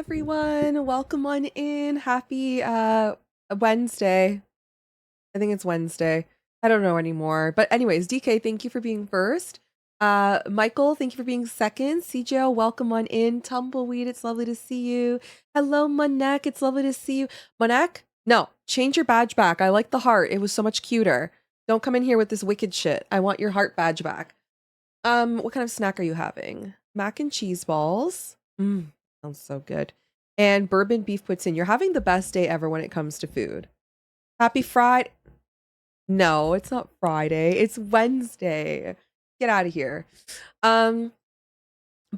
everyone. Welcome on in. Happy Wednesday. I think it's Wednesday. I don't know anymore. But anyways, DK, thank you for being first. Michael, thank you for being second. CJL, welcome on in. Tumbleweed, it's lovely to see you. Hello, Monek, it's lovely to see you. Monek, no, change your badge back. I like the heart. It was so much cuter. Don't come in here with this wicked shit. I want your heart badge back. What kind of snack are you having? Mac and cheese balls. Sounds so good. And bourbon beef poutine. You're having the best day ever when it comes to food. Happy Friday. No, it's not Friday. It's Wednesday. Get out of here. But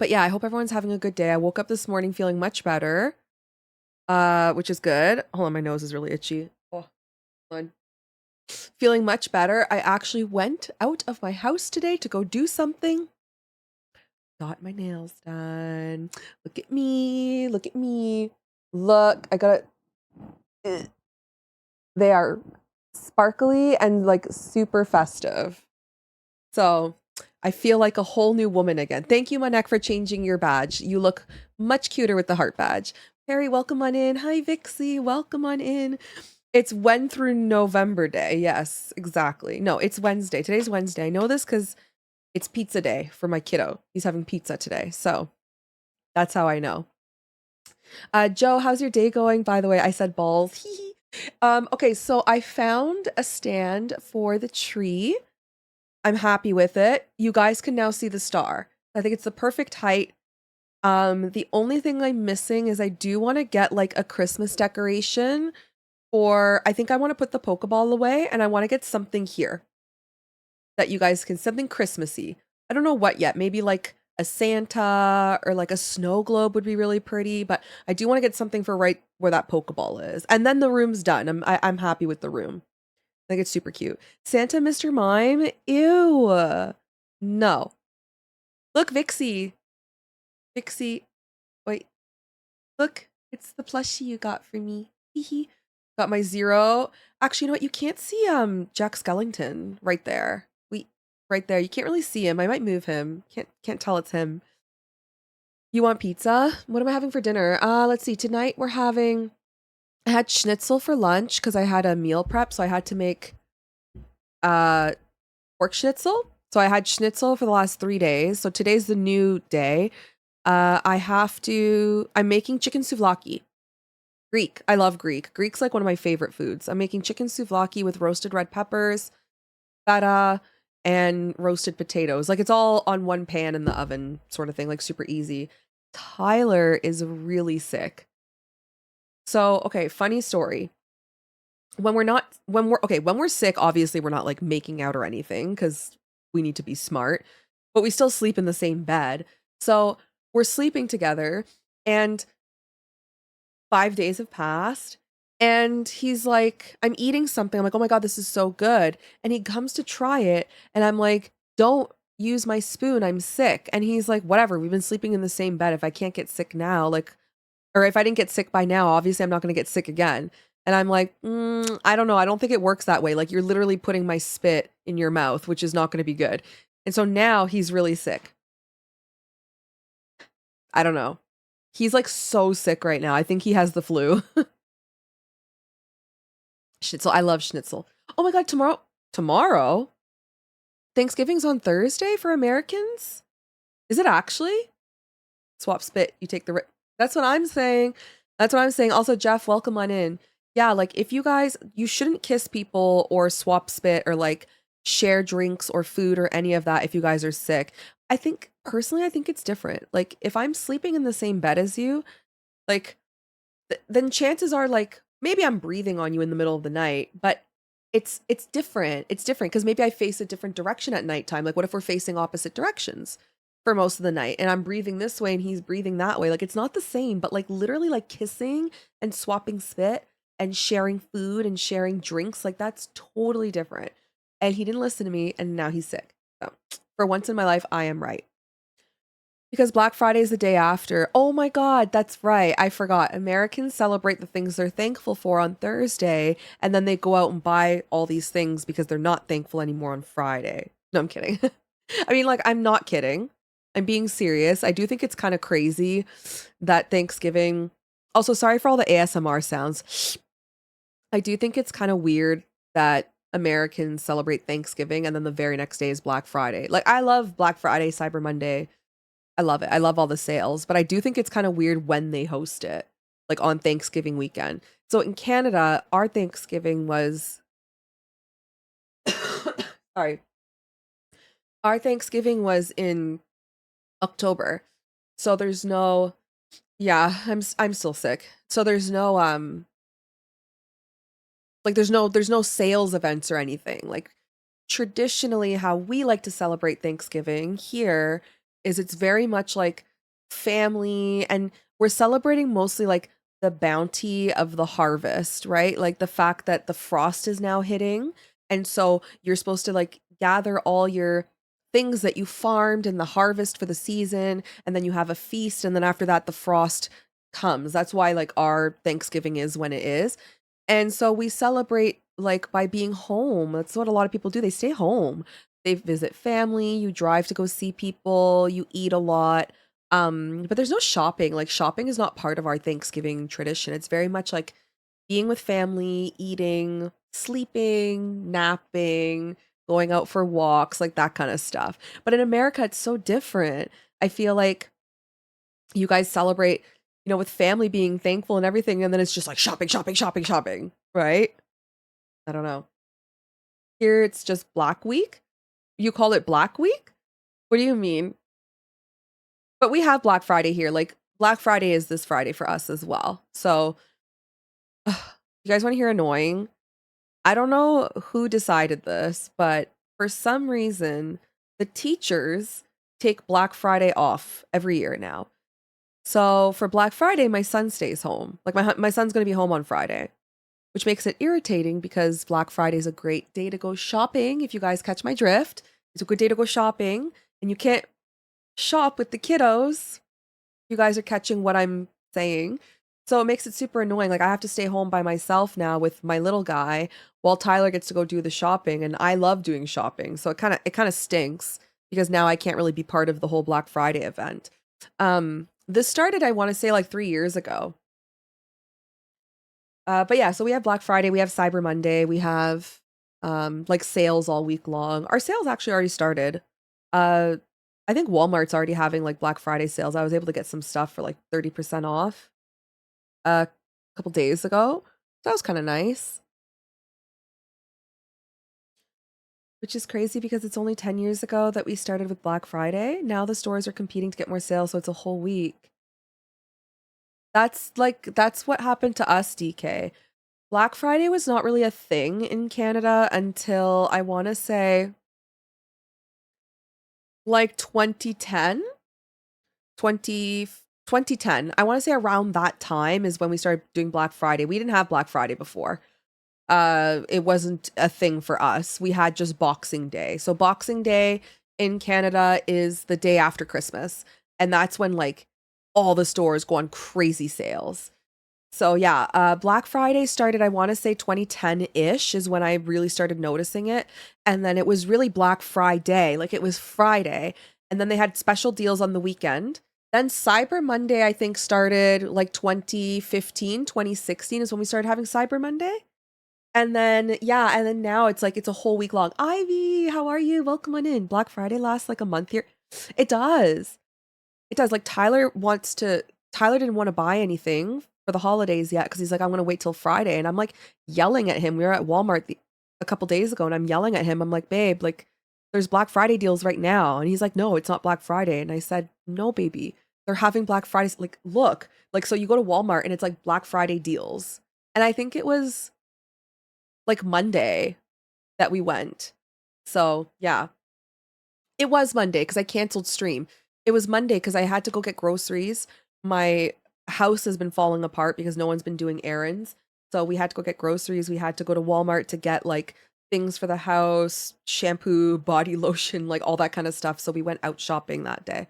yeah, I hope everyone's having a good day. I woke up this morning feeling much better. Which is good. Hold on, my nose is really itchy. Oh, hold on. Feeling much better. I actually went out of my house today to go do something. Got my nails done. Look at me. Look at me. Look, I got it. They are sparkly and like super festive. So I feel like a whole new woman again. Thank you, Monek, for changing your badge. You look much cuter with the heart badge. Perry, welcome on in. Hi, Vixie. Welcome on in. It's When through November Day. Yes, exactly. No, it's Wednesday. Today's Wednesday. I know this because it's pizza day for my kiddo. He's having pizza today. So that's how I know. Joe, how's your day going? By the way, I said balls. Okay, so I found a stand for the tree. I'm happy with it. You guys can now see the star. I think it's the perfect height. The only thing I'm missing is I do want to get like a Christmas decoration for, I think I want to put the Pokeball away and I want to get something here that you guys can, something Christmassy. I don't know what yet. Maybe like a Santa or like a snow globe would be really pretty, but I do want to get something for right where that Pokeball is. And then the room's done. I'm happy with the room. I think it's super cute. Santa Mr. Mime? Ew. No. Look, Vixie. Vixie. Wait. Look, it's the plushie you got for me. Hee. Got my Zero. Actually, you know what? You can't see Jack Skellington right there. Right there. You can't really see him. I might move him. Can't tell it's him. You want pizza? What am I having for dinner? Let's see. Tonight I had schnitzel for lunch because I had a meal prep, so I had to make pork schnitzel. So I had schnitzel for the last 3 days. So today's the new day. I'm making chicken souvlaki. Greek. I love Greek. Greek's like one of my favorite foods. I'm making chicken souvlaki with roasted red peppers, feta, and roasted potatoes. Like it's all on one pan in the oven sort of thing, like super easy. Tyler is really sick. So, okay, funny story. When we're sick, obviously we're not like making out or anything because we need to be smart, but we still sleep in the same bed. So we're sleeping together and 5 days have passed and he's like, I'm eating something. I'm like, oh my God, this is so good. And he comes to try it and I'm like, don't use my spoon. I'm sick. And he's like, whatever, we've been sleeping in the same bed. If I can't get sick now, like, or if I didn't get sick by now, obviously I'm not going to get sick again. And I'm like, I don't know. I don't think it works that way. Like you're literally putting my spit in your mouth, which is not going to be good. And so now he's really sick. I don't know. He's like so sick right now. I think he has the flu. Schnitzel. I love schnitzel. Oh my God, tomorrow? Thanksgiving's on Thursday for Americans? Is it actually? Swap spit. You take the That's what I'm saying. That's what I'm saying. Also, Jeff, welcome on in. Yeah, like if you shouldn't kiss people or swap spit or like share drinks or food or any of that if you guys are sick. Personally, I think it's different. Like if I'm sleeping in the same bed as you, like then chances are like maybe I'm breathing on you in the middle of the night, but it's different. It's different because maybe I face a different direction at nighttime. Like what if we're facing opposite directions for most of the night and I'm breathing this way and he's breathing that way? Like it's not the same, but like literally like kissing and swapping spit and sharing food and sharing drinks, like that's totally different. And he didn't listen to me and now he's sick. So for once in my life, I am right. Because Black Friday is the day after. Oh my God, that's right. I forgot. Americans celebrate the things they're thankful for on Thursday, and then they go out and buy all these things because they're not thankful anymore on Friday. No, I'm kidding. I mean, like, I'm not kidding. I'm being serious. I do think it's kind of crazy that Thanksgiving Also, sorry for all the ASMR sounds. I do think it's kind of weird that Americans celebrate Thanksgiving and then the very next day is Black Friday. Like, I love Black Friday, Cyber Monday. I love it. I love all the sales, but I do think it's kind of weird when they host it, like on Thanksgiving weekend. So in Canada, our Thanksgiving was, sorry, our Thanksgiving was in October. So there's no, yeah, I'm still sick. So there's no like there's no sales events or anything. Like traditionally how we like to celebrate Thanksgiving here is it's very much like family, and we're celebrating mostly like the bounty of the harvest, right? Like the fact that the frost is now hitting. And so you're supposed to like gather all your things that you farmed in the harvest for the season, and then you have a feast, and then after that the frost comes. That's why like our Thanksgiving is when it is. And so we celebrate like by being home. That's what a lot of people do. They stay home. They visit family, you drive to go see people, you eat a lot. But there's no shopping. Like shopping is not part of our Thanksgiving tradition. It's very much like being with family, eating, sleeping, napping, going out for walks, like that kind of stuff. But in America, it's so different. I feel like you guys celebrate, with family being thankful and everything, and then it's just like shopping, shopping, shopping, shopping, right? I don't know. Here it's just Black Week. You call it Black Week? What do you mean? But we have Black Friday here. Like Black Friday is this Friday for us as well. So, you guys want to hear annoying? I don't know who decided this, but for some reason, the teachers take Black Friday off every year now. So for Black Friday, my son stays home. Like my son's going to be home on Friday, which makes it irritating because Black Friday is a great day to go shopping. If you guys catch my drift, it's a good day to go shopping, and you can't shop with the kiddos. You guys are catching what I'm saying. So it makes it super annoying. Like I have to stay home by myself now with my little guy while Tyler gets to go do the shopping, and I love doing shopping. So it kind of stinks because now I can't really be part of the whole Black Friday event. This started, I want to say, like 3 years ago. But yeah, so we have Black Friday, we have Cyber Monday, we have like sales all week long. Our sales actually already started. Uh, I think Walmart's already having like Black Friday sales. I was able to get some stuff for like 30% off a couple days ago. So that was kind of nice. Which is crazy because it's only 10 years ago that we started with Black Friday. Now the stores are competing to get more sales, so it's a whole week. That's what happened to us, DK. Black Friday was not really a thing in Canada until I want to say like 2010, 2010. I want to say around that time is when we started doing Black Friday. We didn't have Black Friday before. It wasn't a thing for us. We had just Boxing Day. So Boxing Day in Canada is the day after Christmas, and that's when like all the stores go on crazy sales. So yeah, Black Friday started, I want to say 2010-ish is when I really started noticing it. And then it was really Black Friday, like it was Friday. And then they had special deals on the weekend. Then Cyber Monday, I think, started like 2015, 2016 is when we started having Cyber Monday. And then, yeah, and then now it's like it's a whole week long. Ivy, how are you? Welcome on in. Black Friday lasts like a month here. It does. It does. Like Tyler didn't want to buy anything for the holidays yet because he's like, I'm going to wait till Friday. And I'm like yelling at him. We were at Walmart a couple days ago, and I'm yelling at him. I'm like, babe, like there's Black Friday deals right now. And he's like, no, it's not Black Friday. And I said, no, baby, they're having Black Fridays. Like, look, like, so you go to Walmart and it's like Black Friday deals. And I think it was like Monday that we went. So yeah, it was Monday because I canceled stream. It was Monday because I had to go get groceries. My house has been falling apart because no one's been doing errands. So we had to go get groceries. We had to go to Walmart to get like things for the house, shampoo, body lotion, like all that kind of stuff. So we went out shopping that day.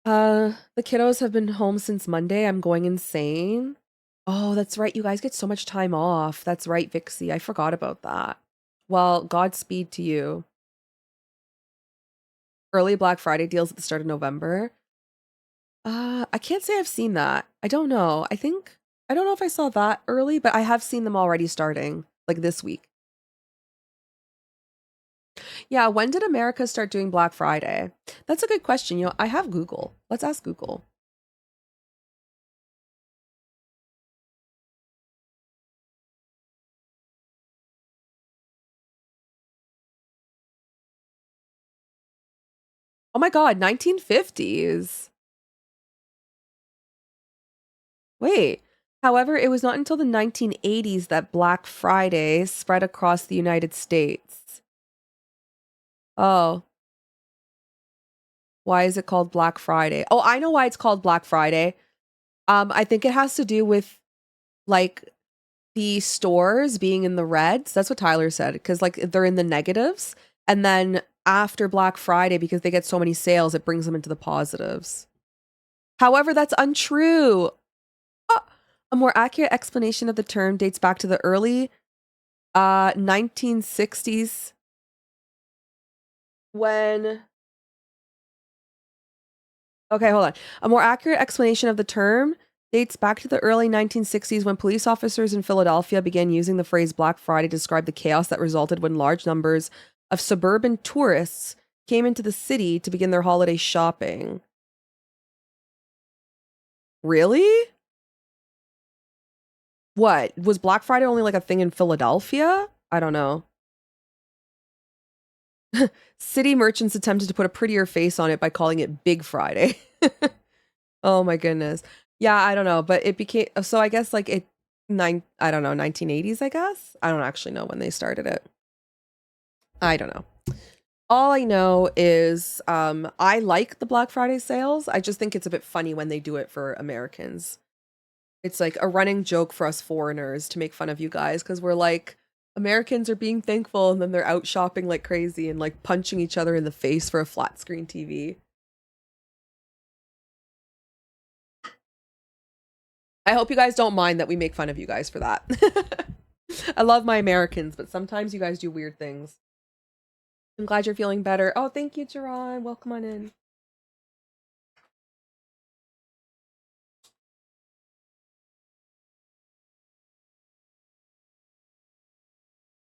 The kiddos have been home since Monday. I'm going insane. Oh, that's right. You guys get so much time off. That's right, Vixie. I forgot about that. Well, Godspeed to you. Early Black Friday deals at the start of November. I can't say I've seen that. I don't know. I don't know if I saw that early, but I have seen them already starting, like this week. Yeah, when did America start doing Black Friday? That's a good question. You know, I have Google. Let's ask Google. Oh my God, 1950s. Wait. However, it was not until the 1980s that Black Friday spread across the United States. Oh, why is it called Black Friday? Oh, I know why it's called Black Friday. I think it has to do with like the stores being in the reds. That's what Tyler said, because like they're in the negatives. And then after Black Friday, because they get so many sales, it brings them into the positives. However, that's untrue. Ah, a more accurate explanation of the term dates back to the early 1960s when okay, hold on. A more accurate explanation of the term dates back to the early 1960s when police officers in Philadelphia began using the phrase Black Friday to describe the chaos that resulted when large numbers of suburban tourists came into the city to begin their holiday shopping. Really? What? Was Black Friday only like a thing in Philadelphia? I don't know. City merchants attempted to put a prettier face on it by calling it Big Friday. Oh my goodness. Yeah, I don't know, but it became so I guess like I don't know, 1980s, I guess. I don't actually know when they started it. I don't know. All I know is I like the Black Friday sales. I just think it's a bit funny when they do it for Americans. It's like a running joke for us foreigners to make fun of you guys because we're like Americans are being thankful and then they're out shopping like crazy and like punching each other in the face for a flat screen TV. I hope you guys don't mind that we make fun of you guys for that. I love my Americans, but sometimes you guys do weird things. I'm glad you're feeling better. Oh, thank you, Jerron. Welcome on in.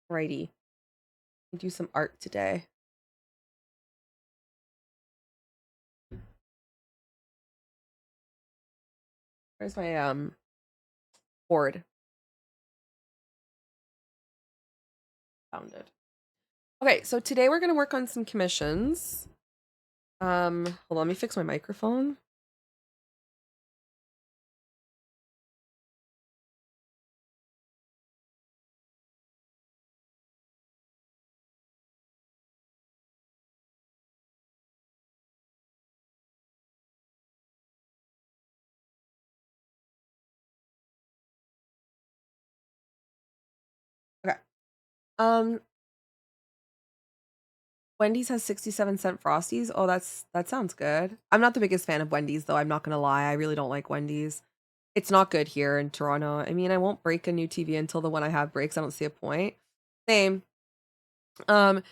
Righty. Do some art today. Where's my board? Found it. Okay, so today we're gonna work on some commissions. Hold on, let me fix my microphone. Okay. Um, Wendy's has 67-cent Frosties. Oh, that sounds good. I'm not the biggest fan of Wendy's though, I'm not gonna lie. I really don't like Wendy's. It's not good here in Toronto. I mean, I won't break a new TV until the one I have breaks. I don't see a point. Same. Um,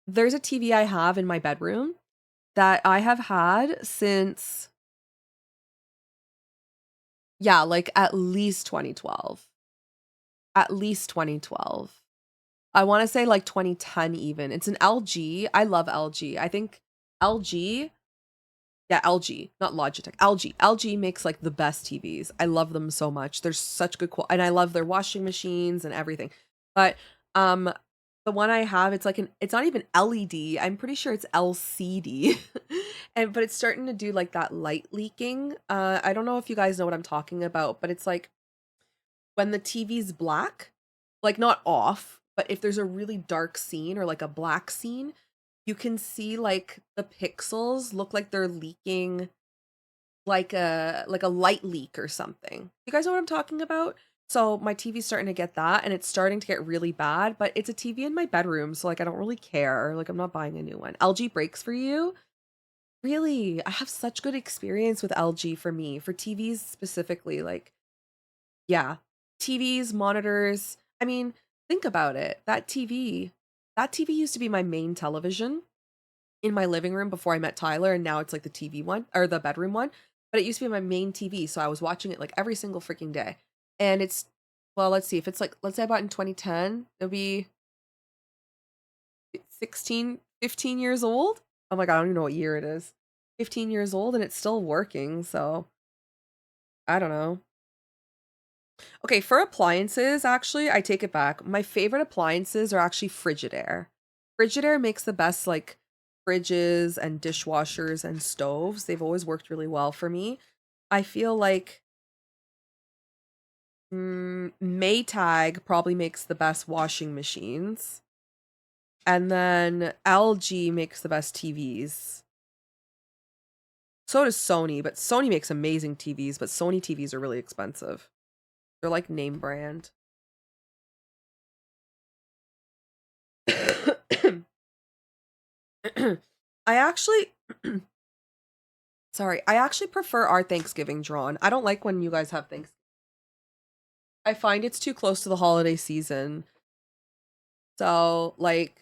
there's a TV I have in my bedroom that I have had since yeah, like at least 2012. At least 2012. I want to say like 2010 even. It's an LG. I love LG. I think LG, yeah, LG, not Logitech. LG. LG makes like the best TVs. I love them so much. They're such good quality and I love their washing machines and everything. But um the one I have, it's not even LED. I'm pretty sure it's LCD. And but it's starting to do like that light leaking. I don't know if you guys know what I'm talking about, but it's like when the TV's black, like not off, but if there's a really dark scene or like a black scene, you can see like the pixels look like they're leaking like a light leak or something. You guys know what I'm talking about? So my TV's starting to get that and it's starting to get really bad, but it's a TV in my bedroom, so like I don't really care. Like I'm not buying a new one. LG breaks for you? Really? I have such good experience with LG for me, for TVs specifically. Like, yeah. TVs, monitors. I mean, think about it. That TV used to be my main television in my living room before I met Tyler, and now it's like the TV one or the bedroom one. but it used to be my main TV, so I was watching it like every single freaking day. And it's, well, let's see, if it's like, let's say I bought it in 2010, it'll be 16, 15 years old. Oh my God, I don't even know what year it is. 15 years old and it's still working, so I don't know. Okay, for appliances, actually, I take it back. My favorite appliances are actually Frigidaire. Frigidaire makes the best like fridges and dishwashers and stoves. They've always worked really well for me. I feel like Maytag probably makes the best washing machines. And then LG makes the best TVs. So does Sony, but Sony makes amazing TVs, but Sony TVs are really expensive. They're like name brand. I actually sorry, I actually prefer our Thanksgiving drawn. I don't like when you guys have Thanksgiving. I find it's too close to the holiday season. So, like,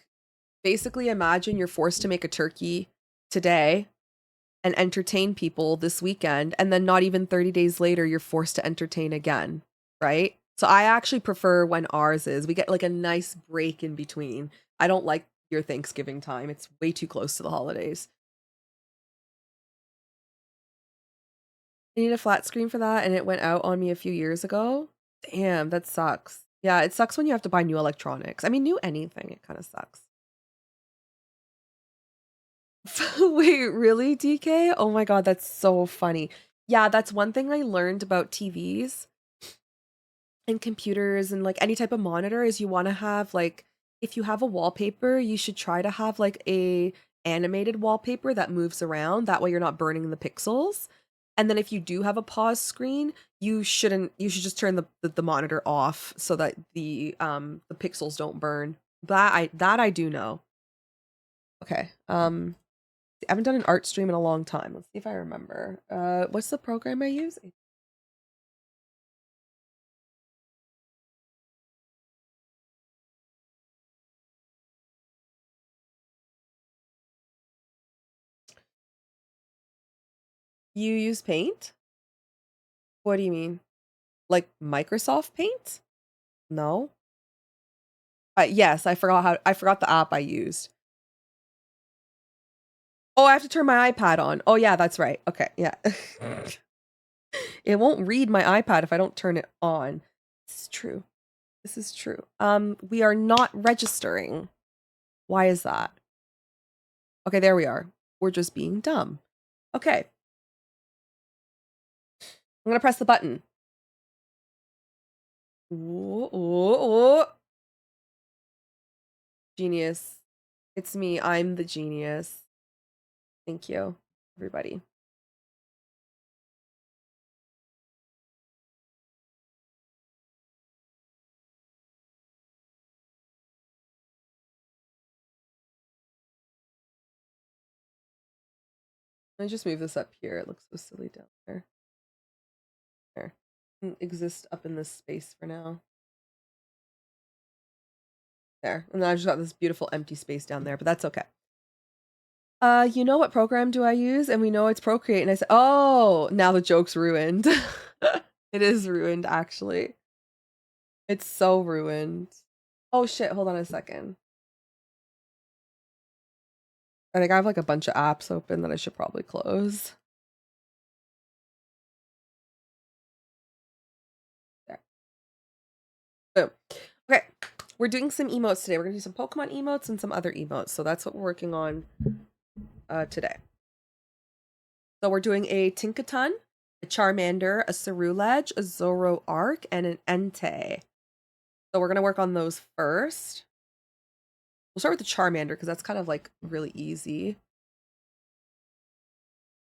basically imagine you're forced to make a turkey today and entertain people this weekend, and then not even 30 days later, you're forced to entertain again, right? So I actually prefer when ours is. We get like a nice break in between. I don't like your Thanksgiving time. It's way too close to the holidays. I need a flat screen for that, and it went out on me a few years ago. Damn, that sucks. Yeah, it sucks when you have to buy new electronics. I mean, new anything, it kind of sucks. Wait, really, DK? Oh my God, that's so funny. Yeah, that's one thing I learned about TVs and computers and like any type of monitor is you want to have like, if you have a wallpaper, you should try to have like a animated wallpaper that moves around. That way you're not burning the pixels. And then if you do have a pause screen, you should just turn the monitor off so that the pixels don't burn. That I do know. Okay. I haven't done an art stream in a long time. Let's see if I remember. What's the program I use? You use Paint? What do you mean? Like Microsoft Paint? No. Yes, I forgot the app I used. Oh, I have to turn my iPad on. Oh yeah, that's right. Okay, yeah. It won't read my iPad if I don't turn it on. This is true. This is true. We are not registering. Why is that? Okay, there we are. We're just being dumb. Okay. I'm gonna press the button. Ooh, ooh, ooh. Genius. It's me. I'm the genius. Thank you, everybody. Let me just move this up here. It looks so silly down there. There. Exist up in this space for now. There. And then I just got this beautiful empty space down there, but that's okay. You know what program do I use? And we know it's Procreate. And I said, oh, now the joke's ruined. It is ruined, actually. It's so ruined. Oh shit, hold on a second. I think I have like a bunch of apps open that I should probably close. There. Boom. Okay, we're doing some emotes today. We're gonna do some Pokemon emotes and some other emotes. So that's what we're working on today. So we're doing a Tinkaton, a Charmander, a Ceruledge, a Zoroark, and an Entei. So we're gonna work on those first. We'll start with the Charmander because that's kind of like really easy.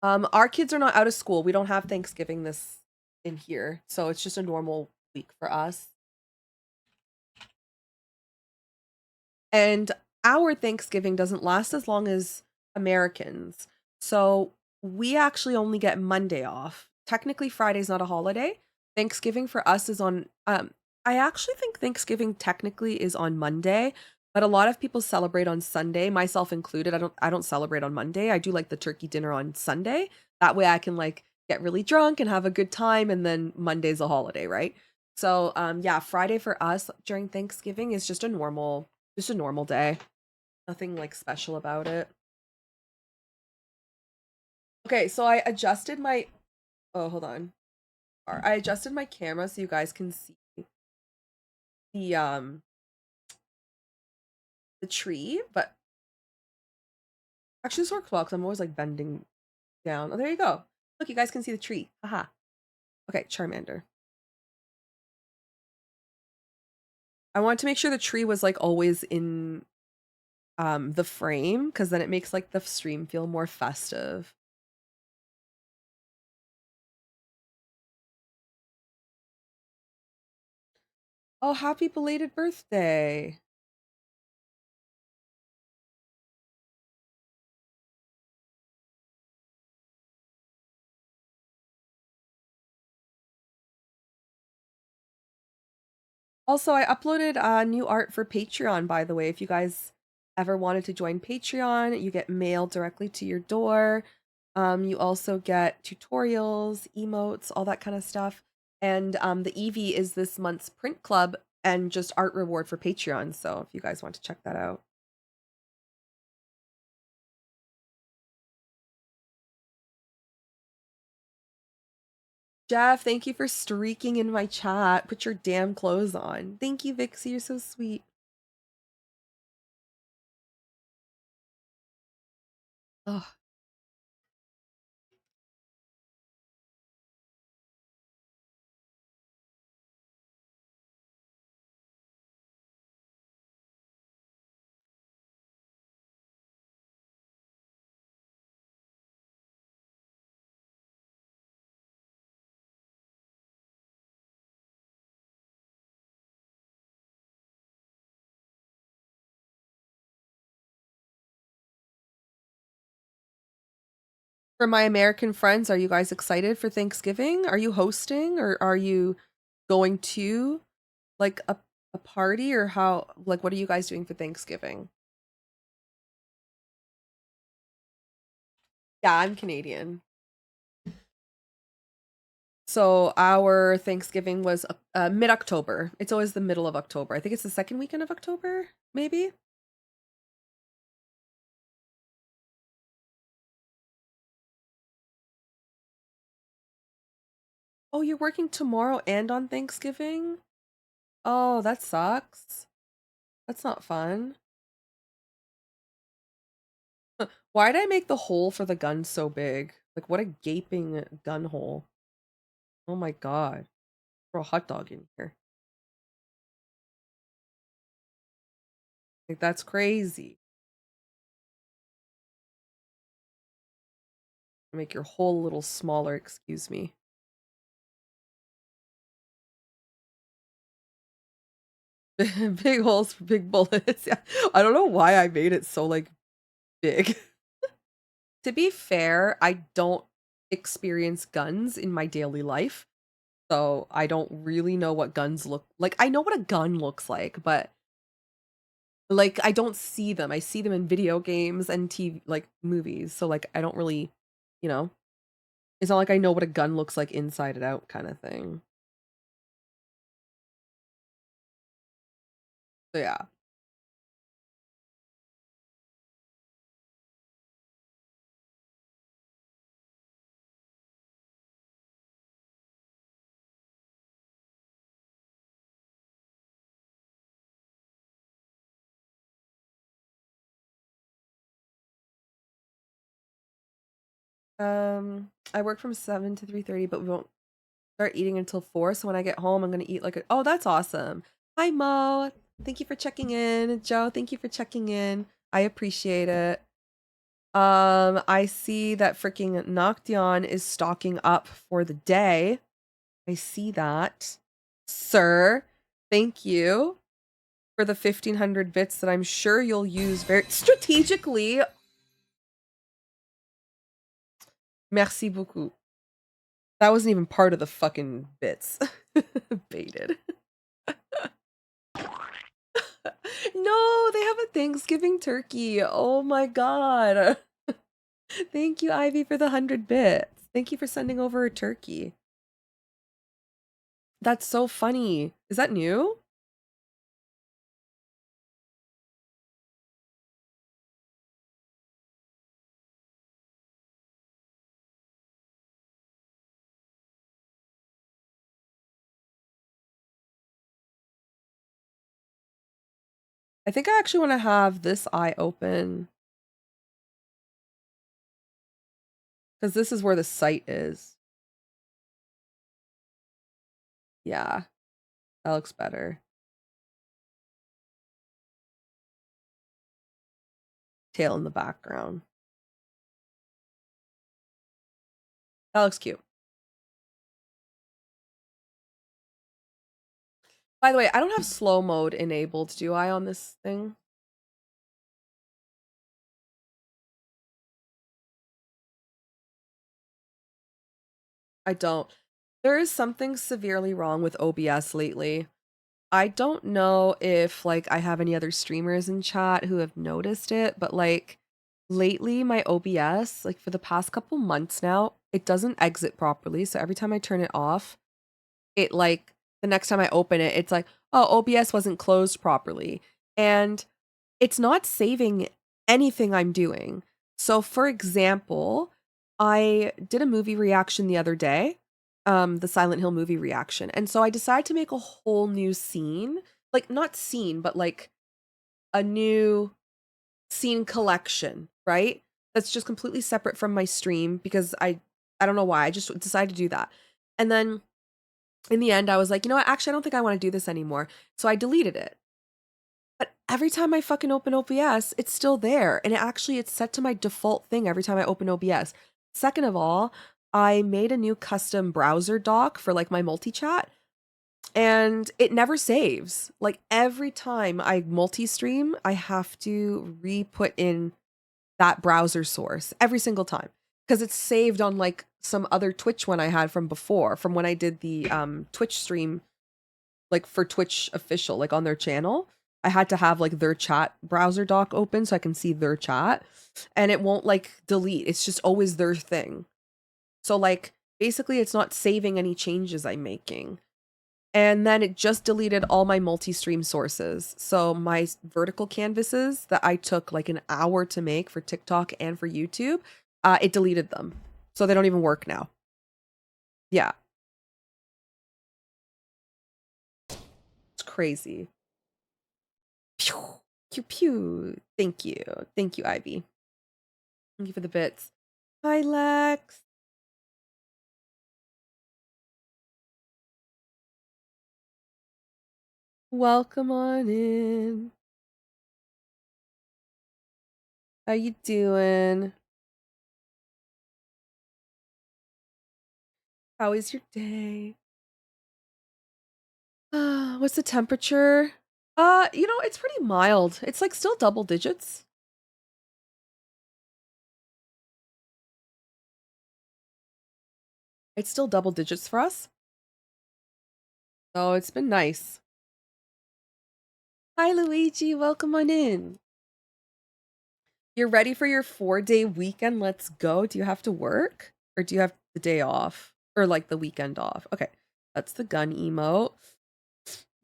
Our kids are not out of school. We don't have Thanksgiving this in here, so it's just a normal week for us. And our Thanksgiving doesn't last as long as Americans. So we actually only get Monday off. Technically, Friday's not a holiday. Thanksgiving for us is on I actually think Thanksgiving technically is on Monday, but a lot of people celebrate on Sunday, myself included. I don't celebrate on Monday. I do like the turkey dinner on Sunday. That way I can like get really drunk and have a good time, and then Monday's a holiday, right? So yeah, Friday for us during Thanksgiving is just a normal day. Nothing like special about it. Okay, so I adjusted my oh, hold on. I adjusted my camera so you guys can see the um the tree, but actually this works well because I'm always like bending down. Oh, there you go. Look, you guys can see the tree. Haha. Okay, Charmander. I wanted to make sure the tree was like always in the frame because then it makes like the stream feel more festive. Oh, happy belated birthday. Also, I uploaded new art for Patreon, by the way. If you guys ever wanted to join Patreon, you get mail directly to your door. You also get tutorials, emotes, all that kind of stuff. And the Eevee is this month's print club and just art reward for Patreon. So if you guys want to check that out. Jeff, thank you for streaking in my chat. Put your damn clothes on. Thank you, Vixie. You're so sweet. Oh, for my American friends, are you guys excited for Thanksgiving? Are you hosting or are you going to like a party or how like what are you guys doing for Thanksgiving? Yeah, I'm Canadian. So our Thanksgiving was mid-October. It's always the middle of October. I think it's the second weekend of October, maybe. Oh, you're working tomorrow and on Thanksgiving? Oh, that sucks. That's not fun. Why did I make the hole for the gun so big? Like, what a gaping gun hole. Oh my god. Throw a hot dog in here. Like, that's crazy. Make your hole a little smaller, excuse me. Big holes for big bullets. Yeah. I don't know why I made it so, like, big. To be fair, I don't experience guns in my daily life. So I don't really know what guns look like. I know what a gun looks like, but like I don't see them. I see them in video games and TV like movies. So like I don't really, you know, it's not like I know what a gun looks like inside and out kind of thing. So yeah. I work from 7 to 3:30, but we won't start eating until 4. So when I get home, I'm gonna eat like a oh, that's awesome. Hi Mo. Thank you for checking in. Joe, thank you for checking in. I appreciate it. I see that freaking Noction is stocking up for the day. I see that. Sir, thank you for the 1,500 bits that I'm sure you'll use very strategically. Merci beaucoup. That wasn't even part of the fucking bits. Baited. No, they have a Thanksgiving turkey. Oh my god. Thank you, Ivy, for the 100 bits. Thank you for sending over a turkey. That's so funny. Is that new? I think I actually want to have this eye open because this is where the sight is. Yeah, that looks better. Tail in the background. That looks cute. By the way, I don't have slow mode enabled, do I, on this thing? I don't. There is something severely wrong with OBS lately. I don't know if like I have any other streamers in chat who have noticed it, but like lately my OBS, like for the past couple months now, it doesn't exit properly. So every time I turn it off, it like the next time I open it, it's like, oh, OBS wasn't closed properly. And it's not saving anything I'm doing. So for example, I did a movie reaction the other day, the Silent Hill movie reaction. And so I decided to make a whole new scene, like not scene, but like a new scene collection, right? That's just completely separate from my stream because I don't know why. I just decided to do that. And then in the end I was like, you know what? Actually, I don't think I want to do this anymore. So I deleted it. But every time I fucking open OBS, it's still there. And it's set to my default thing every time I open OBS. Second of all, I made a new custom browser doc for like my multi-chat and it never saves. Like every time I multi-stream, I have to re-put in that browser source every single time because it's saved on like some other Twitch one I had from before, from when I did the Twitch stream like for Twitch official, like on their channel. I had to have like their chat browser doc open so I can see their chat and it won't like delete. It's just always their thing. So like basically it's not saving any changes I'm making. And then it just deleted all my multi-stream sources. So my vertical canvases that I took like an hour to make for TikTok and for YouTube, it deleted them. So they don't even work now. Yeah. It's crazy. Pew, pew, pew. Thank you. Thank you, Ivy. Thank you for the bits. Hi, Lex. Welcome on in. How you doing? How is your day? What's the temperature? It's pretty mild. It's like still double digits. It's still double digits for us. So it's been nice. Hi, Luigi. Welcome on in. You're ready for your 4-day weekend? Let's go. Do you have to work? Or do you have the day off? Or like the weekend off? Okay. That's the gun emote.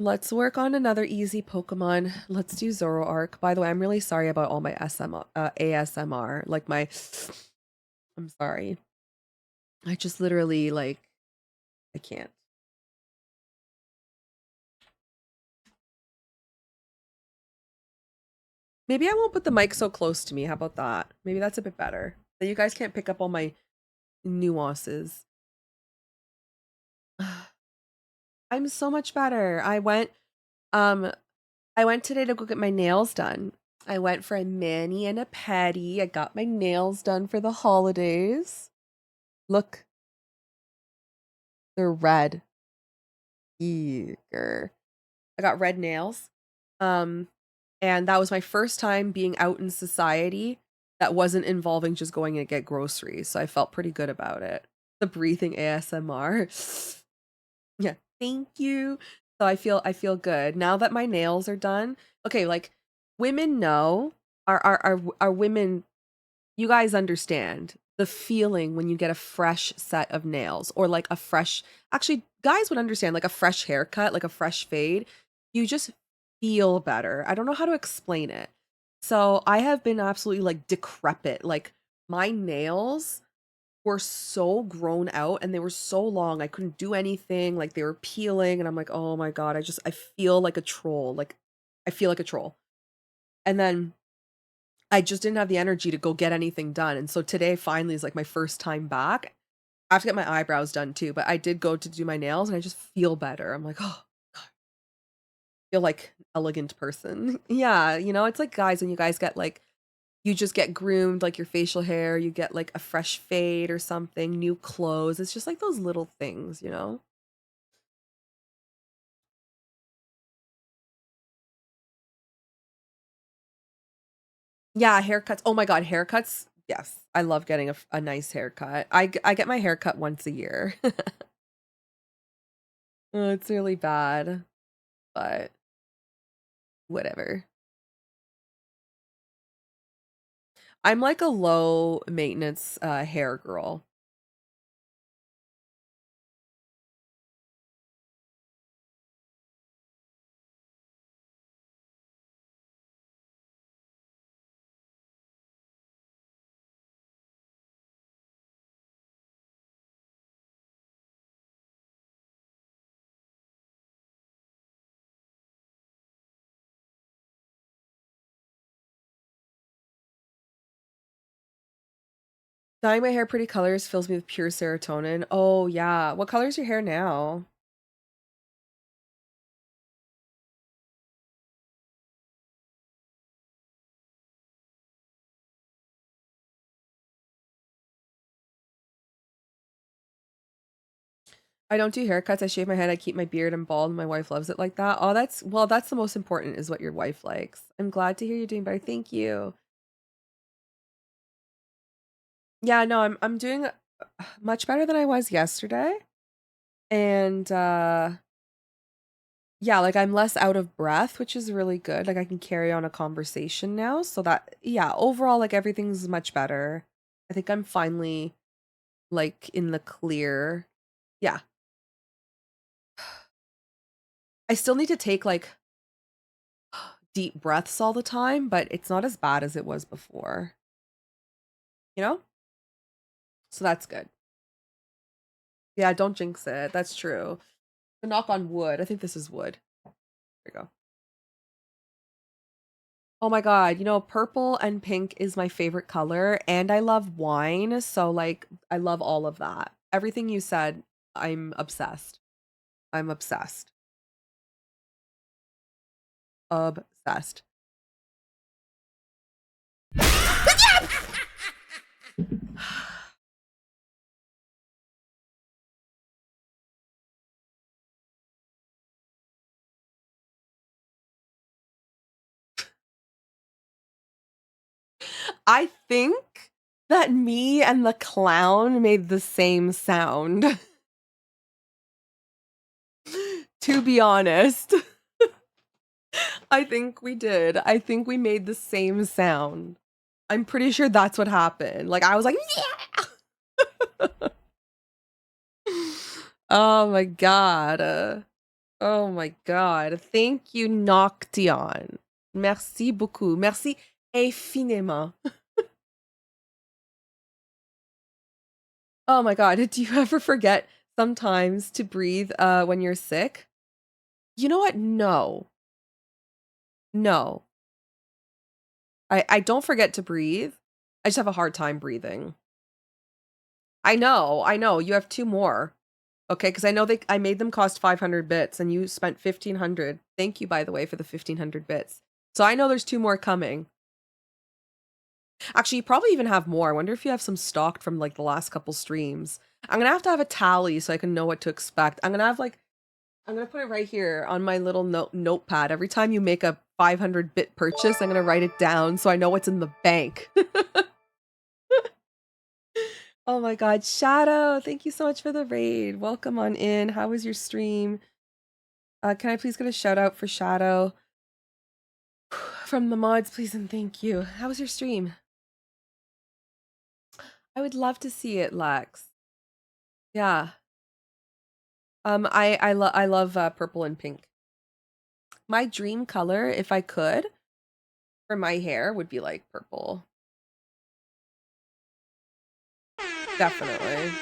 Let's work on another easy Pokemon. Let's do Zoroark. By the way, I'm really sorry about all my ASMR. Like I'm sorry. I just literally like, I can't. Maybe I won't put the mic so close to me. How about that? Maybe that's a bit better. That you guys can't pick up all my nuances. I'm so much better. Um I went today to go get my nails done. I went for a mani and a pedi. I got my nails done for the holidays. Look, they're red. Eager. I got red nails. And that was my first time being out in society that wasn't involving just going to get groceries. So I felt pretty good about it. The breathing ASMR. Yeah, thank you. So I feel good. Now that my nails are done. Okay, like women know are women, you guys understand the feeling when you get a fresh set of nails or like a fresh, actually, guys would understand like a fresh haircut, like a fresh fade. You just feel better. I don't know how to explain it. So I have been absolutely like decrepit. Like my nails were so grown out and they were so long. I couldn't do anything. Like they were peeling and I'm like, "Oh my God, I feel like a troll." Like I feel like a troll. And then I just didn't have the energy to go get anything done. And so today finally is like my first time back. I have to get my eyebrows done too, but I did go to do my nails and I just feel better. I'm like, "Oh, God, I feel like an elegant person." Yeah, you know, it's like guys when you guys get like you just get groomed, like your facial hair, you get like a fresh fade or something, new clothes. It's just like those little things, you know? Yeah, haircuts. Oh my God, haircuts. Yes, I love getting a nice haircut. I get my haircut once a year. Oh, it's really bad, but whatever. I'm like a low maintenance hair girl. Dyeing my hair pretty colors fills me with pure serotonin. Oh yeah. What color is your hair now? I don't do haircuts. I shave my head. I keep my beard and bald. My wife loves it like that. Oh, that's well, that's the most important is what your wife likes. I'm glad to hear you're doing better. Thank you. Yeah, no, I'm doing much better than I was yesterday. And yeah, like I'm less out of breath, which is really good. Like I can carry on a conversation now. So that yeah, overall like everything's much better. I think I'm finally like in the clear. Yeah. I still need to take like deep breaths all the time, but it's not as bad as it was before. You know? So that's good. Yeah, don't jinx it. That's true. The knock on wood. I think this is wood. There you go. Oh my God, you know, purple and pink is my favorite color, and I love wine. So, like, I love all of that. Everything you said, I'm obsessed. I'm obsessed. Obsessed. I think that me and the clown made the same sound, to be honest. I think we did. I think we made the same sound. I'm pretty sure that's what happened. Like I was like, yeah. Oh my God. Oh my God. Thank you, Noction. Merci beaucoup. Merci infiniment. Oh my God. Do you ever forget sometimes to breathe when you're sick? You know what? No. No. I don't forget to breathe. I just have a hard time breathing. I know. I know. You have two more. Okay, because I know I made them cost 500 bits and you spent 1500. Thank you, by the way, for the 1500 bits. So I know there's two more coming. Actually, you probably even have more. I wonder if you have some stocked from like the last couple streams. I'm gonna have to have a tally so I can know what to expect. I'm gonna put it right here on my little notepad. Every time you make a 500 bit purchase, I'm gonna write it down so I know what's in the bank. Oh my God, Shadow, thank you so much for the raid. Welcome on in. How was your stream? Can I please get a shout out for Shadow from the mods, please and thank you. How was your stream? I would love to see it, Lex. Yeah. I love purple and pink. My dream color, if I could, for my hair would be like purple. Definitely.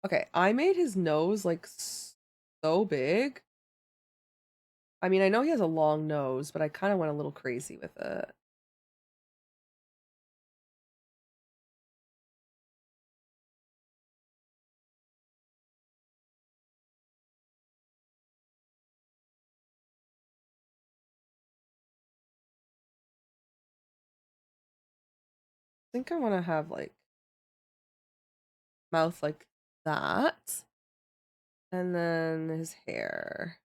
Okay, I made his nose like so big. I mean, I know he has a long nose, but I kind of went a little crazy with it. I think I want to have like mouth like that. And then his hair.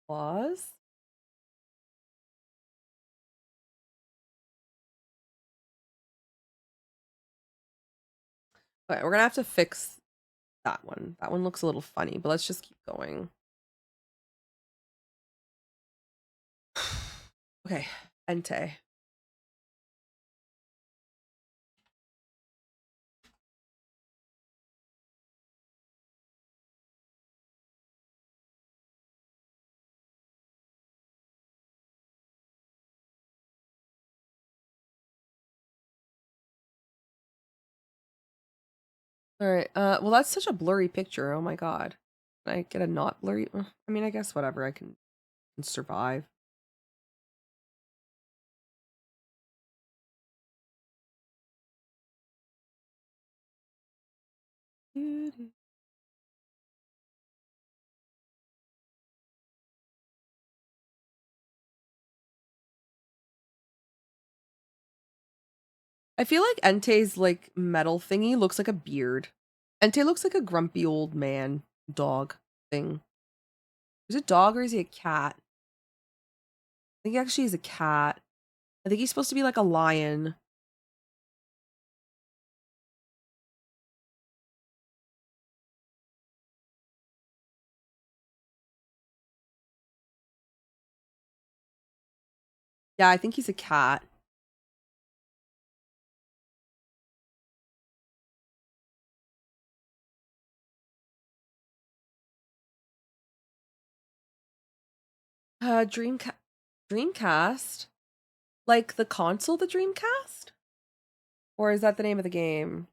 Claws. Okay, we're gonna have to fix that one. That one looks a little funny, but let's just keep going. Okay, Entei. All right. Well, that's such a blurry picture. Oh my God. Can I get a not blurry? I mean, I guess whatever. I can survive. I feel like Entei's like metal thingy looks like a beard. Entei looks like a grumpy old man dog thing. Is it a dog or is he a cat? I think actually he's a cat. I think he's supposed to be like a lion. Yeah, I think he's a cat. Dreamcast? Like the console, the Dreamcast? Or is that the name of the game?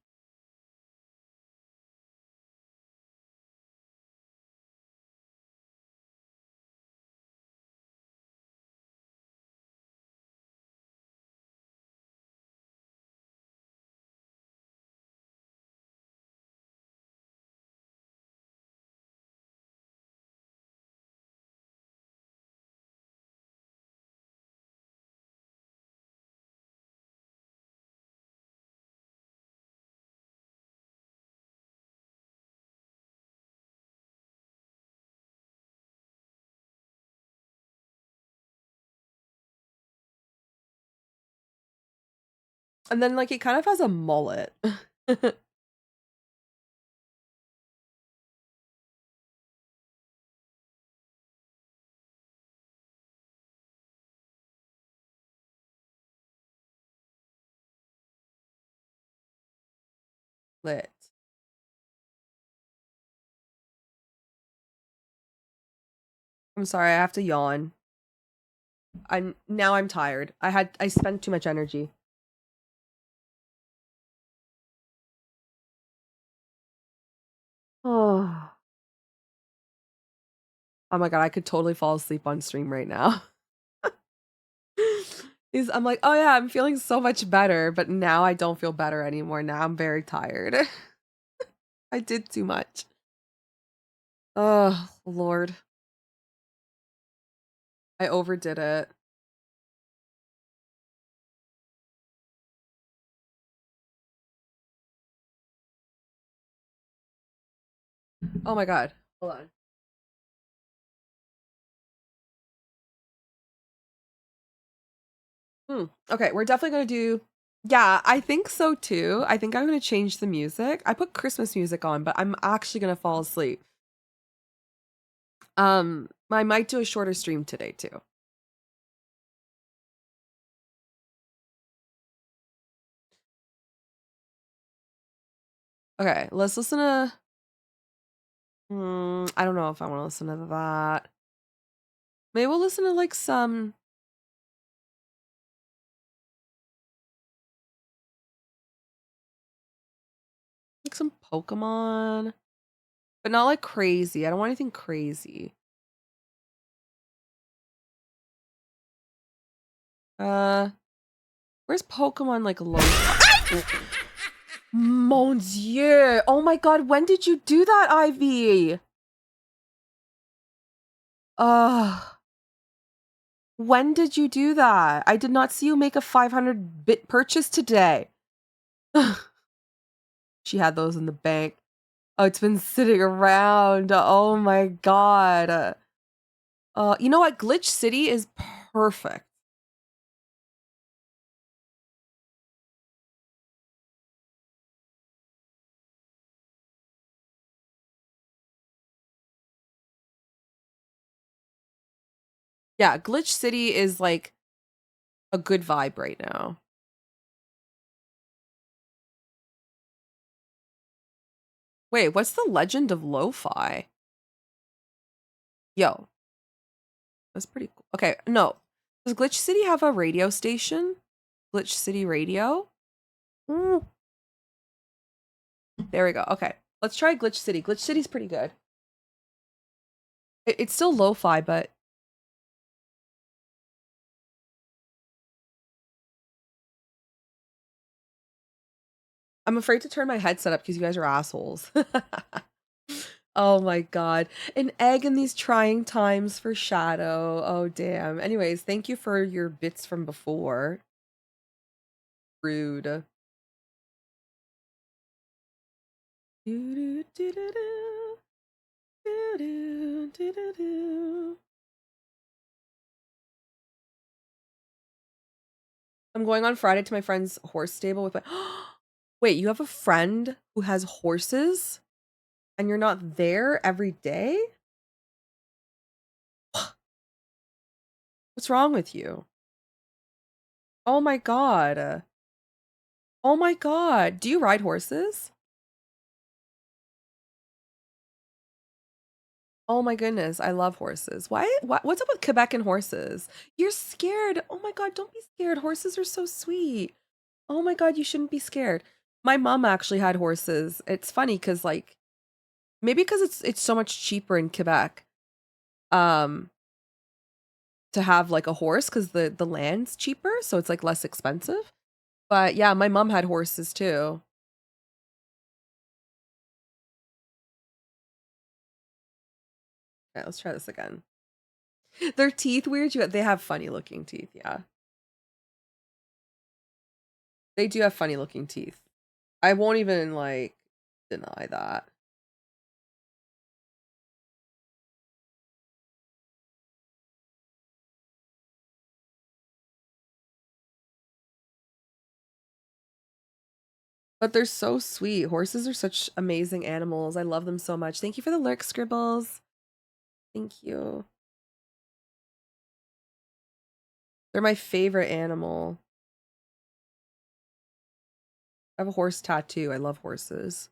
And then like he kind of has a mullet. Lit. I'm sorry, I have to yawn. I'm tired. I spent too much energy. Oh. Oh my God, I could totally fall asleep on stream right now. I'm like, oh yeah, I'm feeling so much better, but now I don't feel better anymore. Now I'm very tired. I did too much. Oh, Lord. I overdid it. Oh my God. Hold on. Okay, we're definitely gonna do Yeah, I think so too. I think I'm gonna change the music. I put Christmas music on, but I'm actually gonna fall asleep. I might do a shorter stream today too. Okay, let's listen to. I don't know if I want to listen to that. Maybe we'll listen to like some. Like some Pokemon, but not like crazy. I don't want anything crazy. Where's Pokemon like low? Mon Dieu! Oh my God! When did you do that, Ivy? When did you do that? I did not see you make a 500-bit purchase today. She had those in the bank. Oh, it's been sitting around. Oh my God. You know what? Glitch City is perfect. Yeah, Glitch City is like a good vibe right now. Wait, what's the legend of lo-fi? Yo, that's pretty cool. Okay, no. Does Glitch City have a radio station? Glitch City Radio? Mm. There we go. Okay, let's try Glitch City. Glitch City's pretty good. It's still lo-fi, but I'm afraid to turn my headset up because you guys are assholes. Oh my God. An egg in these trying times for Shadow. Oh, damn. Anyways, thank you for your bits from before. Rude. I'm going on Friday to my friend's horse stable with my. Wait, you have a friend who has horses and you're not there every day? What's wrong with you? Oh my God. Oh my God. Do you ride horses? Oh my goodness, I love horses. What's up with Quebec and horses? You're scared. Oh my God, don't be scared. Horses are so sweet. Oh my God, you shouldn't be scared. My mom actually had horses. It's funny because like maybe because it's so much cheaper in Quebec um to have like a horse because the land's cheaper, so it's like less expensive. But yeah, my mom had horses too. Okay, let's try this again. Their teeth weird. They have funny looking teeth, yeah. They do have funny looking teeth. I won't even like deny that. But they're so sweet. Horses are such amazing animals. I love them so much. Thank you for the lurk scribbles. Thank you. They're my favorite animal. I have a horse tattoo. I love horses.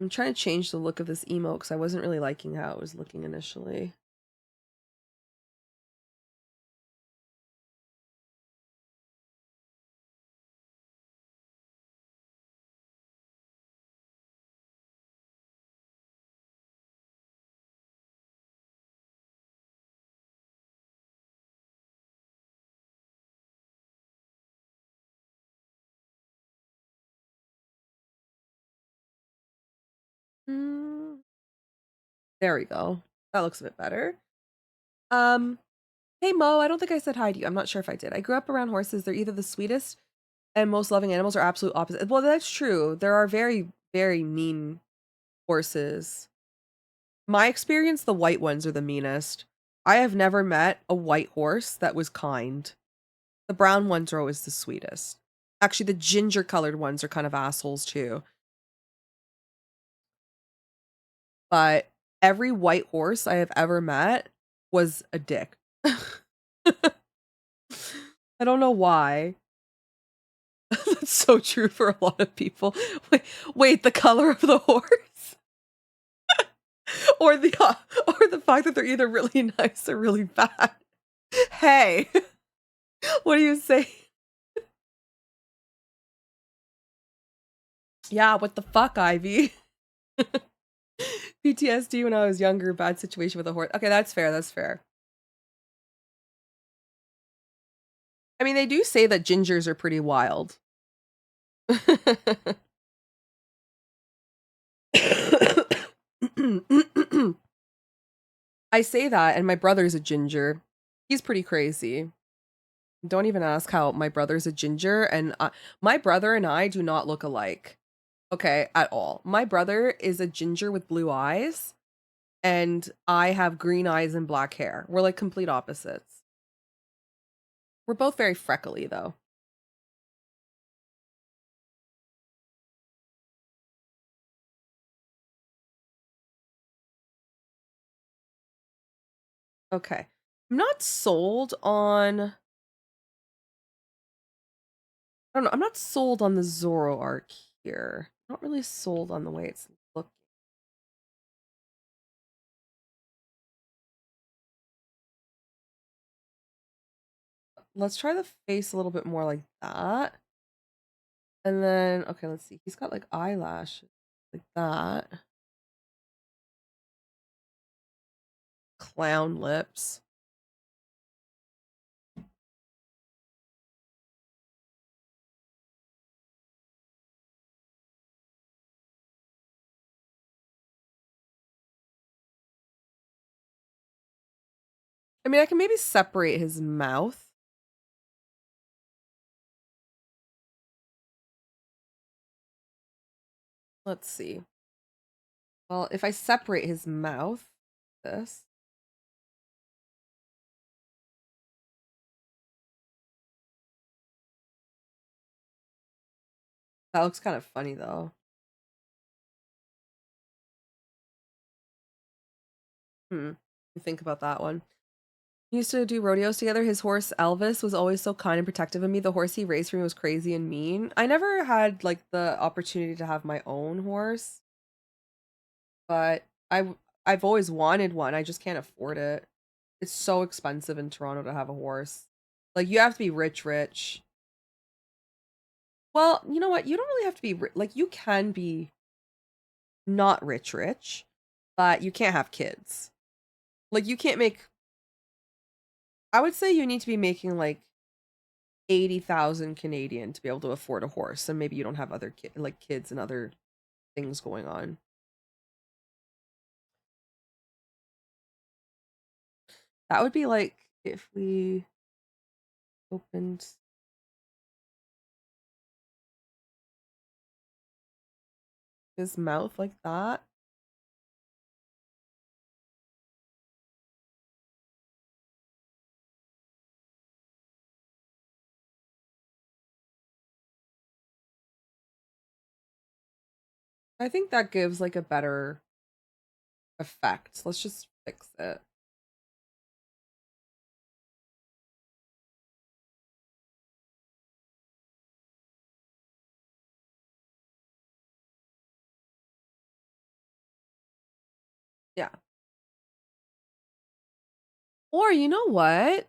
I'm trying to change the look of this emote because I wasn't really liking how it was looking initially. Mm, there we go. That looks a bit better. Um, hey Mo, I don't think I said hi to you. I'm not sure if I did. I grew up around horses. They're either the sweetest And most loving animals are absolute opposite. Well, that's true. There are very, very mean horses. My experience, the white ones are the meanest. I have never met a white horse that was kind. The brown ones are always the sweetest. Actually, the ginger colored ones are kind of assholes too. But every white horse I have ever met was a dick. I don't know why. That's so true for a lot of people. Wait, the color of the horse? or the fact that they're either really nice or really bad. Hey, what do you say? Yeah, what the fuck, Ivy? PTSD when I was younger, bad situation with a horse. Okay, that's fair, that's fair. I mean, they do say that gingers are pretty wild. I say that, and my brother's a ginger. He's pretty crazy. Don't even ask how my brother's a ginger, and my brother and I do not look alike. Okay, at all. My brother is a ginger with blue eyes, and I have green eyes and black hair. We're like complete opposites. We're both very freckly, though. Okay. I'm not sold on. I don't know. I'm not sold on the Zoro arc here. Not really sold on the way it's looking. Let's try the face a little bit more like that. And then, okay, let's see. He's got like eyelashes like that. Clown lips. I mean, I can maybe separate his mouth. Let's see. Well, if I separate his mouth, this. That looks kind of funny though. Think about that one. We used to do rodeos together. His horse Elvis was always so kind and protective of me. The horse he raised for me was crazy and mean. I never had like the opportunity to have my own horse, but I've always wanted one. I just can't afford it. It's so expensive in Toronto to have a horse. Like you have to be rich, rich. Well, you know what? You don't really have to be like you can be not rich, rich, but you can't have kids. Like you can't make. I would say you need to be making like 80,000 Canadian to be able to afford a horse, and maybe you don't have other kids and other things going on. That would be like if we opened his mouth like that. I think that gives like a better effect. Let's just fix it. Yeah. Or you know what?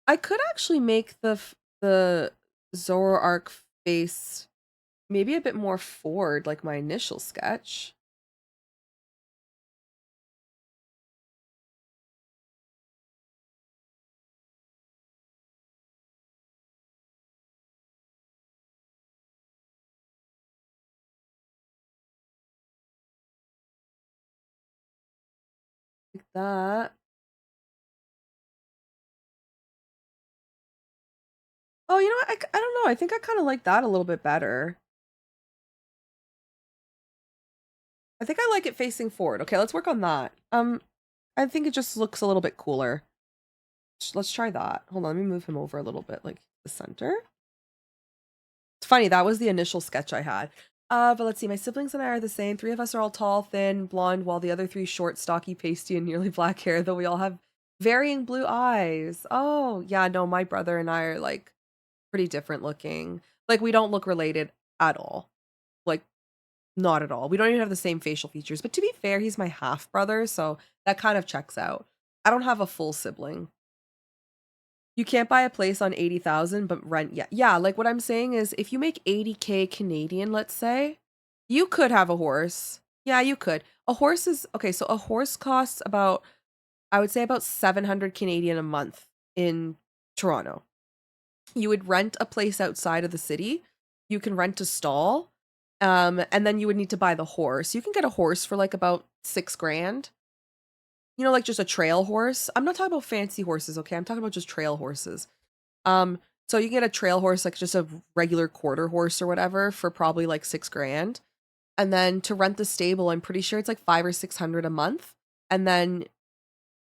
I could actually make the Zoroark face maybe a bit more forward, like my initial sketch. Like that. Oh, you know what? I don't know. I think I kind of like that a little bit better. I think I like it facing forward. Okay, let's work on that. I think it just looks a little bit cooler. Let's try that. Hold on, let me move him over a little bit, like the center. It's funny, that was the initial sketch I had. But let's see, my siblings and I are the same. 3 of us are all tall, thin, blonde, while the other 3 short, stocky, pasty, and nearly black hair, though we all have varying blue eyes. Oh, yeah, no, my brother and I are like pretty different looking. Like, we don't look related at all. Like, not at all. We don't even have the same facial features. But to be fair, he's my half brother, so that kind of checks out. I don't have a full sibling. You can't buy a place on 80,000 but rent. Yeah. Yeah, like what I'm saying is if you make 80K Canadian, let's say, you could have a horse. Yeah, you could. A horse is okay, so a horse costs about I would say about 700 Canadian a month in Toronto. You would rent a place outside of the city. You can rent a stall. And then you would need to buy the horse. You can get a horse for like about 6 grand. You know, like just a trail horse. I'm not talking about fancy horses, okay? I'm talking about just trail horses. Um, so you get a trail horse, like just a regular quarter horse or whatever, for probably like 6 grand. And then to rent the stable, I'm pretty sure it's like 500 or 600 a month. And then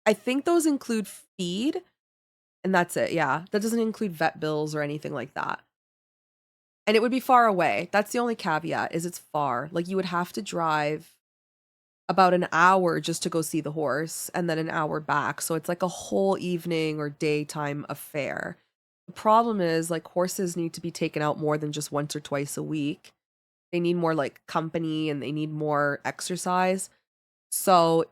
I think those include feed, and that's it. Yeah, that doesn't include vet bills or anything like that. And it would be far away. That's the only caveat, is it's far. Like you would have to drive about an hour just to go see the horse and then an hour back. So it's like a whole evening or daytime affair. The problem is like horses need to be taken out more than just once or twice a week. They need more like company and they need more exercise. So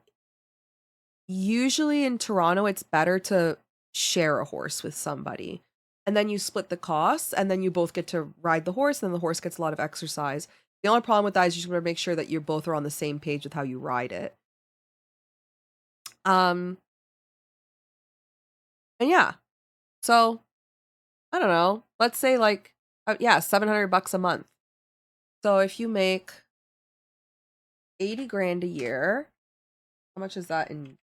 usually in Toronto, it's better to share a horse with somebody. And then you split the costs and then you both get to ride the horse and then the horse gets a lot of exercise. The only problem with that is you just want to make sure that you both are on the same page with how you ride it. And yeah. So, I don't know. Let's say like yeah, 700 bucks a month. So if you make 80 grand a year, how much is that in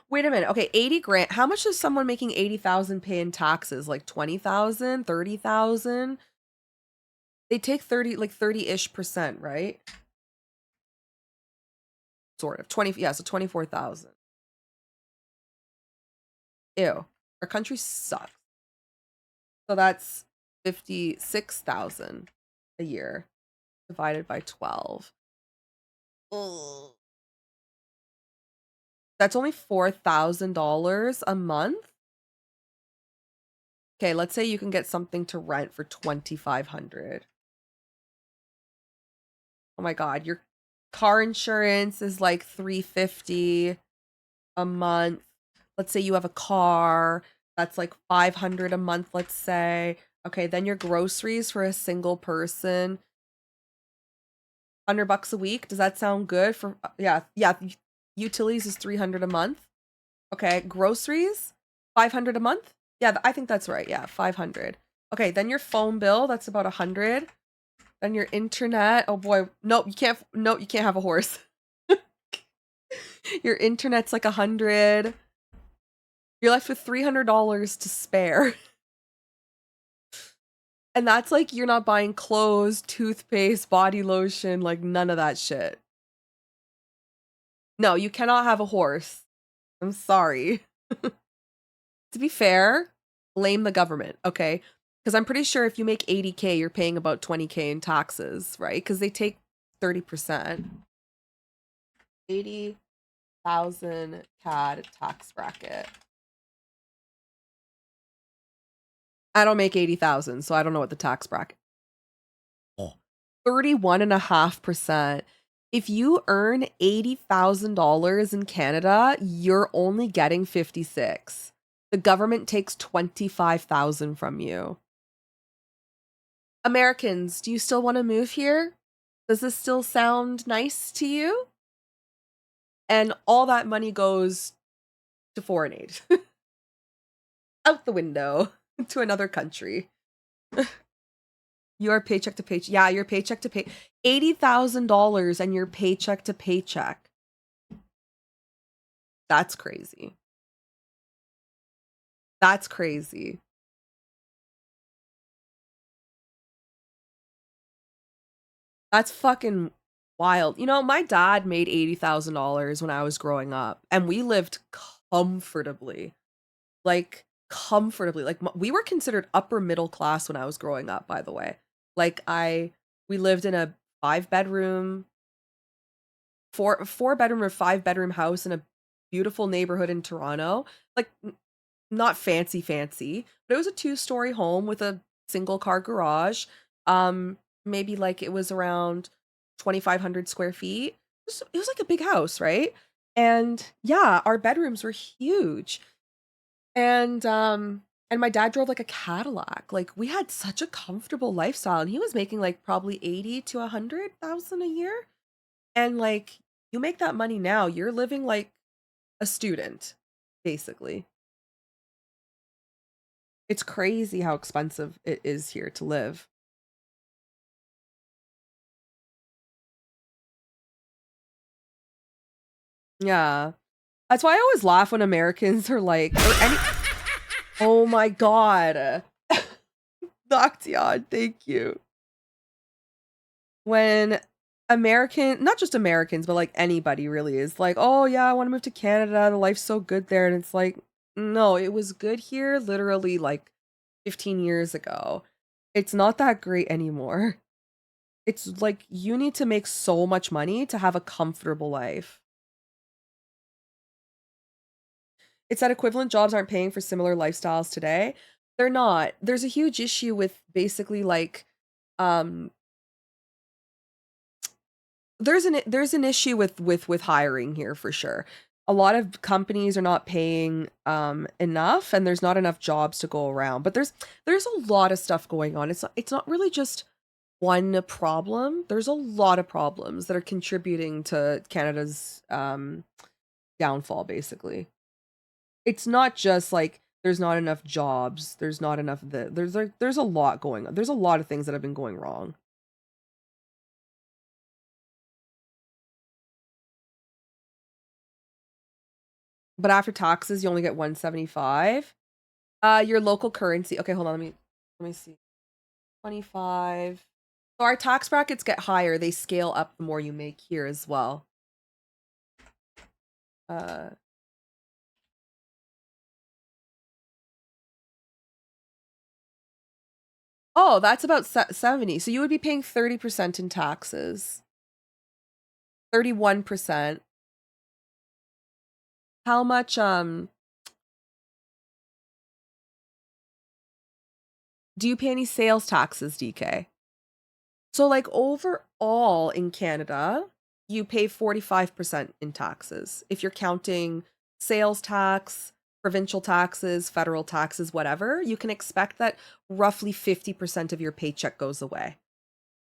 Wait a minute. Okay, 80 grand. How much does someone making 80,000 pay in taxes? Like 20,000, 30,000? They take 30 like 30-ish%, right? Sort of. 20 yeah, so 24,000. Ew. Our country sucks. So that's 56,000 a year divided by 12. Ugh. That's only $4,000 a month. Okay, let's say you can get something to rent for 2,500. Oh my God, your car insurance is like 350 a month. Let's say you have a car, that's like 500 a month, let's say. Okay, then your groceries for a single person, 100 bucks a week. Does that sound good for yeah, utilities is 300 a month. Okay, groceries 500 a month. Yeah, I think that's right. Yeah, 500. Okay, then your phone bill, that's about 100. Then your internet. Oh boy, nope, you can't. Nope, you can't have a horse. Your internet's like 100. You're left with $300 to spare. And that's like you're not buying clothes, toothpaste, body lotion, like none of that shit. No, you cannot have a horse. I'm sorry. To be fair, blame the government, okay? Because I'm pretty sure if you make 80K, you're paying about 20K in taxes, right? Because they take 30%. 80,000 CAD tax bracket. I don't make 80,000, so I don't know what the tax bracket. 31.5%. If you earn $80,000 in Canada, you're only getting 56. The government takes 25,000 from you. Americans, do you still want to move here? Does this still sound nice to you? And all that money goes to foreign aid. Out the window to another country. Your paycheck to paycheck. Yeah, your paycheck to pay. $80,000 and your paycheck to paycheck. That's crazy. That's crazy. That's fucking wild. You know, my dad made $80,000 when I was growing up, and we lived comfortably. Like, comfortably. Like, we were considered upper middle class when I was growing up, by the way. Like, we lived in a 5 bedroom, four bedroom or 5 bedroom house in a beautiful neighborhood in Toronto. Like, not fancy, but it was a 2-story home with a single car garage. Maybe like it was around 2,500 square feet. It was like a big house, right? And yeah, our bedrooms were huge. And my dad drove like a Cadillac. Like we had such a comfortable lifestyle, and he was making like probably 80 to 100,000 a year. And like you make that money now, you're living like a student, basically. It's crazy how expensive it is here to live. Yeah. That's why I always laugh when Americans are like, or any, oh my God. Noction, thank you. When not just Americans, but like anybody really is like, oh yeah, I want to move to Canada. The life's so good there. And it's like, no, it was good here literally like 15 years ago. It's not that great anymore. It's like you need to make so much money to have a comfortable life. It's that equivalent jobs aren't paying for similar lifestyles today. They're not. There's a huge issue with basically like um there's an issue with hiring here for sure. A lot of companies are not paying enough, and there's not enough jobs to go around. But there's a lot of stuff going on. It's not really just one problem. There's a lot of problems that are contributing to Canada's downfall basically. It's not just like there's not enough jobs, there's not enough there's a lot going on. There's a lot of things that have been going wrong. But after taxes, you only get 175. Your local currency. Okay, hold on, let me see. 25. So our tax brackets get higher. They scale up the more you make here as well. Uh Oh, that's about 70. So you would be paying 30% in taxes. 31%. How much do you pay any sales taxes, DK? So like overall in Canada, you pay 45% in taxes. If you're counting sales tax, provincial taxes, federal taxes, whatever, you can expect that roughly 50% of your paycheck goes away.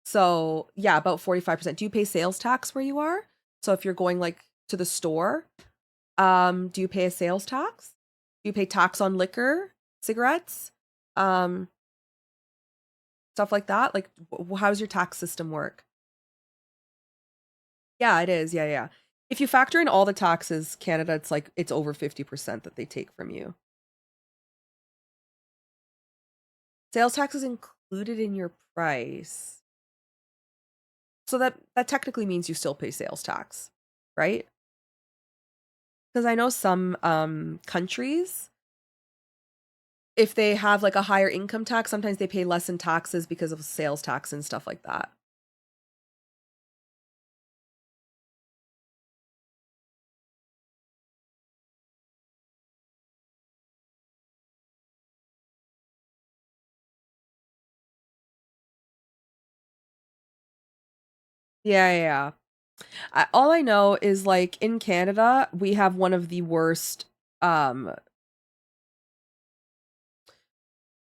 So, yeah, about 45%. Do you pay sales tax where you are? So if you're going like to the store, do you pay a sales tax? Do you pay tax on liquor, cigarettes, um, stuff like that? Like, how does your tax system work? Yeah, it is. Yeah, yeah. If you factor in all the taxes, Canada, it's like it's over 50% that they take from you. Sales tax is included in your price. So that technically means you still pay sales tax, right? Because I know some countries, if they have like a higher income tax, sometimes they pay less in taxes because of sales tax and stuff like that. Yeah, yeah, yeah. All I know is like in Canada, we have one of the worst what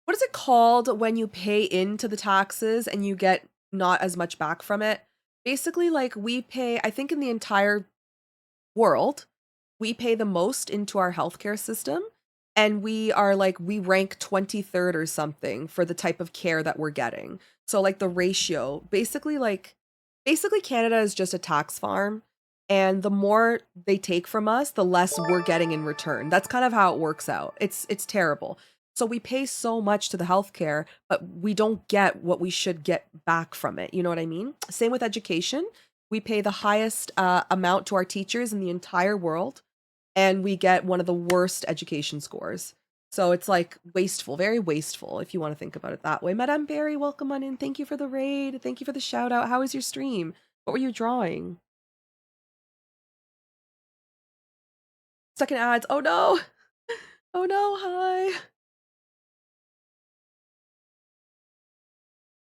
is it called when you pay into the taxes and you get not as much back from it? Basically, like we pay, I think in the entire world, we pay the most into our healthcare system. And we rank 23rd or something for the type of care that we're getting. So, like, the ratio basically, Canada is just a tax farm. and the more they take from us, the less we're getting in return. That's kind of how it works out. It's terrible. So we pay so much to the healthcare, but we don't get what we should get back from it. You know what I mean? Same with education. We pay the highest amount to our teachers in the entire world, and we get one of the worst education scores. So it's like wasteful, very wasteful, if you want to think about it that way. Madame Barry, welcome on in. Thank you for the raid. Thank you for the shout out. How was your stream? What were you drawing? Stuck in ads. Oh no. Oh no. Hi.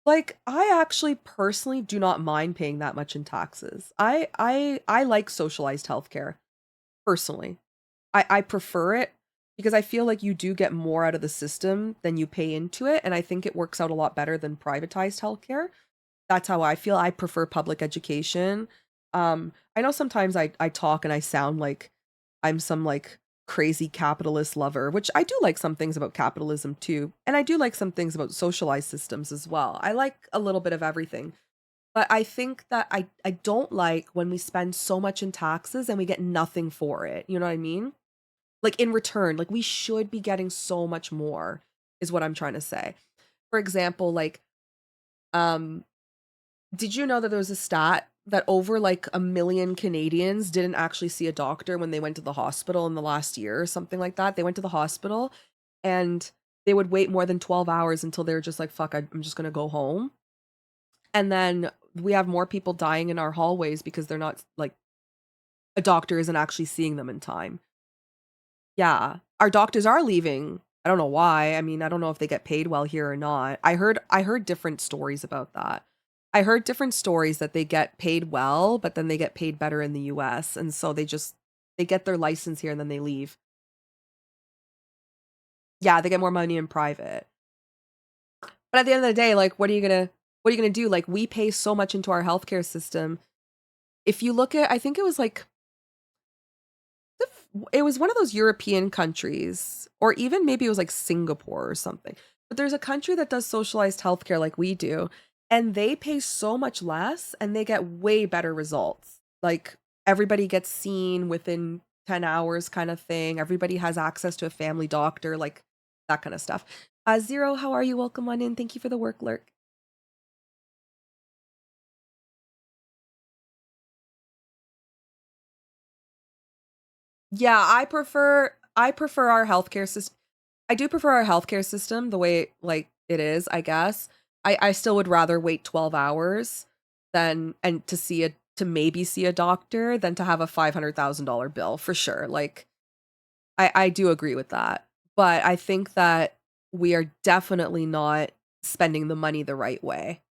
Like, I actually personally do not mind paying that much in taxes. I like socialized healthcare personally. I prefer it because I feel like you do get more out of the system than you pay into it, and I think it works out a lot better than privatized healthcare. That's how I feel. I prefer public education. I know sometimes I talk and I sound like I'm some like crazy capitalist lover, which I do like some things about capitalism too. And I do like some things about socialized systems as well. I like a little bit of everything. But I think that I don't like when we spend so much in taxes and we get nothing for it. You know what I mean? Like in return, like we should be getting so much more is what I'm trying to say. For example, like um did you know that there was a stat that over like 1 million Canadians didn't actually see a doctor when they went to the hospital in the last year or something like that? They went to the hospital and they would wait more than 12 hours until they were just like, fuck, I'm just gonna go home. And then we have more people dying in our hallways because they're not like, a doctor isn't actually seeing them in time. Yeah, our doctors are leaving. I don't know why. I mean, I don't know if they get paid well here or not. I heard different stories about that. I heard different stories that they get paid well, but then they get paid better in the US, and so they get their license here and then they leave. Yeah, they get more money in private. But at the end of the day, like what are you gonna do? Like we pay so much into our healthcare system. If you look at, I think it was like it was one of those European countries, or even maybe it was like Singapore or something. But there's a country that does socialized healthcare like we do, and they pay so much less and they get way better results. Like everybody gets seen within 10 hours kind of thing. Everybody has access to a family doctor, like that kind of stuff. Zero, how are you? Welcome on in. Thank you for the work lurk. Yeah, I prefer our healthcare system. I do prefer our healthcare system the way like it is, I guess. I still would rather wait 12 hours than and to maybe see a doctor than to have a $500,000 bill for sure. Like I do agree with that. But I think that we are definitely not spending the money the right way.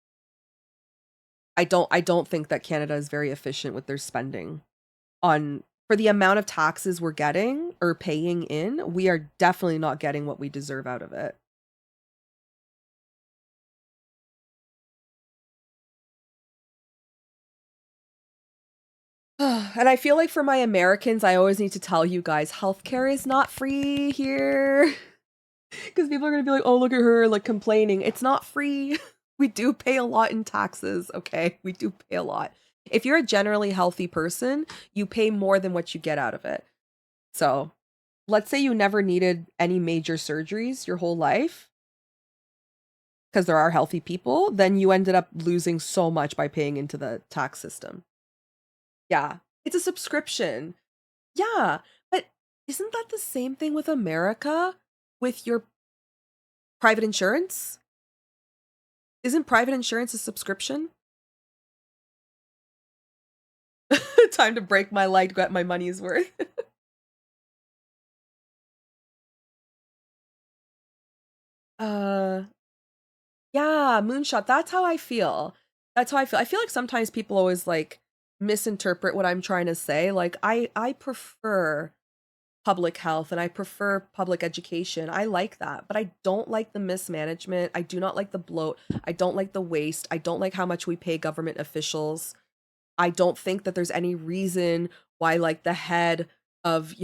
I don't think that Canada is very efficient with their spending on for the amount of taxes we're getting or paying in, we are definitely not getting what we deserve out of it. And I feel like for my Americans, I always need to tell you guys healthcare is not free here. Because people are going to be like, oh, look at her, like complaining. It's not free. We do pay a lot in taxes, okay? We do pay a lot. If you're a generally healthy person, you pay more than what you get out of it. So let's say you never needed any major surgeries your whole life, because there are healthy people, then you ended up losing so much by paying into the tax system. Yeah. It's a subscription. Yeah. But isn't that the same thing with America with your private insurance? Isn't private insurance a subscription? Time to break my leg to get my money's worth. uh yeah, moonshot. That's how I feel. That's how I feel. I feel like sometimes people always like misinterpret what I'm trying to say. Like I prefer public health and I prefer public education. I like that, but I don't like the mismanagement. I do not like the bloat. I don't like the waste. I don't like how much we pay government officials. I don't think that there's any reason why like the head of,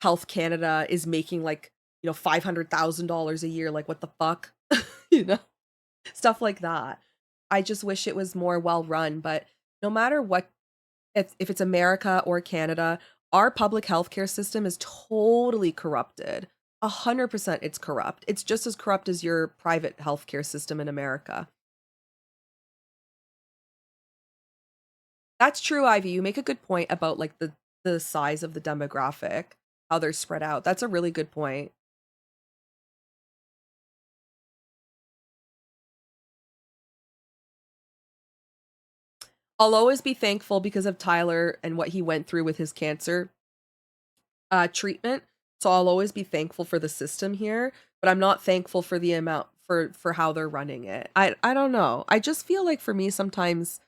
Health Canada is making like, $500,000 a year. Like what the fuck? you know, Stuff like that. I just wish it was more well run, but no matter what if it's America or Canada, our public healthcare system is totally corrupted. 100% it's corrupt. It's just as corrupt as your private healthcare system in America. That's true, Ivy. You make a good point about like the size of the demographic, how they're spread out. That's a really good point. I'll always be thankful because of Tyler and what he went through with his cancer treatment. So I'll always be thankful for the system here, but I'm not thankful for the amount for how they're running it. I don't know. I just feel like for me sometimes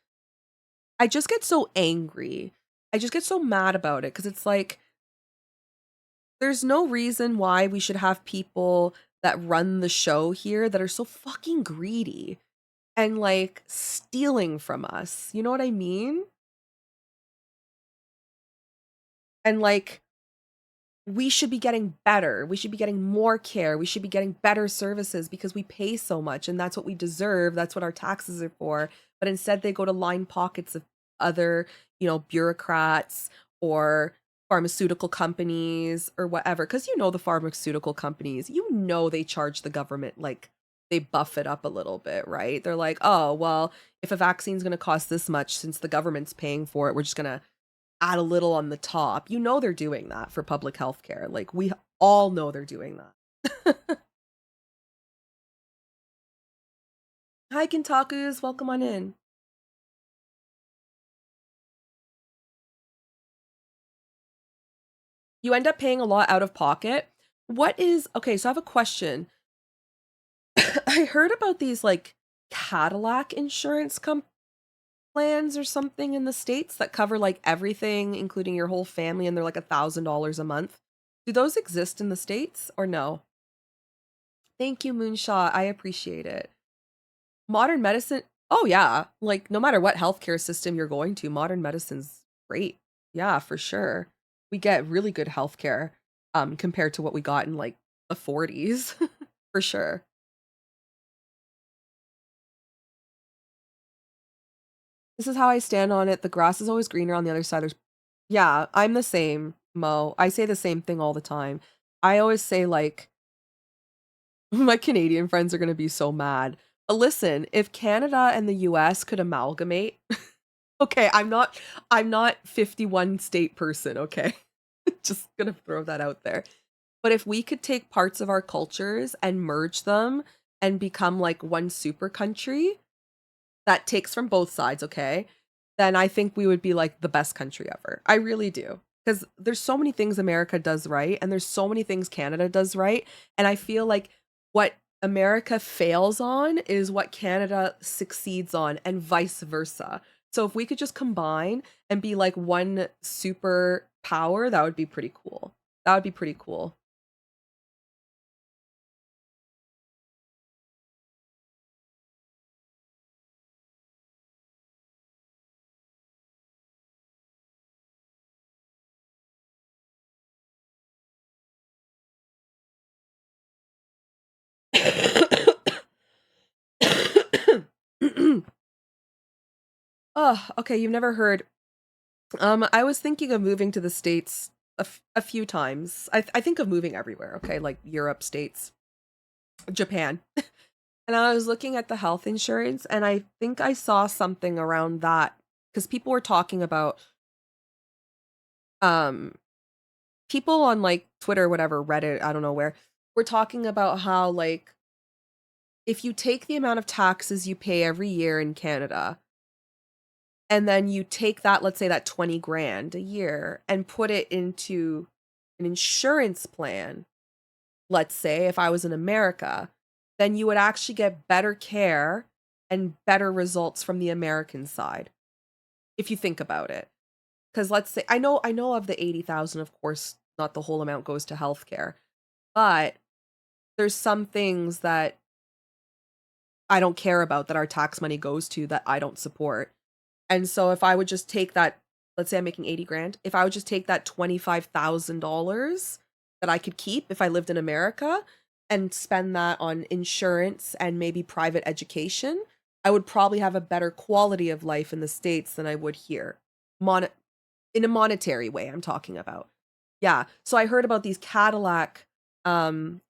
I just get so angry. I just get so mad about it because it's like there's no reason why we should have people that run the show here that are so fucking greedy and like stealing from us. You know what I mean? And like we should be getting better. We should be getting more care. We should be getting better services because we pay so much and that's what we deserve. That's what our taxes are for. But instead they go to line pockets of other, bureaucrats or pharmaceutical companies or whatever. Cuz the pharmaceutical companies, they charge the government like they buff it up a little bit, right? They're like, "Oh, well, if a vaccine's going to cost this much since the government's paying for it, we're just going to add a little on the top." They're doing that for public health care. Like, we all know they're doing that. Hi, Kintakus. Welcome on in. You end up paying a lot out of pocket. Okay, so I have a question. I heard about these, like, Cadillac insurance plans or something in the States that cover, like, everything, including your whole family, and they're, like, $1,000 a month. Do those exist in the States or no? Thank you, Moonshot. I appreciate it. Modern medicine, oh yeah, like no matter what healthcare system you're going to, modern medicine's great. Yeah, for sure. We get really good healthcare compared to what we got in like the 40s. For sure. This is how I stand on it. The grass is always greener on the other side. Yeah, I'm the same, Mo. I say the same thing all the time. I always say like my Canadian friends are going to be so mad. But listen, if Canada and the US could amalgamate, okay, I'm not 51 state person, okay? Just gonna throw that out there. But if we could take parts of our cultures and merge them and become like one super country that takes from both sides, okay? Then I think we would be like the best country ever. I really do. Because there's so many things America does right, and there's so many things Canada does right. And I feel like what America fails on is what Canada succeeds on, and vice versa. So if we could just combine and be like one super power, that would be pretty cool. That would be pretty cool. Oh, okay, you've never heard. I was thinking of moving to the States a few times. I think of moving everywhere, okay? Like Europe, States, Japan. And I was looking at the health insurance and I think I saw something around that because people were talking about um people on like Twitter, whatever, Reddit, I don't know where, were talking about how like if you take the amount of taxes you pay every year in Canada and then you take that, let's say that 20 grand a year and put it into an insurance plan, let's say if I was in America, then you would actually get better care and better results from the American side if you think about it. Because let's say I know of the 80,000, of course, not the whole amount goes to healthcare, but there's some things that I don't care about that our tax money goes to that I don't support. And so if I would just take that, let's say I'm making 80 grand, if I would just take that $25,000 that I could keep if I lived in America and spend that on insurance and maybe private education, I would probably have a better quality of life in the States than I would here. in a monetary way, I'm talking about. Yeah. So I heard about these Cadillac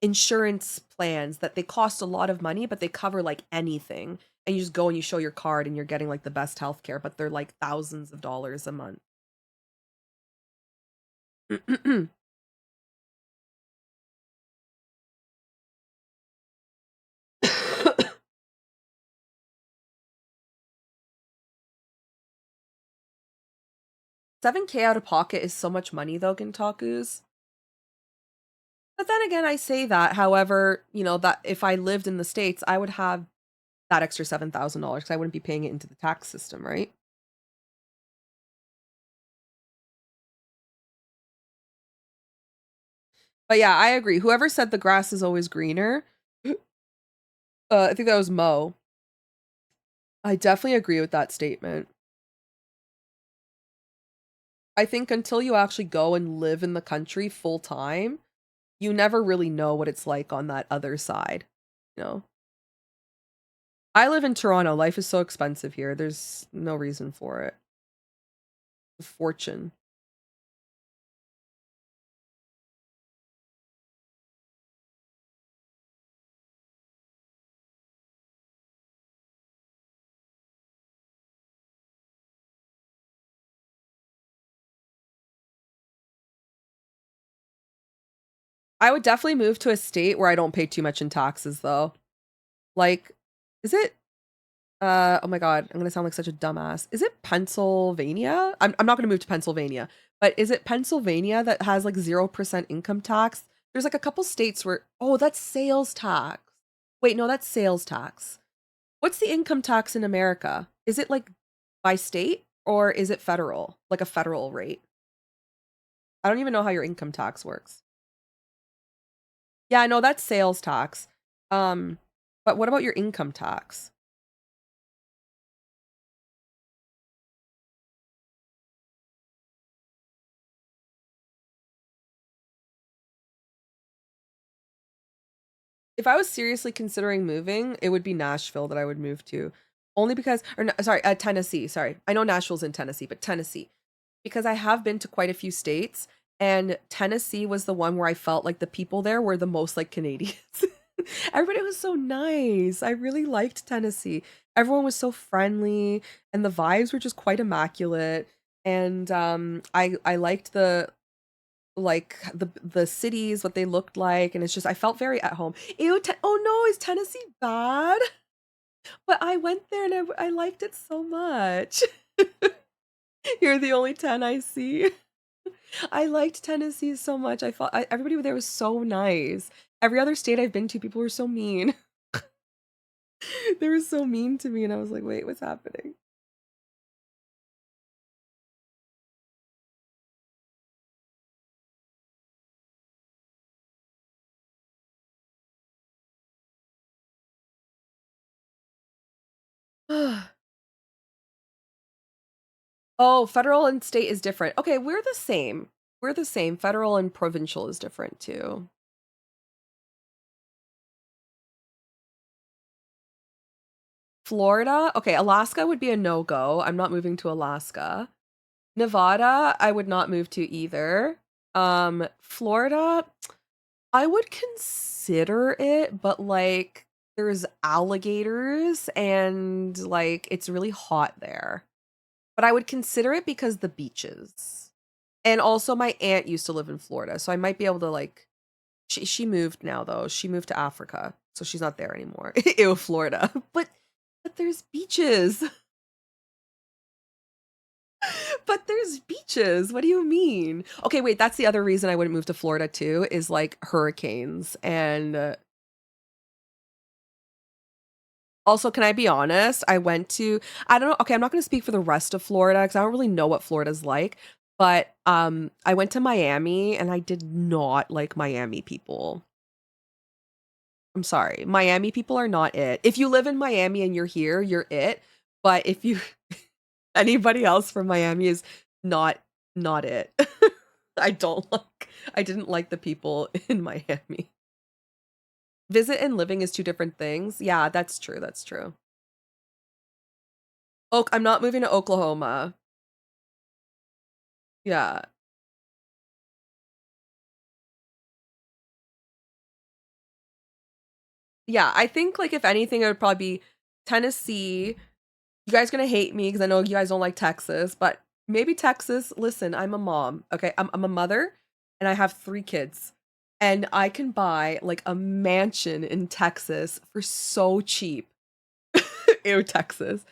insurance plans that they cost a lot of money, but they cover like anything. And you just go and you show your card and you're getting like the best healthcare, but they're like thousands of dollars a month. 7K out of pocket is so much money though, Gintakus. But then again, I say that. However, you know, that if I lived in the States, I would have that extra $7,000 because I wouldn't be paying it into the tax system, right? But yeah, I agree. Whoever said the grass is always greener, I think that was Mo. I definitely agree with that statement. I think until you actually go and live in the country full time, you never really know what it's like on that other side, you know? I live in Toronto. Life is so expensive here. There's no reason for it. A fortune. I would definitely move to a state where I don't pay too much in taxes though. Like, is it oh my god, I'm gonna sound like such a dumbass. Is it Pennsylvania? I'm not gonna move to Pennsylvania, but is it Pennsylvania that has like 0% income tax? There's like a couple states where, oh, that's sales tax. Wait, no, that's sales tax. What's the income tax in America? Is it like by state or is it federal? Like a federal rate? I don't even know how your income tax works. Yeah, no, that's sales tax. Um, but what about your income tax? If I was seriously considering moving, it would be Nashville that I would move to. Only because, or no, sorry, Tennessee. Sorry. I know Nashville's in Tennessee, but Tennessee. Because I have been to quite a few states, and Tennessee was the one where I felt like the people there were the most like Canadians. Everybody was so nice. I really liked Tennessee. Everyone was so friendly, and the vibes were just quite immaculate. And I liked the cities, what they looked like, and it's just I felt very at home. Ew, oh no, is Tennessee bad? But I went there and I liked it so much. You're the only 10 I see. I liked Tennessee so much. Everybody there was so nice. Every other state I've been to, people were so mean. They were so mean to me, and I was like, wait, what's happening? Oh, federal and state is different. Okay, we're the same. We're the same. Federal and provincial is different too. Florida? Okay, Alaska would be a no-go. I'm not moving to Alaska. Nevada, I would not move to either. Florida, I would consider it, but like there's alligators and like it's really hot there. But I would consider it because the beaches. And also my aunt used to live in Florida, so I might be able to like she moved now though. She moved to Africa, so she's not there anymore. Ew, Florida. But there's beaches. But there's beaches. What do you mean? Okay, wait, that's the other reason I wouldn't move to Florida too, is like hurricanes. And also, can I be honest? I don't know, okay, I'm not going to speak for the rest of Florida because I don't really know what Florida's like, but I went to Miami and I did not like Miami people. I'm sorry. Miami people are not it. If you live in Miami and you're here, you're it. But if you anybody else from Miami is not not it. I didn't like the people in Miami. Visit and living is two different things. Yeah, that's true. That's true. I'm not moving to Oklahoma. Yeah. Yeah, I think, like, if anything, it would probably be Tennessee. You guys are gonna hate me because I know you guys don't like Texas, but maybe Texas. Listen, I'm a mom, okay? I'm a mother, and I have 3 kids, and I can buy, like, a mansion in Texas for so cheap. Ew, Texas.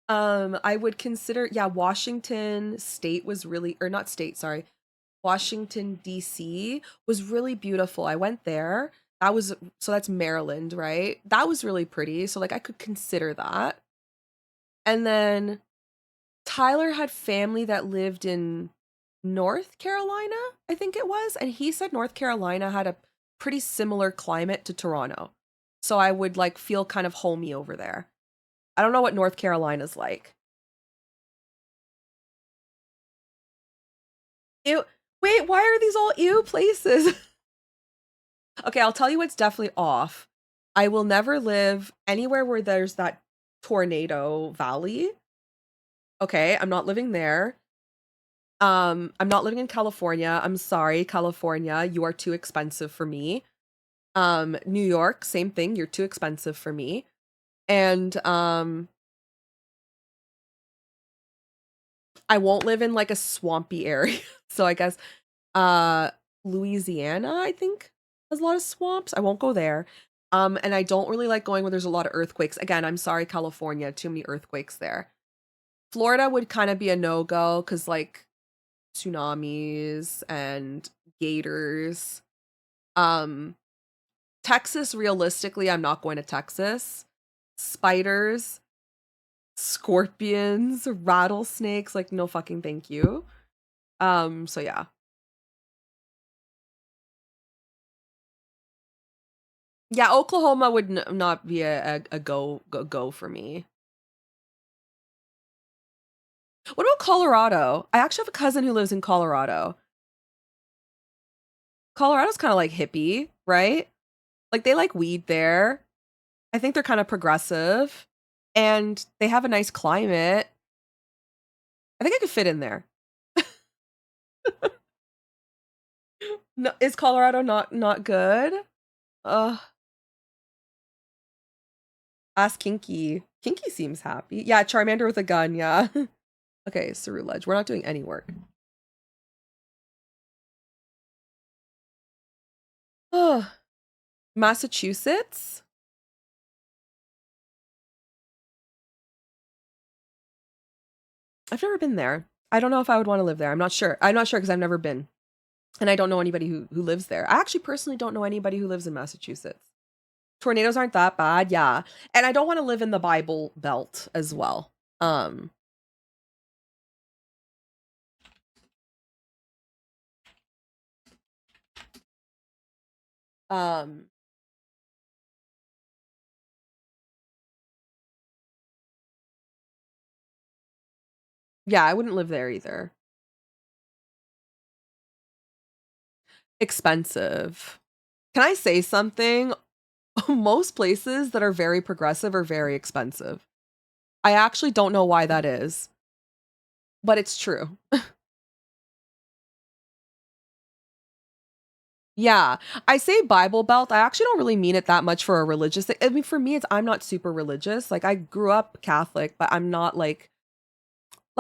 I would consider, yeah, Washington State was really, or not state, sorry. Washington, DC was really beautiful. I went there. That was, so that's Maryland, right? That was really pretty. So like I could consider that. And then Tyler had family that lived in North Carolina, I think it was, and he said North Carolina had a pretty similar climate to Toronto. So I would like feel kind of homey over there. I don't know what North Carolina's like. Ew. Wait, why are these all ew places? Okay, I'll tell you what's definitely off. I will never live anywhere where there's that tornado valley. Okay, I'm not living there. I'm not living in California. I'm sorry, California, you are too expensive for me. New York, same thing, you're too expensive for me. And I won't live in like a swampy area. So I guess uh Louisiana, I think, has a lot of swamps. I won't go there. And I don't really like going where there's a lot of earthquakes. Again, I'm sorry, California, too many earthquakes there. Florida would kind of be a no-go because like tsunamis and gators. Um, Texas, realistically, I'm not going to Texas. Spiders, scorpions, rattlesnakes, like no fucking thank you. So yeah. Yeah, Oklahoma would not be a go for me. What about Colorado? I actually have a cousin who lives in Colorado. Colorado's kind of like hippie, right? Like they like weed there. I think they're kind of progressive and they have a nice climate. I think I could fit in there. No, is Colorado not good? Ugh, ask Kinky. Kinky seems happy. Yeah, Charmander with a gun, yeah. Okay, Cerulege. We're not doing any work. Ugh. Massachusetts? I've never been there. I don't know if I would want to live there. I'm not sure. I'm not sure because I've never been. And I don't know anybody who lives there. I actually personally don't know anybody who lives in Massachusetts. Tornadoes aren't that bad, yeah. And I don't want to live in the Bible Belt as well. Um, um, yeah, I wouldn't live there either. Expensive. Can I say something? Most places that are very progressive are very expensive. I actually don't know why that is, but it's true. Yeah, I say Bible Belt. I actually don't really mean it that much for a religious thing. I mean, for me, it's I'm not super religious. Like I grew up Catholic, but I'm not like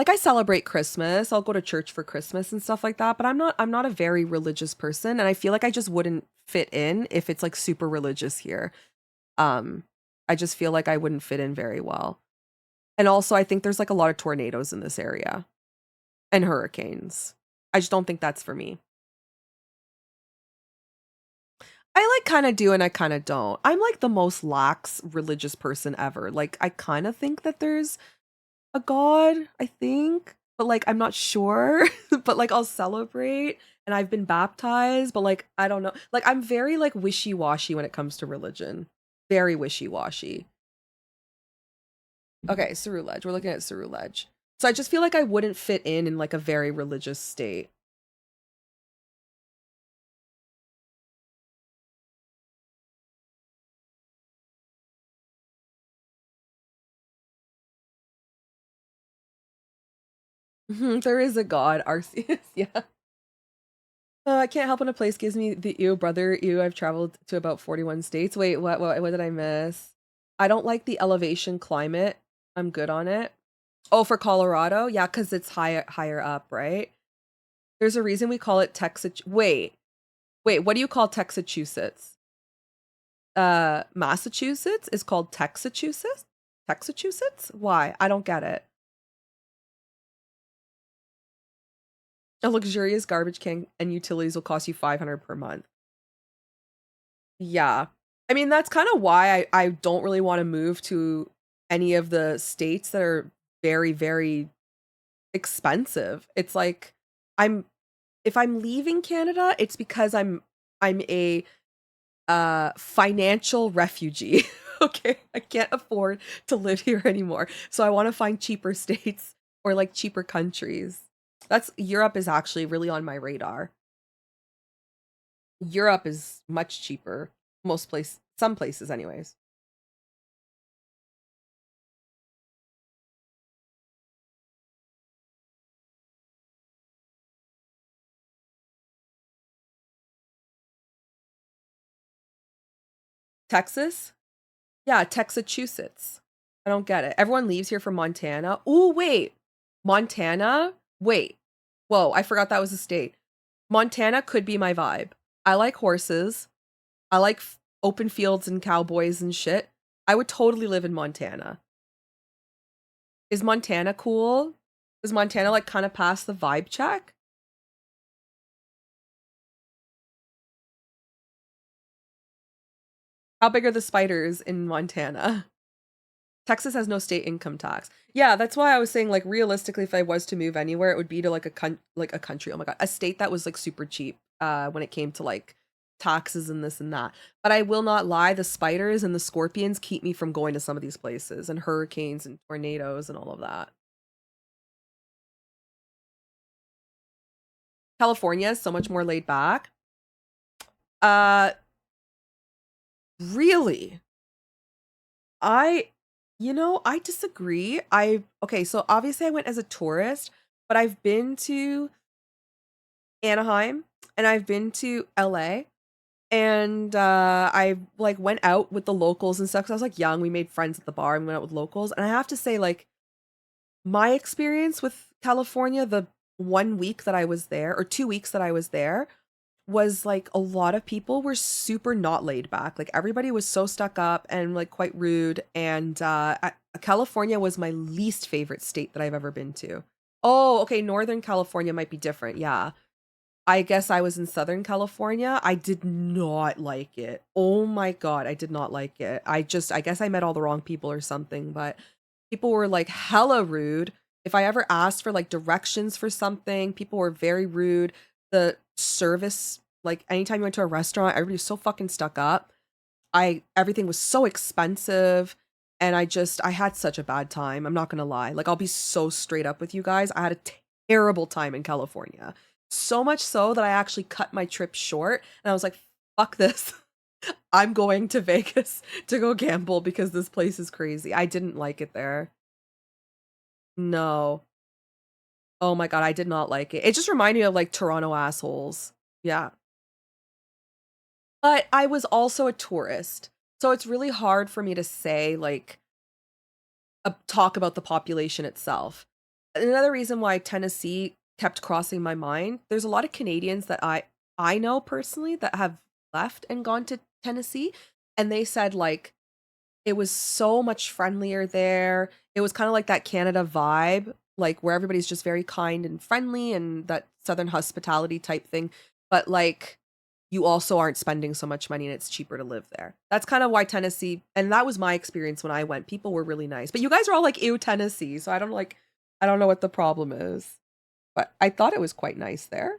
I celebrate Christmas. I'll go to church for Christmas and stuff like that, but I'm not a very religious person, and I feel like I just wouldn't fit in if it's like super religious here. Um, I just feel like I wouldn't fit in very well. And also, I think there's like a lot of tornadoes in this area and hurricanes. I just don't think that's for me. I like kind of do and I kind of don't. I'm like the most lax religious person ever. Like I kind of think that there's a god, I think, but like I'm not sure. But like I'll celebrate and I've been baptized, but like I don't know. Like I'm very like wishy-washy when it comes to religion. Very wishy-washy. Okay, Cerulege. We're looking at Cerulege. So I just feel like I wouldn't fit in like a very religious state. There is a god, Arceus. Yeah. I can't help when a place gives me the ew, brother. Ew, I've traveled to about 41 states. Wait, what did I miss? I don't like the elevation climate. I'm good on it. Oh, for Colorado? Yeah, because it's higher up, right? There's a reason we call it Texas. Wait, what do you call Texachusetts? Massachusetts is called Texachusetts? Texachusetts? Why? I don't get it. A luxurious garbage can and utilities will cost you 500 per month. Yeah. I mean, that's kind of why I don't really want to move to any of the states that are very, very expensive. It's like I'm if I'm leaving Canada, it's because I'm a financial refugee. Okay, I can't afford to live here anymore. So I want to find cheaper states or like cheaper countries. That's Europe is actually really on my radar. Europe is much cheaper. Some places anyways. Texas? Yeah, Texachusetts. I don't get it. Everyone leaves here from Montana. Oh, wait. Montana? Wait. Whoa, I forgot that was a state. Montana could be my vibe. I like horses. I like open fields and cowboys and shit. I would totally live in Montana. Is Montana cool? Does Montana like kind of pass the vibe check? How big are the spiders in Montana? Texas has no state income tax. Yeah, that's why I was saying like realistically if I was to move anywhere it would be to like a country. Oh my god, a state that was like super cheap when it came to like taxes and this and that. But I will not lie, the spiders and the scorpions keep me from going to some of these places and hurricanes and tornadoes and all of that. California is so much more laid back. Uh really? I I disagree. Okay, so obviously I went as a tourist, but I've been to Anaheim and I've been to LA and I like went out with the locals and stuff because I was like young. We made friends at the bar and went out with locals. And I have to say, like, my experience with California, the 1 week that I was there, or 2 weeks that I was there, was like a lot of people were super not laid back. Like everybody was so stuck up and like quite rude. And California was my least favorite state that I've ever been to. Oh, okay. Northern California might be different. Yeah. I guess I was in Southern California. I did not like it. Oh my God, I did not like it. I guess I met all the wrong people or something, but people were like hella rude. If I ever asked for like directions for something, people were very rude. The service, like anytime you went to a restaurant, everybody was so fucking stuck up. Everything was so expensive and I had such a bad time. I'm not gonna lie. Like I'll be so straight up with you guys. I had a terrible time in California. So much so that I actually cut my trip short and I was like, fuck this. I'm going to Vegas to go gamble because this place is crazy. I didn't like it there. No. Oh my God, I did not like it. It just reminded me of like Toronto assholes. Yeah. But I was also a tourist. So it's really hard for me to say like talk about the population itself. Another reason why Tennessee kept crossing my mind, there's a lot of Canadians that I know personally that have left and gone to Tennessee and they said like it was so much friendlier there. It was kind of like that Canada vibe, like where everybody's just very kind and friendly and that southern hospitality type thing. But like you also aren't spending so much money and it's cheaper to live there. That's kind of why Tennessee, and that was my experience when I went. People were really nice. But you guys are all like, ew, Tennessee. So I don't know what the problem is. But I thought it was quite nice there.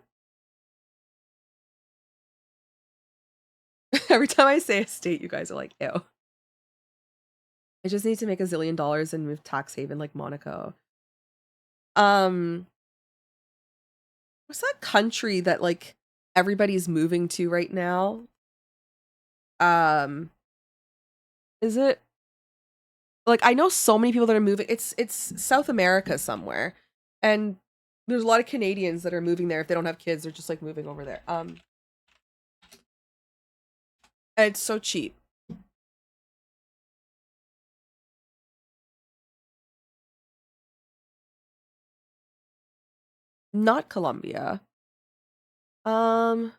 Every time I say a state, you guys are like, ew. I just need to make $1 zillion and move tax haven like Monaco. Um, what's that country that like everybody's moving to right now? Um, is it like I know so many people that are moving. It's South America somewhere. And There's a lot of Canadians that are moving there. If they don't have kids, they're just like moving over there. And it's so cheap. Not Colombia. No,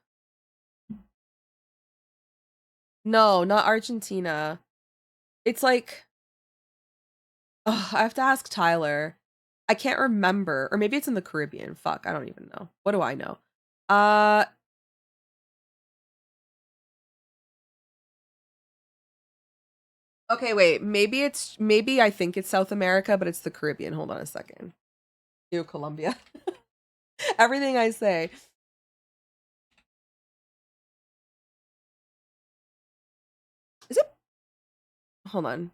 not Argentina. It's like, oh, I have to ask Tyler. I can't remember. Or maybe it's in the Caribbean. Fuck, I don't even know. What do I know? Okay, wait. Maybe I think it's South America, but it's the Caribbean. Hold on a second. Ew, Colombia. Everything I say. Is it? Hold on.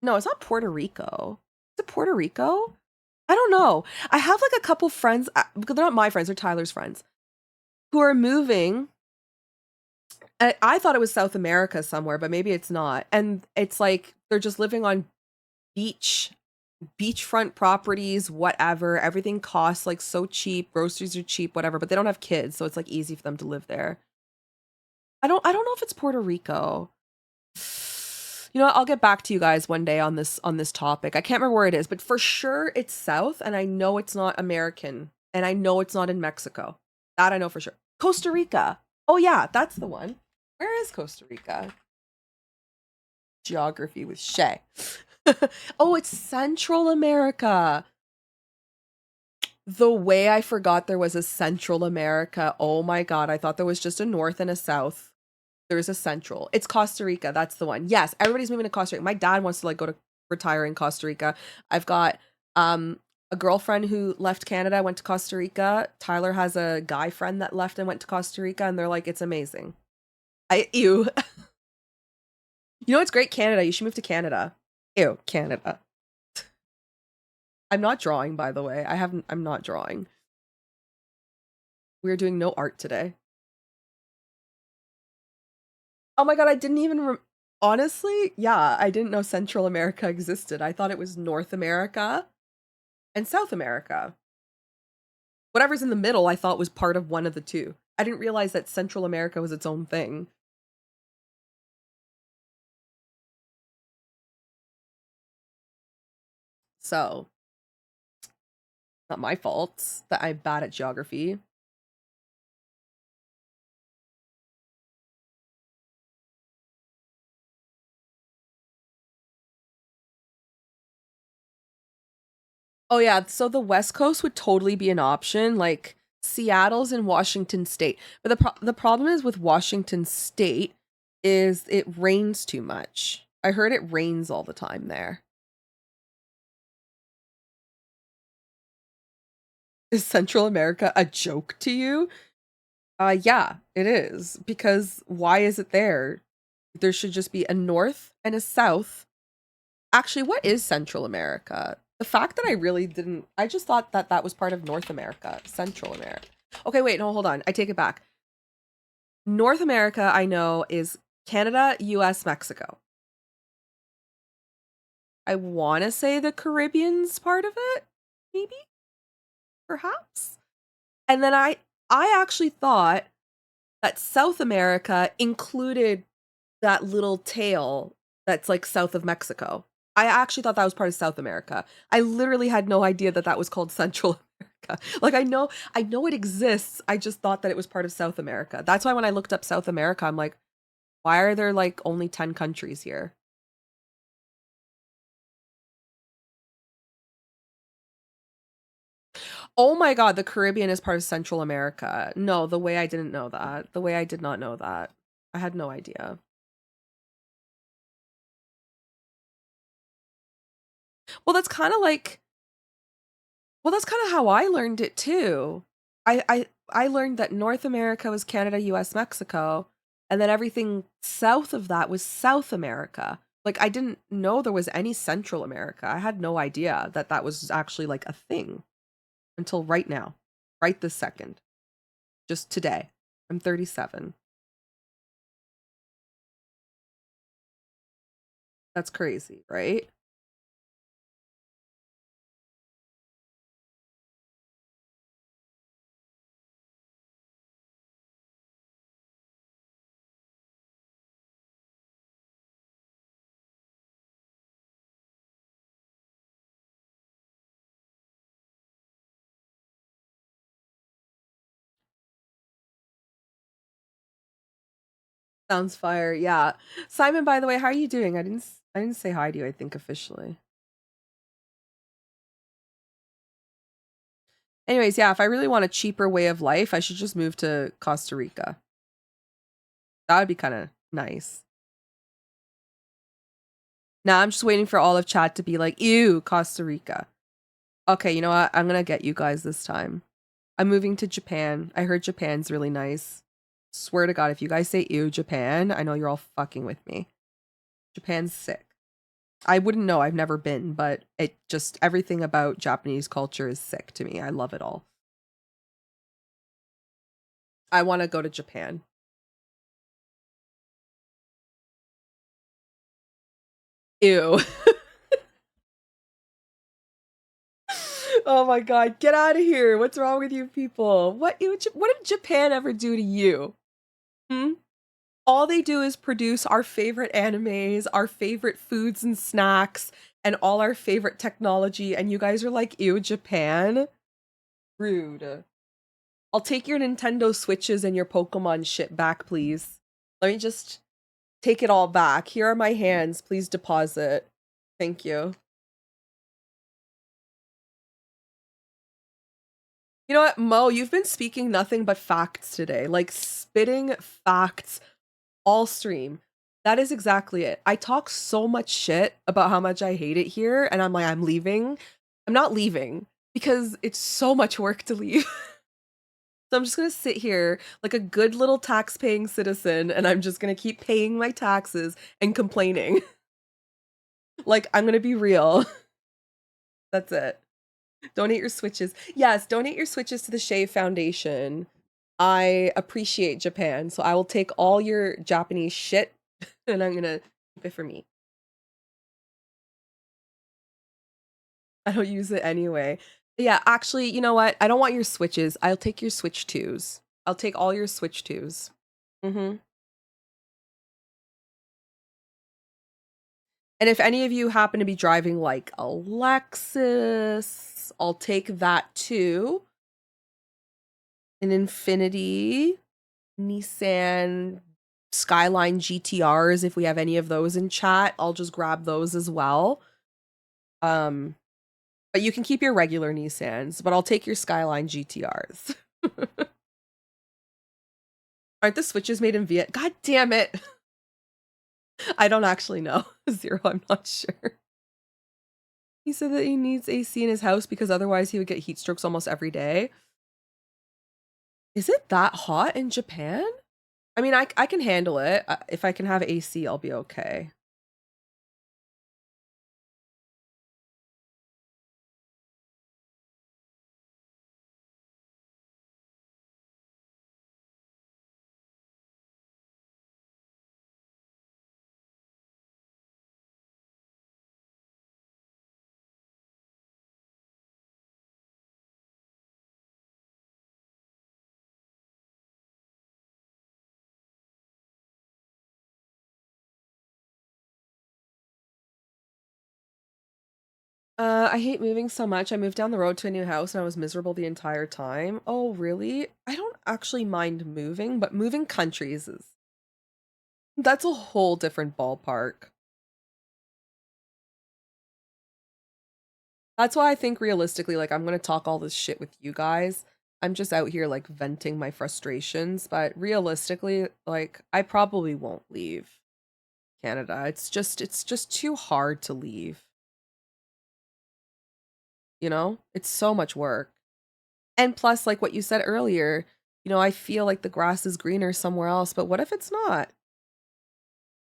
No, it's not Puerto Rico. Is it Puerto Rico? I don't know. I have like a couple friends, because they're not my friends, they're Tyler's friends, who are moving. I thought it was South America somewhere, but maybe it's not. And it's like they're just living on beachfront properties, whatever. Everything costs like so cheap. Groceries are cheap, whatever, but they don't have kids, so it's like easy for them to live there. I don't know if it's Puerto Rico. You know what? I'll get back to you guys one day on this topic. I can't remember where it is, but for sure it's south, and I know it's not American, and I know it's not in Mexico. That I know for sure. Costa Rica. Oh yeah, that's the one. Where is Costa Rica? Geography with Shay. Oh, it's Central America. The way I forgot there was a Central America. Oh my God, I thought there was just a North and a South. There's a Central. It's Costa Rica. That's the one. Yes, everybody's moving to Costa Rica. My dad wants to like go to retire in Costa Rica. I've got a girlfriend who left Canada, went to Costa Rica. Tyler has a guy friend that left and went to Costa Rica, and they're like, it's amazing. Ew. You know, it's great, Canada. You should move to Canada. Ew, Canada. I'm not drawing, by the way. I'm not drawing. We're doing no art today. Oh my God, I didn't even honestly, yeah, I didn't know Central America existed. I thought it was North America and South America. Whatever's in the middle, I thought was part of one of the two. I didn't realize that Central America was its own thing. So, not my fault that I'm bad at geography. Oh yeah, so the West Coast would totally be an option. Like Seattle's in Washington State. But the problem is with Washington State is it rains too much. I heard it rains all the time there. Is Central America a joke to you? Yeah, it is. Because why is it there? There should just be a north and a south. Actually, what is Central America? The fact that I really didn't, I just thought that that was part of North America, Central America. Okay, wait, no, hold on. I take it back. North America, I know, is Canada, US, Mexico. I want to say the Caribbean's part of it, maybe, perhaps. And then I actually thought that South America included that little tail that's like south of Mexico. I actually thought that was part of South America. I literally had no idea that that was called Central America. Like I know it exists. I just thought that it was part of South America. That's why when I looked up South America, I'm like, why are there like only 10 countries here? Oh my God, the Caribbean is part of Central America. No, the way I didn't know that. The way I did not know that. I had no idea. Well, that's kind of like Well, that's kind of how I learned it too. I learned that North America was Canada, US, Mexico, and then everything south of that was South America. Like I didn't know there was any Central America. I had no idea that that was actually like a thing until right now. Right this second. Just today. I'm 37. That's crazy, right? Sounds fire. Yeah. Simon, by the way, how are you doing? I didn't say hi to you, I think officially. Anyways, yeah, if I really want a cheaper way of life, I should just move to Costa Rica. That would be kind of nice. Now I'm just waiting for all of chat to be like, ew, Costa Rica. Okay, you know what? I'm gonna get you guys this time. I'm moving to Japan. I heard Japan's really nice. Swear to God, if you guys say ew, Japan, I know you're all fucking with me. Japan's sick. I wouldn't know. I've never been, but it just everything about Japanese culture is sick to me. I love it all. I want to go to Japan. Ew. Oh my God, get out of here. What's wrong with you people? What did Japan ever do to you? Hmm? All they do is produce our favorite animes, our favorite foods and snacks, and all our favorite technology, and you guys are like, ew, Japan? Rude. I'll take your Nintendo Switches and your Pokemon shit back, please. Let me just take it all back. Here are my hands. Please deposit. Thank you. You know what, Mo, you've been speaking nothing but facts today. Like spitting facts all stream. That is exactly it. I talk so much shit about how much I hate it here, and I'm like, I'm leaving. I'm not leaving because it's so much work to leave. So I'm just gonna sit here like a good little tax-paying citizen, and I'm just gonna keep paying my taxes and complaining. Like, I'm gonna be real. That's it. Donate your switches. Yes, donate your switches to the Shave Foundation. I appreciate Japan, so I will take all your Japanese shit and I'm gonna keep it for me. I don't use it anyway. Yeah, actually, you know what? I don't want your switches. I'll take your Switch 2s. I'll take all your Switch 2s. Mm-hmm. And if any of you happen to be driving like a Lexus, I'll take that too. An Infinity, Nissan Skyline GTRs, if we have any of those in chat, I'll just grab those as well. Um, but you can keep your regular Nissans, but I'll take your Skyline GTRs. Aren't the switches made in Viet? God damn it. I don't actually know. Zero, I'm not sure. He said that he needs AC in his house because otherwise he would get heat strokes almost every day. Is it that hot in Japan? I mean, I can handle it. If I can have AC, I'll be okay. I hate moving so much. I moved down the road to a new house and I was miserable the entire time. Oh, really? I don't actually mind moving, but moving countries is that's a whole different ballpark. That's why I think realistically, like I'm gonna talk all this shit with you guys. I'm just out here like venting my frustrations, but realistically, like I probably won't leave Canada. It's just too hard to leave. You know? It's so much work. And plus, like what you said earlier, you know, I feel like the grass is greener somewhere else, but what if it's not?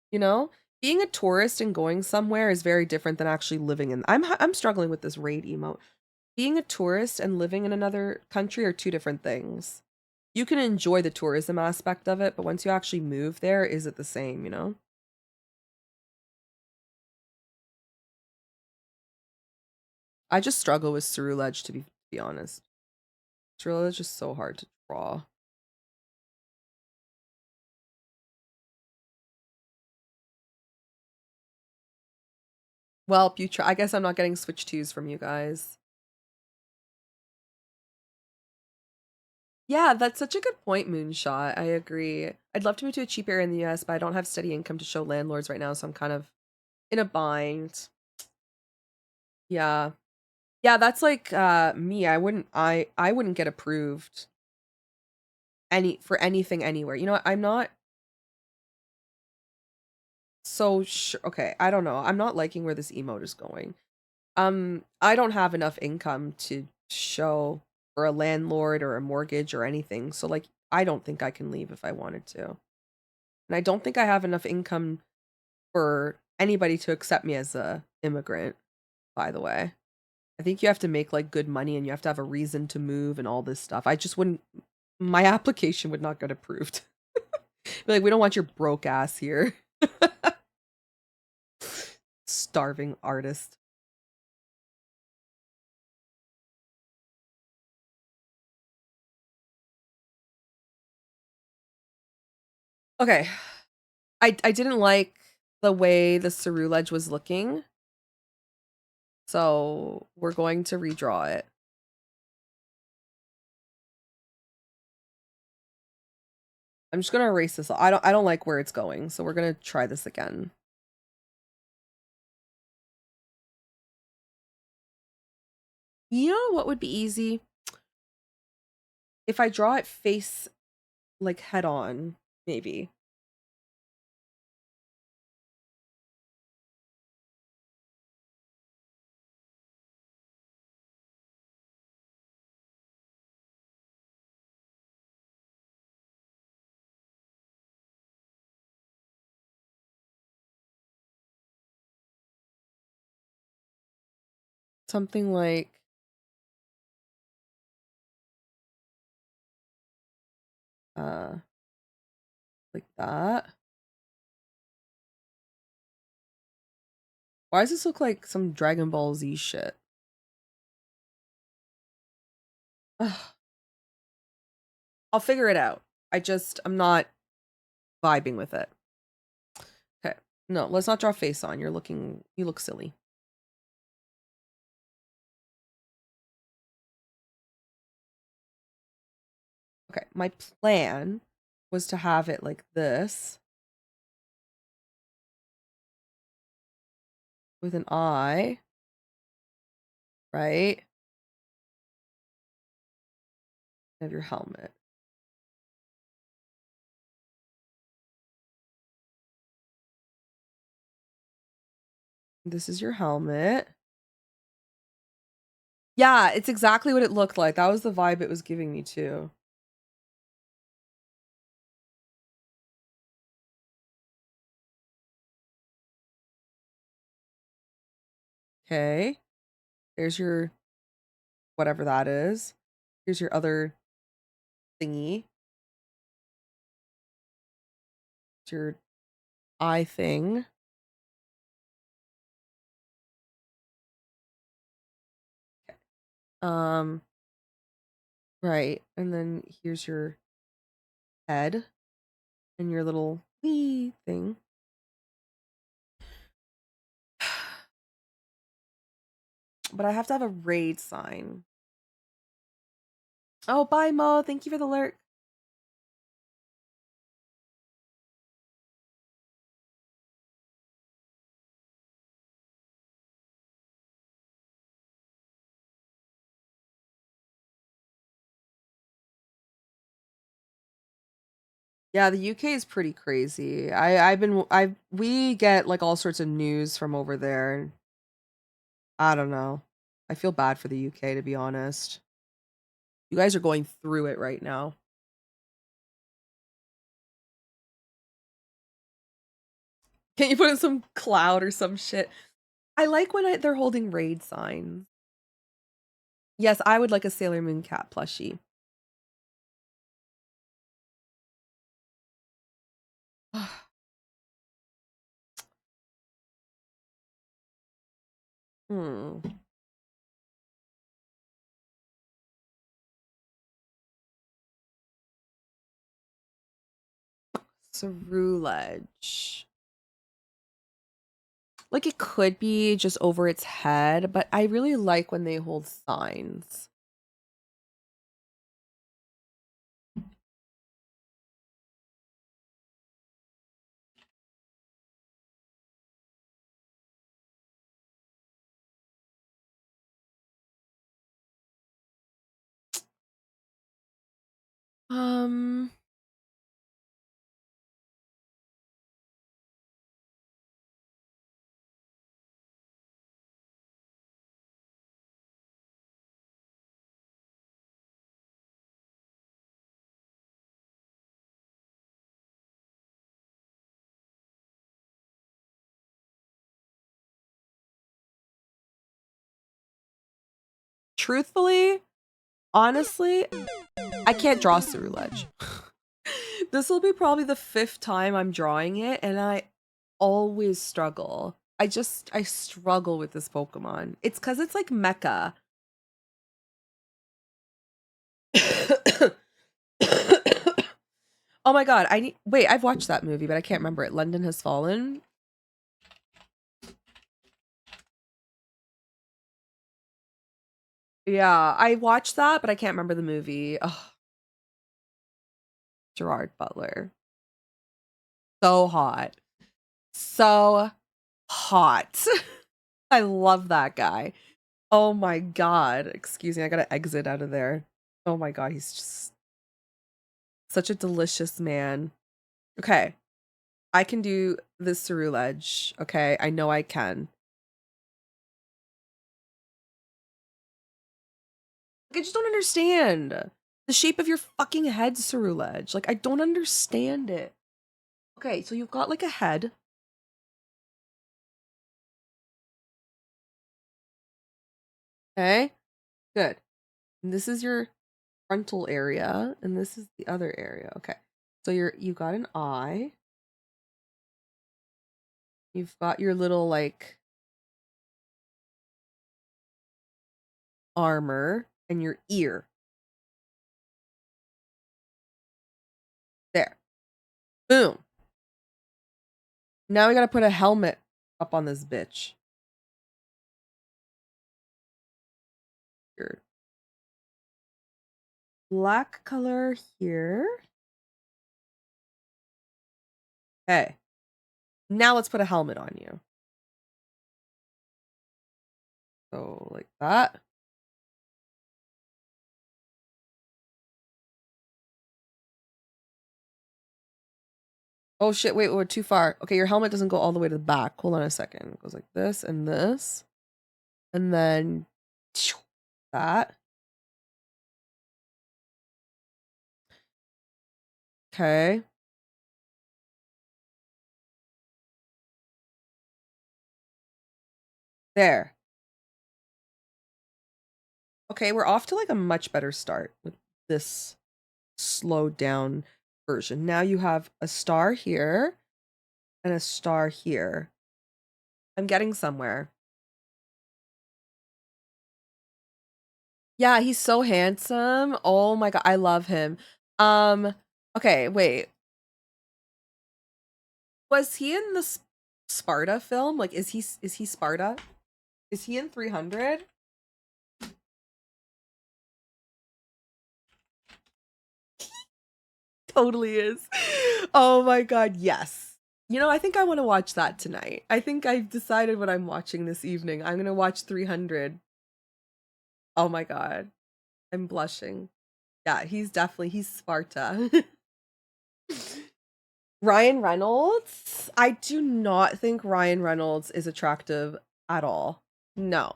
You know? Being a tourist and going somewhere is very different than actually living in. I'm struggling with this raid emote. Being a tourist and living in another country are two different things. You can enjoy the tourism aspect of it, but once you actually move there, is it the same, you know? I just struggle with Cerulege, to be honest. Cerulege is just so hard to draw. Well, you try. I guess I'm not getting Switch 2s from you guys. Yeah, that's such a good point, Moonshot. I agree. I'd love to move to a cheap area in the US, but I don't have steady income to show landlords right now, so I'm kind of in a bind. Yeah. Yeah, that's like me. I wouldn't get approved for anything anywhere. You know what? I'm not so sure. Okay, I don't know. I'm not liking where this emote is going. I don't have enough income to show for a landlord or a mortgage or anything. So like I don't think I can leave if I wanted to. And I don't think I have enough income for anybody to accept me as a immigrant, by the way. I think you have to make like good money and you have to have a reason to move and all this stuff. I just wouldn't my application would not get approved. Be like, we don't want your broke ass here. Starving artist. Okay. I didn't like the way the Cerulege was looking. So we're going to redraw it. I'm just gonna erase this. I don't like where it's going, so we're gonna try this again. You know what would be easy? If I draw it face like head on, maybe. Something uh like that. Why does this look like some Dragon Ball Z shit? Ugh. I'll figure it out. I'm not vibing with it. Okay. No, let's not draw face on. You look silly. Okay, my plan was to have it like this with an eye, right? Of your helmet. This is your helmet. Yeah, it's exactly what it looked like. That was the vibe it was giving me too. Okay. There's your whatever that is. Here's your other thingy. It's your eye thing. Um, right. And then here's your head and your little wee thing. But I have to have a raid sign. Oh, bye, Mo. Thank you for the alert. Yeah, the UK is pretty crazy. We get like all sorts of news from over there. And I don't know. I feel bad for the UK, to be honest. You guys are going through it right now. Can't you put in some cloud or some shit? I like when they're holding raid signs. Yes, I would like a Sailor Moon cat plushie. Hmm. Cerulege. Like it could be just over its head, but I really like when they hold signs. Um, Truthfully, honestly, I can't draw Cerulege. This will be probably the 5th time I'm drawing it, and I always struggle. I struggle with this Pokemon. It's because it's like mecha. Oh my god, wait, I've watched that movie, but I can't remember it. London Has Fallen. Yeah, I watched that, but I can't remember the movie. Oh, Gerard Butler. So hot. So hot. I love that guy. Oh my god. Excuse me, I gotta exit out of there. Oh my god, he's just such a delicious man. Okay. I can do this Cerulege. Okay, I know I can. I just don't understand the shape of your fucking head, Cerulege. Like, I don't understand it. Okay, so you've got like a head. Okay, good. And this is your frontal area, and this is the other area. Okay, so you got an eye. You've got your little like armor and your ear. There. Boom. Now we gotta put a helmet up on this bitch. Here. Black color here. Okay. Now let's put a helmet on you. So like that. Oh shit, wait, we're too far. Okay, your helmet doesn't go all the way to the back. Hold on a second. It goes like this and this. And then that. Okay. There. Okay, we're off to like a much better start with this slowed down version. Now you have a star here and a star here. I'm getting somewhere. Yeah, he's so handsome. Oh my god, I love him. Okay, wait. Was he in the Sparta film? Like is he Sparta? Is he in 300? Totally is. Oh my god, yes. You know, I think I want to watch that tonight. I think I've decided what I'm watching this evening. I'm going to watch 300. Oh my god. I'm blushing. Yeah, he's Sparta. Ryan Reynolds? I do not think Ryan Reynolds is attractive at all. No.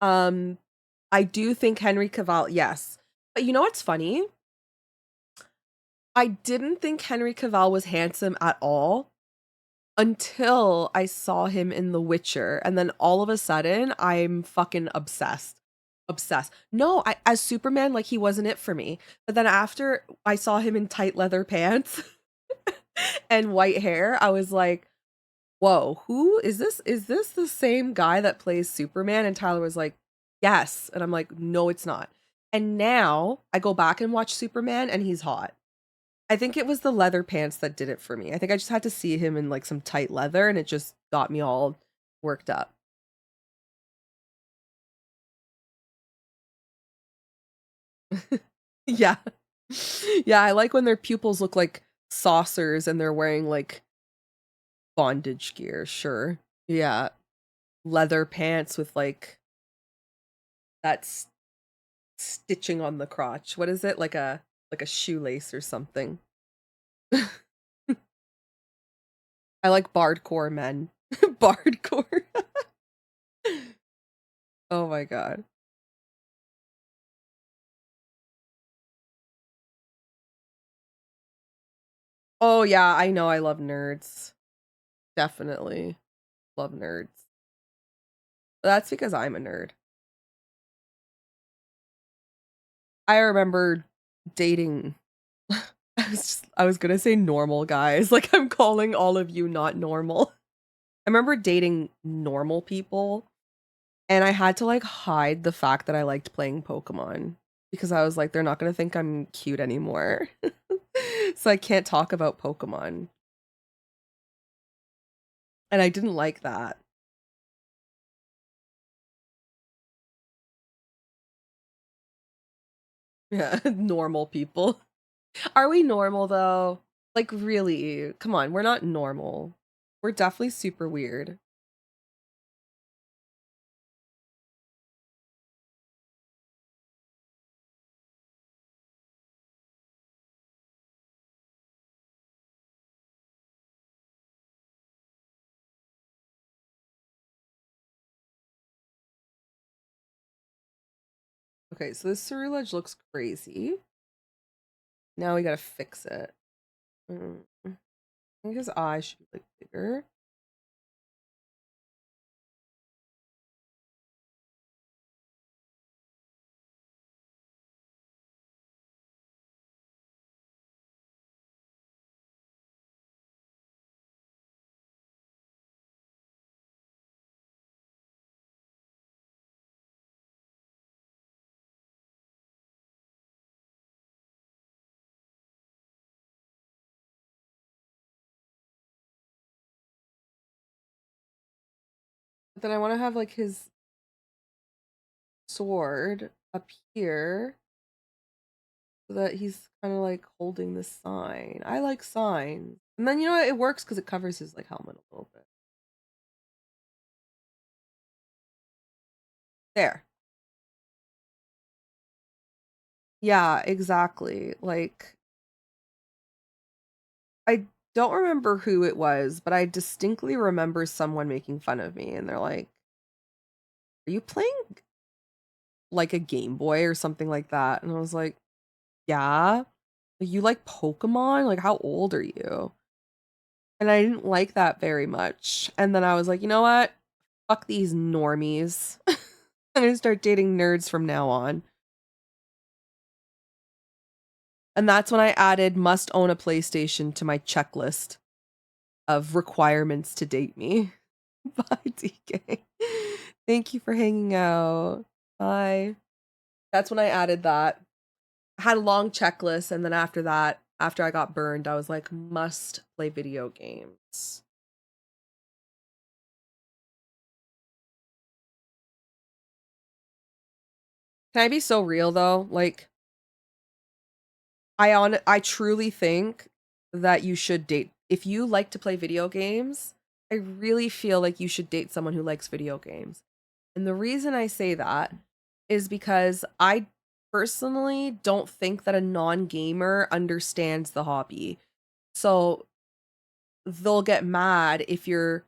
Um I do think Henry Cavill, yes. But you know what's funny? I didn't think Henry Cavill was handsome at all until I saw him in The Witcher, and then all of a sudden I'm fucking obsessed. Obsessed. No, as Superman, like he wasn't it for me. But then after I saw him in tight leather pants and white hair, I was like, whoa, who is this? Is this the same guy that plays Superman? And Tyler was like, yes. And I'm like, no, it's not. And now I go back and watch Superman and he's hot. I think it was the leather pants that did it for me. I think I just had to see him in like some tight leather and it just got me all worked up. Yeah. Yeah, I like when their pupils look like saucers and they're wearing like bondage gear, sure. Yeah. Leather pants with like that stitching on the crotch. What is it? Like a shoelace or something. I like bardcore men. Bardcore. Oh my god. Oh yeah, I know I love nerds. Definitely love nerds. That's because I'm a nerd. I remember dating I was gonna say normal guys. Like I'm calling all of you not normal. I remember dating normal people and I had to like hide the fact that I liked playing Pokemon because I was like, they're not gonna think I'm cute anymore. So I can't talk about Pokemon. And I didn't like that. Yeah, normal people. Are we normal though? Like really? Come on, we're not normal. We're definitely super weird. Okay, so this cerulege looks crazy. Now we gotta fix it. I think his eyes should be like bigger. But then I want to have like his sword up here so that he's kind of like holding the sign. I like signs. And then you know what? It works because it covers his like helmet a little bit. There. Yeah, exactly. Like I don't remember who it was, but I distinctly remember someone making fun of me and they're like, "Are you playing like a Game Boy or something like that?" And I was like, "Yeah." Like, "You like Pokemon? Like how old are you?" And I didn't like that very much. And then I was like, "You know what? Fuck these normies." I'm gonna start dating nerds from now on. And that's when I added must own a PlayStation to my checklist of requirements to date me. Bye, DK. Thank you for hanging out. Bye. That's when I added that. I had a long checklist, and then after that, after I got burned, I was like, must play video games. Can I be so real though? Like, I truly think that you should date if you like to play video games. I really feel like you should date someone who likes video games. And the reason I say that is because I personally don't think that a non-gamer understands the hobby. So they'll get mad if you're,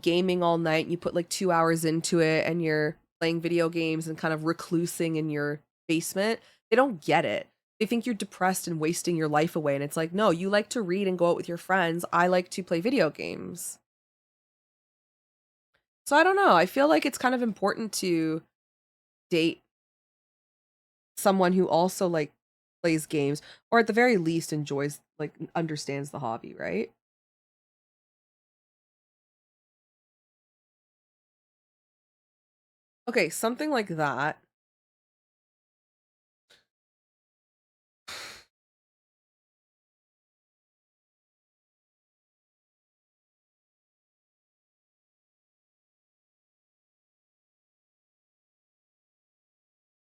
gaming all night and you put like 2 hours into it and you're playing video games and kind of reclusing in your basement. They don't get it. They think you're depressed and wasting your life away. And it's like, no, you like to read and go out with your friends. I like to play video games. So I don't know. I feel like it's kind of important to date someone who also like plays games or at the very least enjoys like understands the hobby, right? Okay, something like that.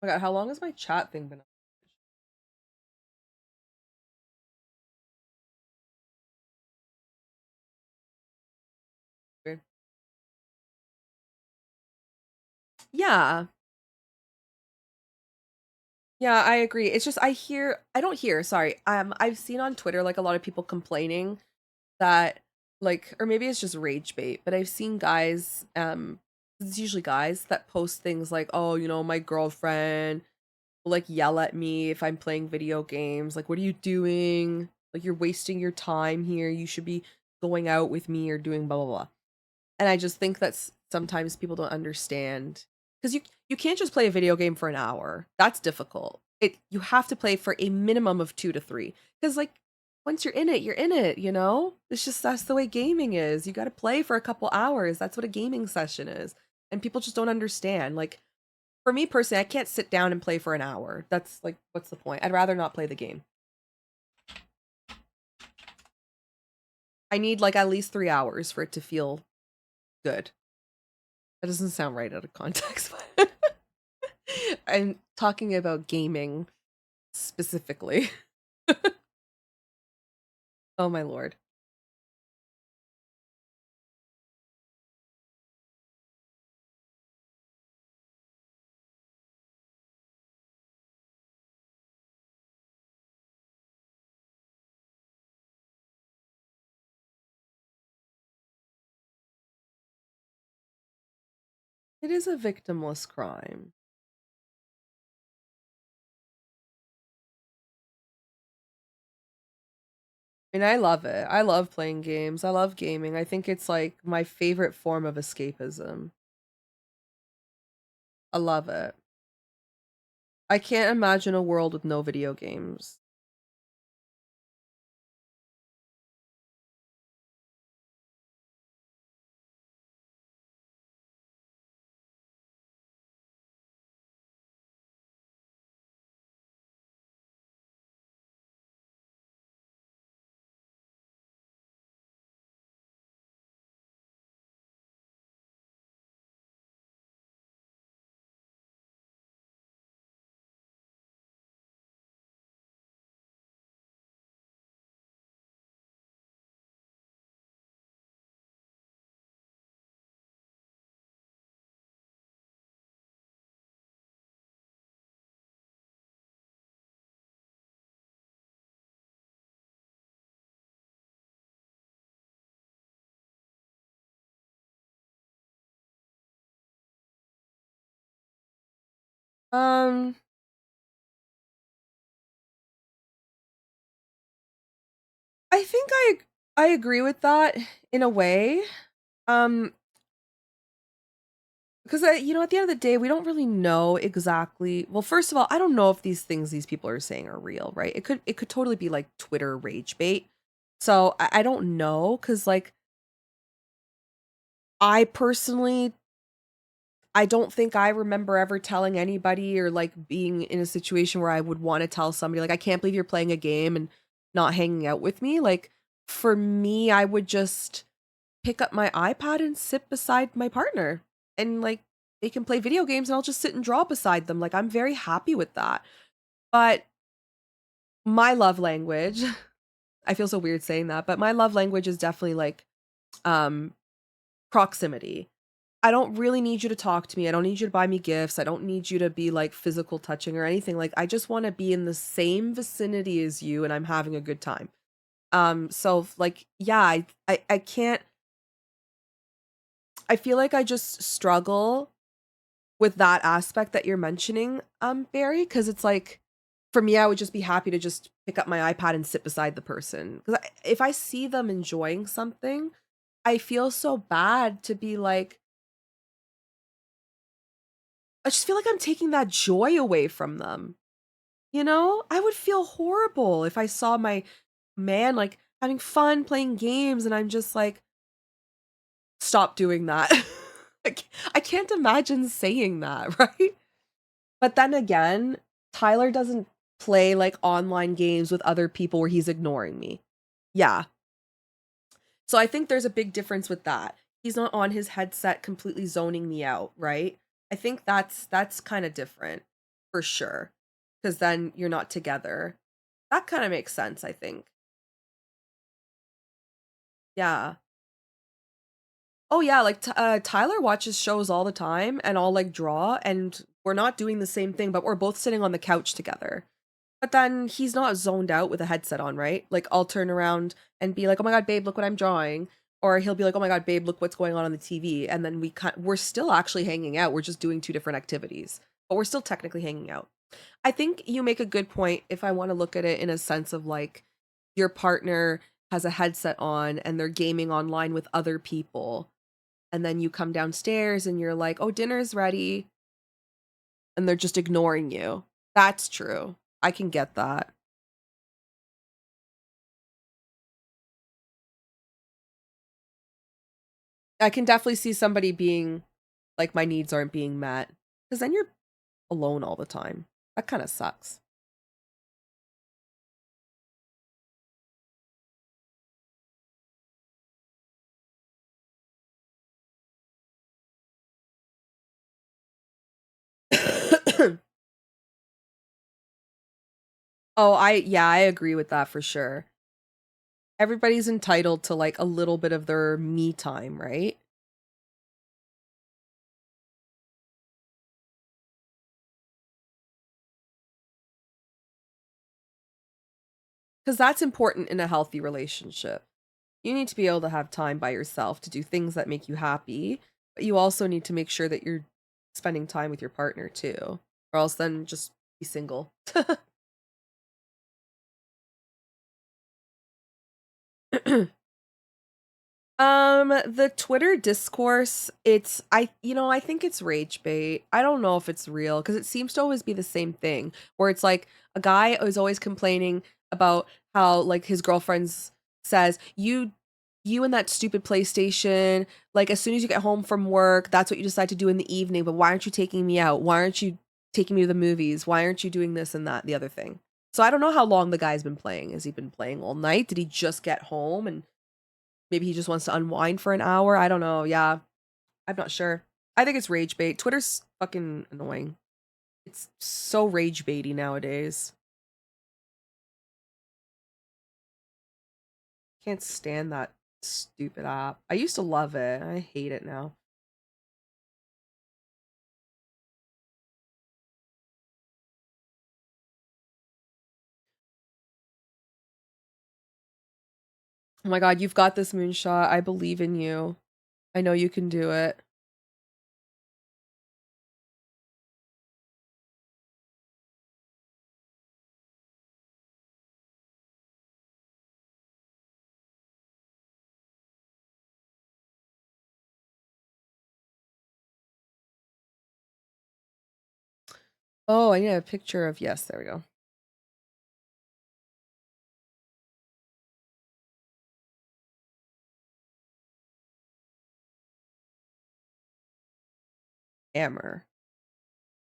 Oh my god, how long has my chat thing been up? Weird. Yeah. Yeah, I agree. It's just I don't hear, sorry. I've seen on Twitter like a lot of people complaining that like, or maybe it's just rage bait, but I've seen guys, it's usually guys that post things like, oh, you know, my girlfriend will like yell at me if I'm playing video games. Like, what are you doing? Like, you're wasting your time here. You should be going out with me or doing blah blah blah. And I just think that's sometimes people don't understand because you can't just play a video game for an hour. That's difficult. You have to play for a minimum of 2 to 3 because like once you're in it, you know? It's just that's the way gaming is. You got to play for a couple hours. That's what a gaming session is. And people just don't understand. Like for me personally, I can't sit down and play for an hour. That's like what's the point? I'd rather not play the game. I need like at least 3 hours for it to feel good. That doesn't sound right out of context, but I'm talking about gaming specifically. Oh my lord. It is a victimless crime. And I love it. I love playing games. I love gaming. I think it's like my favorite form of escapism. I love it. I can't imagine a world with no video games. Um, I think I agree with that in a way. Um, because you know, at the end of the day, we don't really know exactly. Well, first of all, I don't know if these things these people are saying are real, right? It could totally be like Twitter rage bait. So I don't know because like I personally I don't think I remember ever telling anybody or like being in a situation where I would want to tell somebody like I can't believe you're playing a game and not hanging out with me. Like for me, I would just pick up my iPad and sit beside my partner and like they can play video games and I'll just sit and draw beside them. Like I'm very happy with that. But my love language, I feel so weird saying that, but my love language is definitely like um proximity. I don't really need you to talk to me. I don't need you to buy me gifts. I don't need you to be like physical touching or anything. Like I just want to be in the same vicinity as you and I'm having a good time. So like yeah, I can't I feel like I just struggle with that aspect that you're mentioning, Barry, because it's like for me, I would just be happy to just pick up my iPad and sit beside the person. Because if I see them enjoying something, I feel so bad to be like, I just feel like I'm taking that joy away from them. You know, I would feel horrible if I saw my man like having fun playing games and I'm just like, stop doing that. Like, I can't imagine saying that, right? But then again, Tyler doesn't play like online games with other people where he's ignoring me. Yeah. So I think there's a big difference with that. He's not on his headset completely zoning me out, right? I think that's kind of different. for sure. Because then you're not together. That kind of makes sense, I think. Yeah. Oh yeah, like Tyler watches shows all the time and I'll like draw and we're not doing the same thing, but we're both sitting on the couch together. But then he's not zoned out with a headset on, right? Like I'll turn around and be like, "Oh my god, babe, look what I'm drawing." Or he'll be like, "Oh my god, babe, look what's going on the TV." And then we're still actually hanging out. We're just doing two different activities, but we're still technically hanging out. I think you make a good point if I want to look at it in a sense of like your partner has a headset on and they're gaming online with other people. And then you come downstairs and you're like, "Oh, dinner's ready." And they're just ignoring you. That's true. I can get that. I can definitely see somebody being like, my needs aren't being met. Because then you're alone all the time. That kind of sucks. Yeah, I agree with that for sure. Everybody's entitled to like a little bit of their me time, right? Because that's important in a healthy relationship. You need to be able to have time by yourself to do things that make you happy, but you also need to make sure that you're spending time with your partner too, or else then just be single. The Twitter discourse, I think it's rage bait. I don't know if it's real because it seems to always be the same thing where it's like a guy is always complaining about how like his girlfriend's says, you and that stupid PlayStation, like as soon as you get home from work, that's what you decide to do in the evening, but why aren't you taking me out? Why aren't you taking me to the movies? Why aren't you doing this and that, the other thing? So I don't know how long the guy's been playing. Has he been playing all night? Did he just get home and maybe he just wants to unwind for an hour. I don't know. Yeah, I'm not sure. I think it's rage bait. Twitter's fucking annoying. It's so rage baity nowadays. Can't stand that stupid app. I used to love it. I hate it now. Oh my god, you've got this, Moonshot. I believe in you. I know you can do it. Oh, I need a picture of, yes, there we go. Hammer.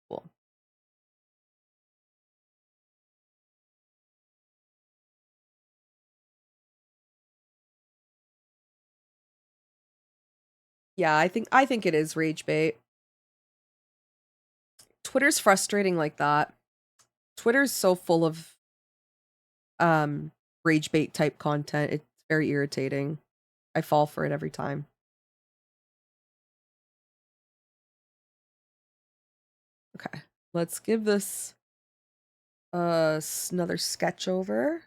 Cool. Yeah, I think it is rage bait. Twitter's frustrating like that. Twitter's so full of um rage bait type content. It's very irritating. I fall for it every time. Okay. Let's give this another sketch over.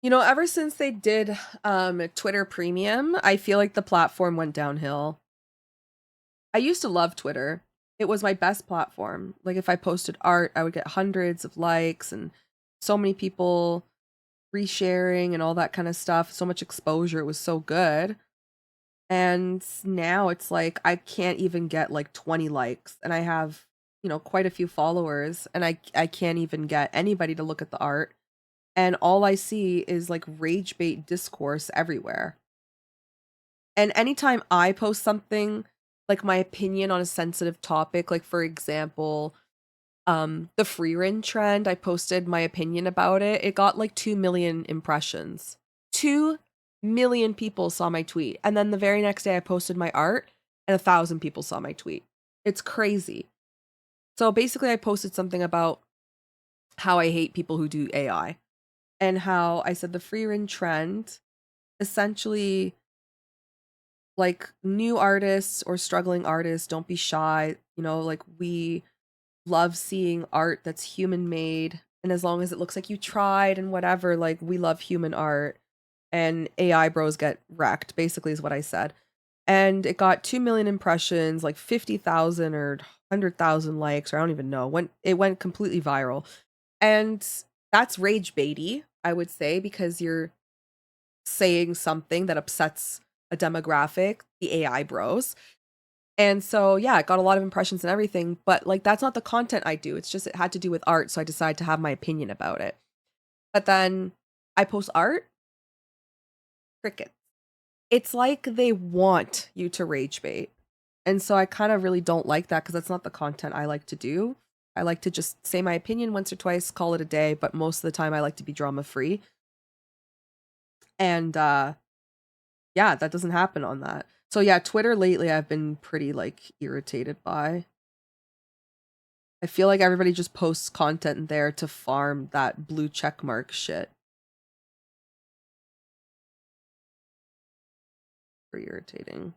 Ever since they did Twitter Premium, I feel like the platform went downhill. I used to love Twitter. It was my best platform. Like if I posted art, I would get hundreds of likes and so many people resharing and all that kind of stuff, so much exposure. It was so good. And now it's like I can't even get like 20 likes, and I have, quite a few followers, and I can't even get anybody to look at the art. And all I see is like rage bait discourse everywhere. And anytime I post something, like my opinion on a sensitive topic, like for example, the free run trend, I posted my opinion about it. It got like 2 million impressions. 2 million people saw my tweet. And then the very next day I posted my art and 1,000 people saw my tweet. It's crazy. So basically I posted something about how I hate people who do AI and how I said the free run trend essentially, like, new artists or struggling artists, don't be shy. Like, we love seeing art that's human made, and as long as it looks like you tried and whatever, like, we love human art, and AI bros get wrecked, basically is what I said. And it got 2 million impressions, like 50,000 or 100,000 likes, or I don't even know. It went completely viral. And that's rage baity, I would say, because you're saying something that upsets a demographic, the AI bros. And so, yeah, it got a lot of impressions and everything, but like that's not the content I do. It's just it had to do with art, so I decided to have my opinion about it. But then I post art, cricket. It's like they want you to rage bait. And so I kind of really don't like that because that's not the content I like to do. I like to just say my opinion once or twice, call it a day, but most of the time I like to be drama free. And yeah, that doesn't happen on that. So yeah, Twitter lately I've been pretty like irritated by. I feel like everybody just posts content there to farm that blue check mark shit. Very irritating.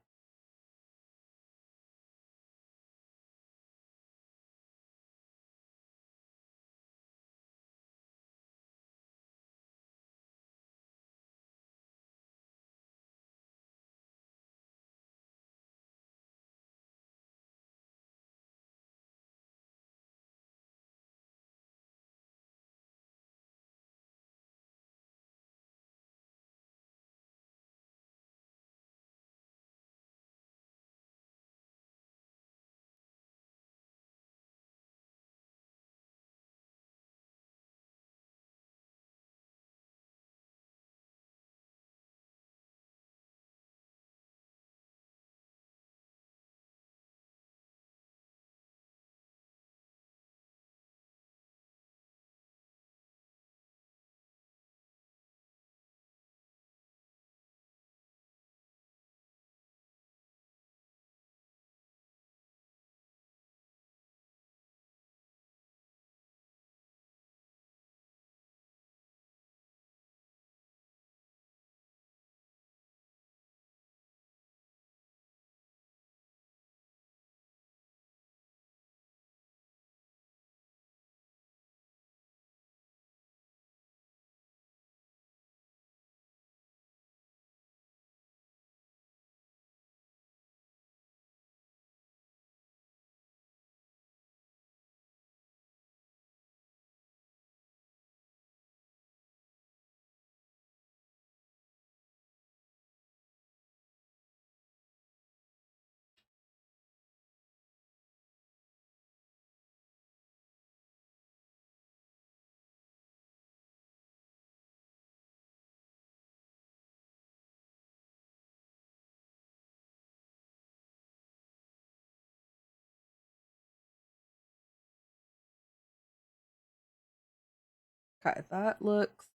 Okay, that looks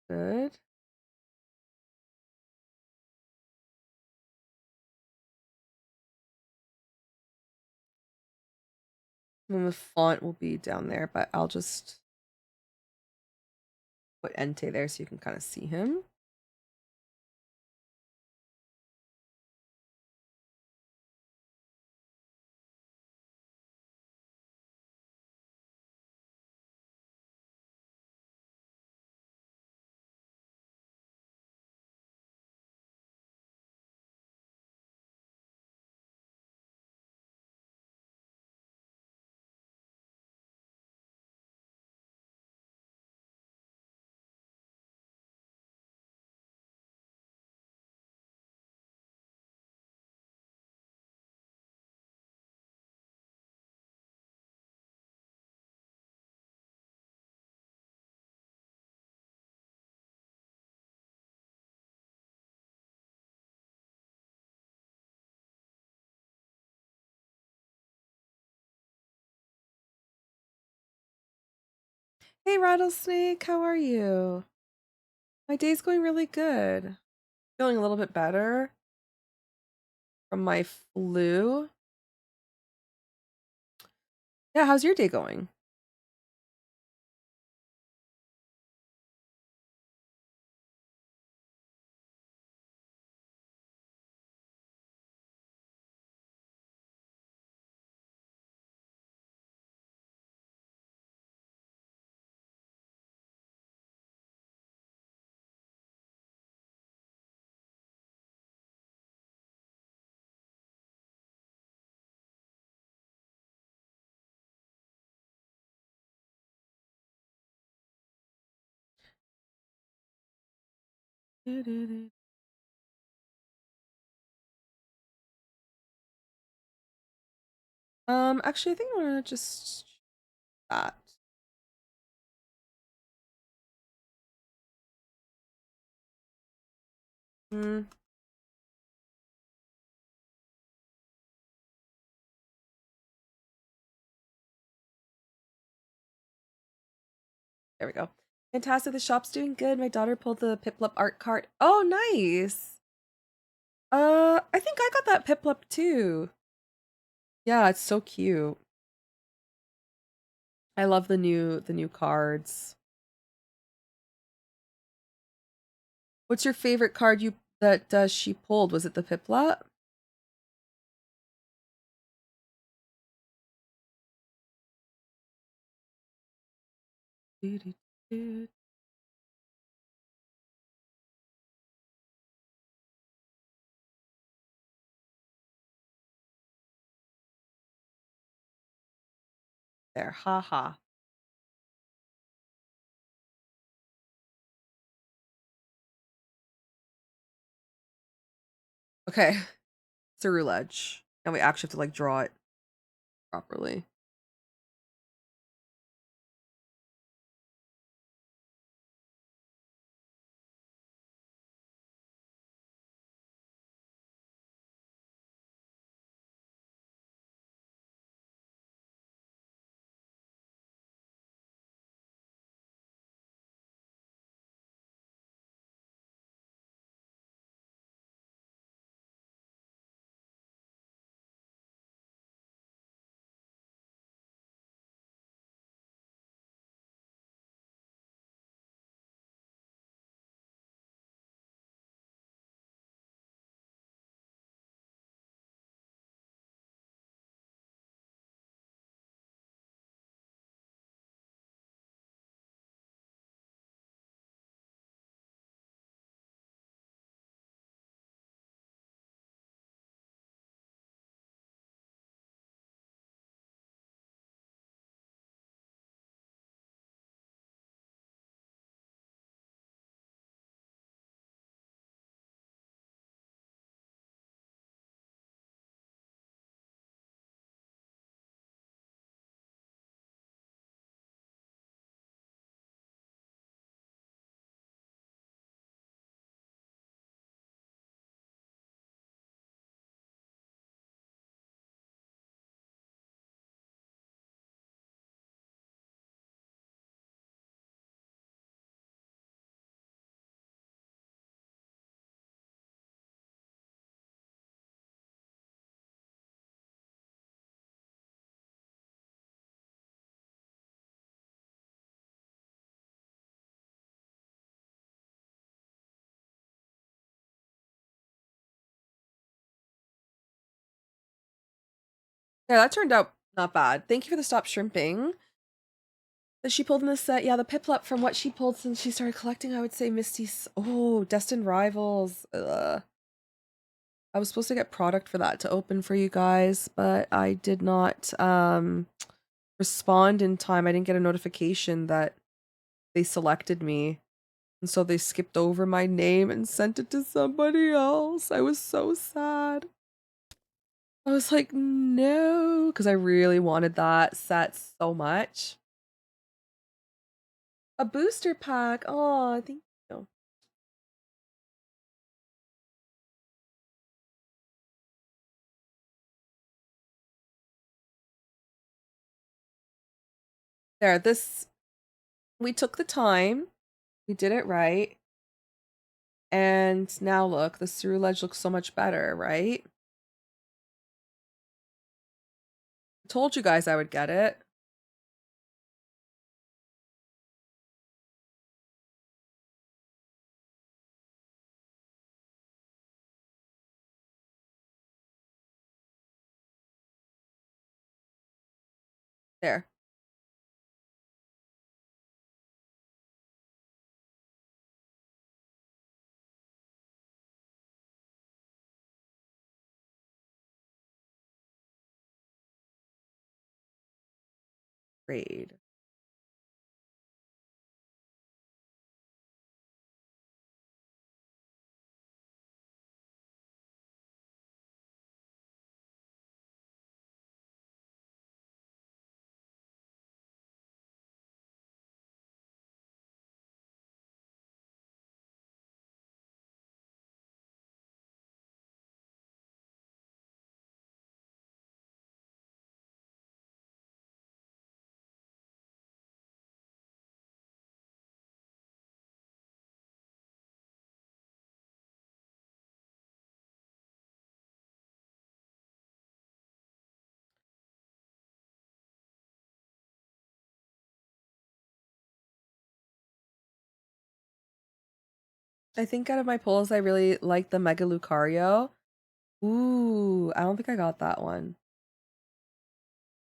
good. And the font will be down there, but I'll just put Entei there so you can kind of see him. Hey, Rattlesnake, how are you? My day's going really good. Feeling a little bit better from my flu. Yeah, how's your day going? Actually, I think I'm gonna just that. Mm, there we go. Fantastic. The shop's doing good. My daughter pulled the Piplup art cart. Oh, nice. I think I got that Piplup too. Yeah, it's so cute. I love the new cards. What's your favorite card you that she pulled? Was it the Piplup? Doo-doo-doo. There, haha. Okay, it's a roulette. And we actually have to like draw it properly. Yeah, that turned out not bad. Thank you for the stop shrimping that she pulled in this set. Yeah, the Piplup from what she pulled since she started collecting, I would say Misty's. Oh, Destined Rivals. I was supposed to get product for that to open for you guys, but I did not respond in time. I didn't get a notification that they selected me. And so they skipped over my name and sent it to somebody else. I was so sad. I was like, no, because I really wanted that set so much. A booster pack. Oh, thank you. There, this We took the time. We did it right. And now look, the through ledge looks so much better, right? I told you guys I would get it. There. Grade. I think out of my pulls, I really like the Mega Lucario. Ooh, I don't think I got that one.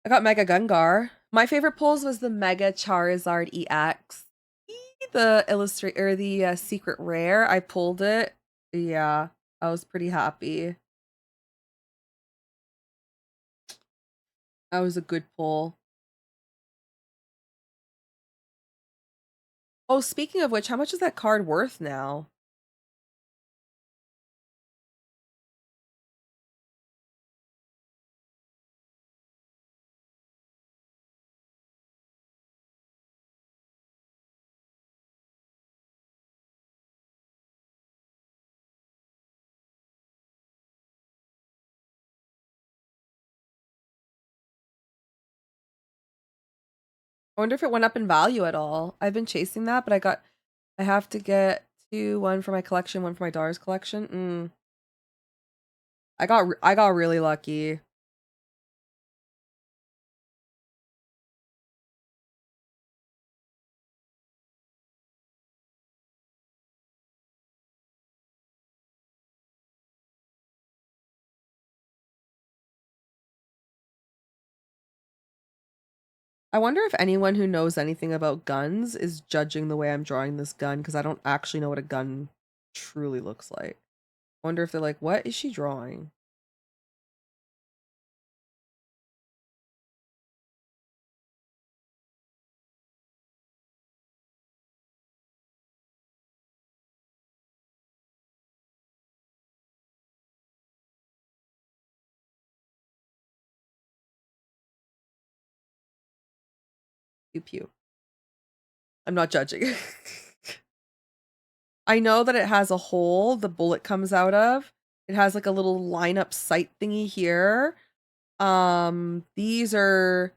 I got Mega Gungar. My favorite pulls was the Mega Charizard EX. The illustrate or the secret rare. I pulled it. Yeah, I was pretty happy. That was a good pull. Oh, speaking of which, how much is that card worth now? I wonder if it went up in value at all. I've been chasing that, but I have to get two, one for my collection, one for my daughter's collection. I got really lucky. I wonder if anyone who knows anything about guns is judging the way I'm drawing this gun because I don't actually know what a gun truly looks like. I wonder if they're like, what is she drawing? Pew pew. I'm not judging. I know that it has a hole the bullet comes out of. It has like a little lineup sight thingy here. These are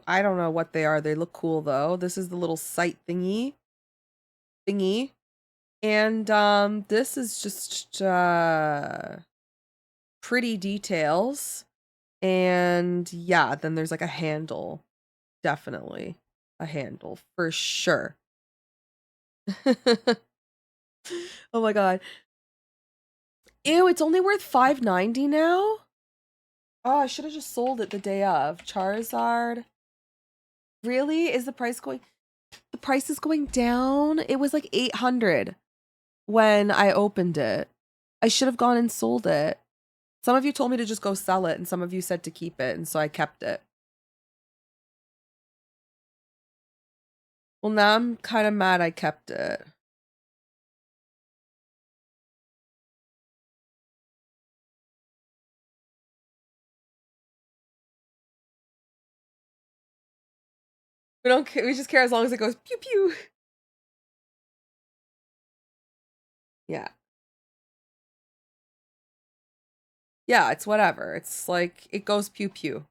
I don't know what they are. They look cool though. This is the little sight thingy. And this is just pretty details. And yeah, then there's like a handle. Definitely a handle for sure. Oh my god. Ew, it's only worth $5.90 now? Oh, I should have just sold it the day of. Charizard. Really? Is the price going The price is going down? It was like 800 when I opened it. I should have gone and sold it. Some of you told me to just go sell it, and some of you said to keep it, and so I kept it. Well, now I'm kind of mad I kept it. We don't care. We just care as long as it goes pew pew. Yeah. Yeah, it's whatever. It's like it goes pew pew.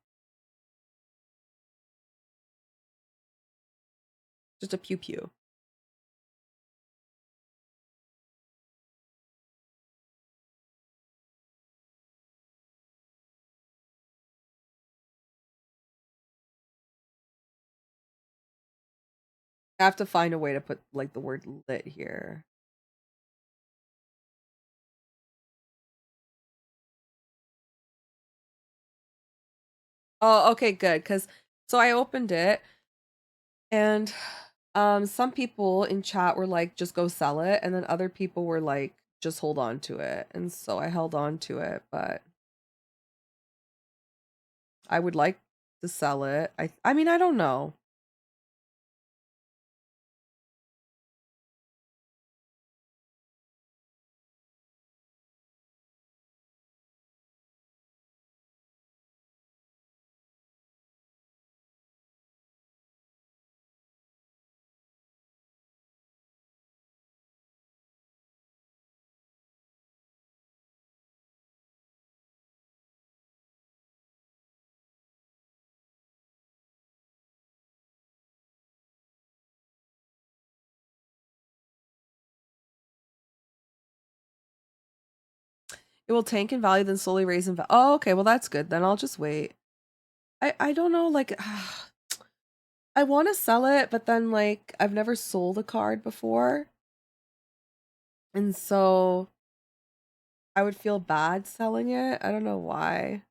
Just a pew pew. I have to find a way to put like the word lit here. Oh, okay, good. Cause so I opened it and some people in chat were like, just go sell it, and then other people were like, just hold on to it. And so I held on to it, but I would like to sell it. I mean, I don't know. It will tank in value, then slowly raise in value. Oh, okay. Well, that's good. Then I'll just wait. I don't know. Like, I want to sell it, but then like I've never sold a card before, and so I would feel bad selling it. I don't know why.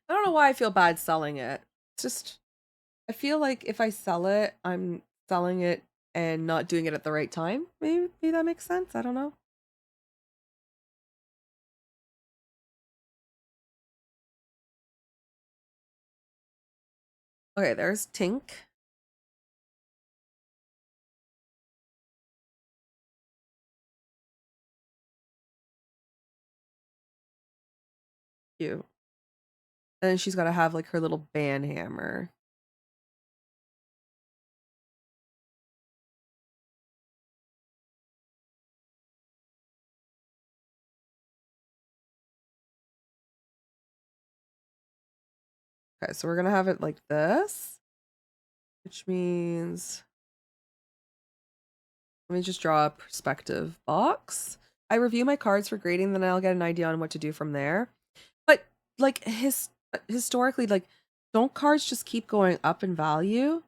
I don't know why I feel bad selling it. It's just I feel like if I sell it, I'm selling it and not doing it at the right time. Maybe that makes sense. I don't know. Okay, there's Tink. Cute. And then she's got to have like her little band hammer. Okay, so we're gonna have it like this, which means let me just draw a perspective box. I review my cards for grading, then I'll get an idea on what to do from there. But like historically, like don't cards just keep going up in value?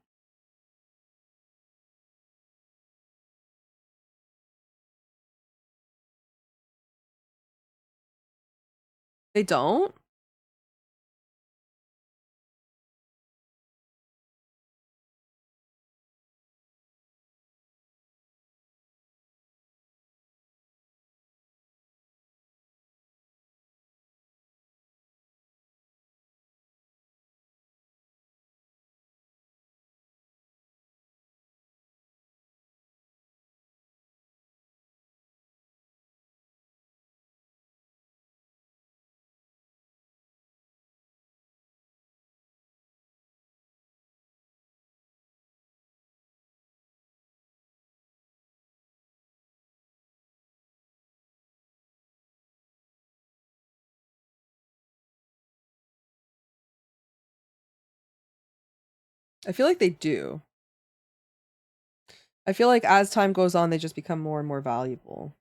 They don't? I feel like they do. I feel like as time goes on, they just become more and more valuable.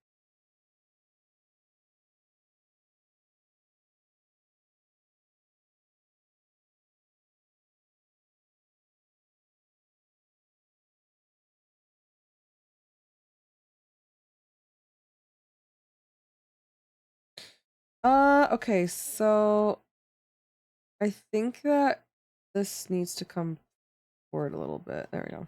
Okay, so I think that this needs to come forward a little bit. There we go.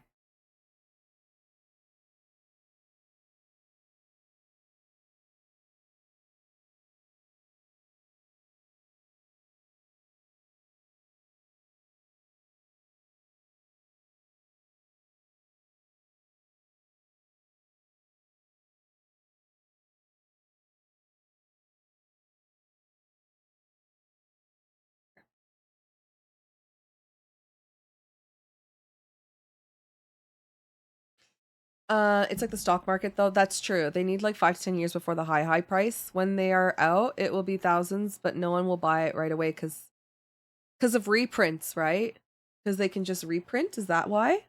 It's like the stock market though. That's true. They need like 5 to 10 years before the high price. When they are out, it will be thousands, but no one will buy it right away because of reprints, right? Because they can just reprint. Is that why?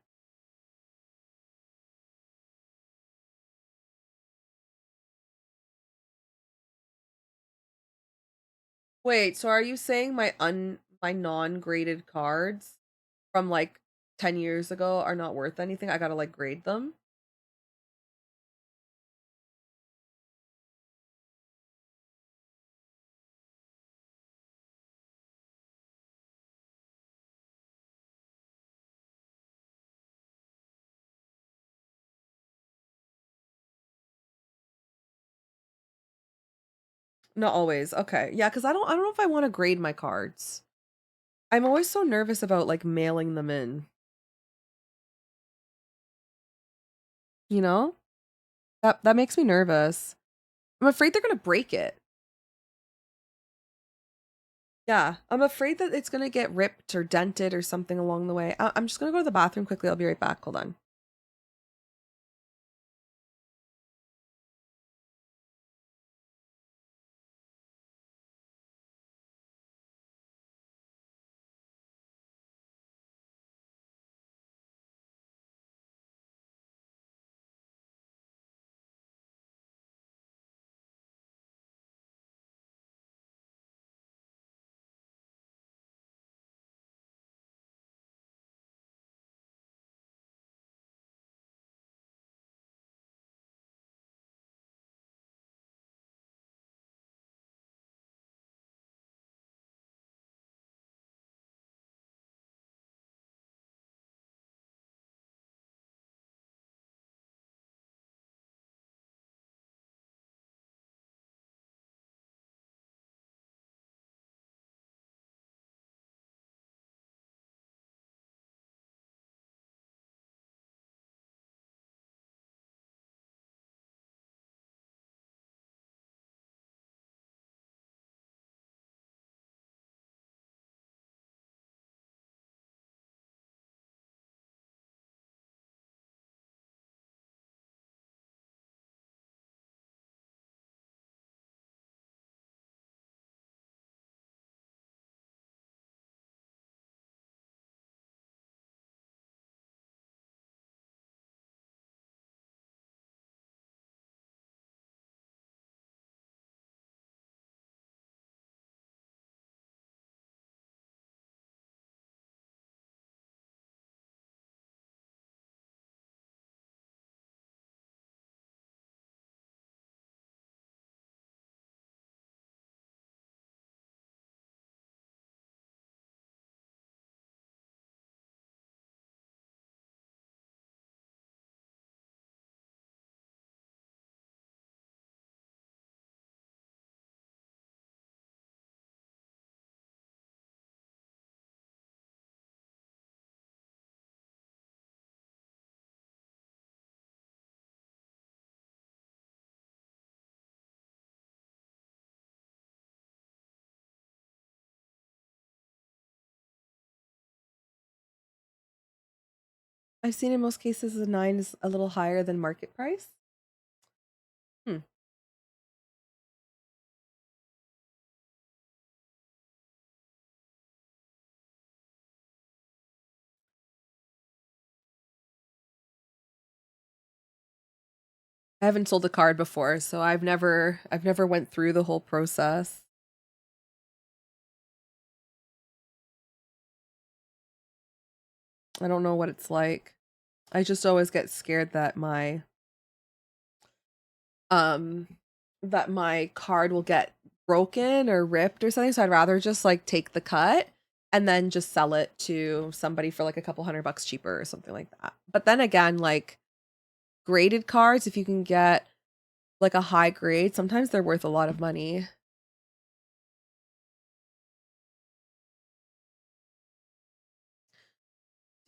Wait, so are you saying my non-graded cards from like 10 years ago are not worth anything? I gotta like grade them? Not always. Okay. Yeah, because I don't know if I want to grade my cards. I'm always so nervous about like mailing them in, you know? That makes me nervous. I'm afraid they're gonna break it. Yeah, I'm afraid that it's gonna get ripped or dented or something along the way. I'm just gonna go to the bathroom quickly. I'll be right back. Hold on. I've seen in most cases the 9 is a little higher than market price. Hmm. I haven't sold a card before, so I've never went through the whole process. I don't know what it's like. I just always get scared um that my card will get broken or ripped or something, so I'd rather just like take the cut and then just sell it to somebody for like a couple $100 cheaper or something like that. But then again, like graded cards, if you can get like a high grade, sometimes they're worth a lot of money.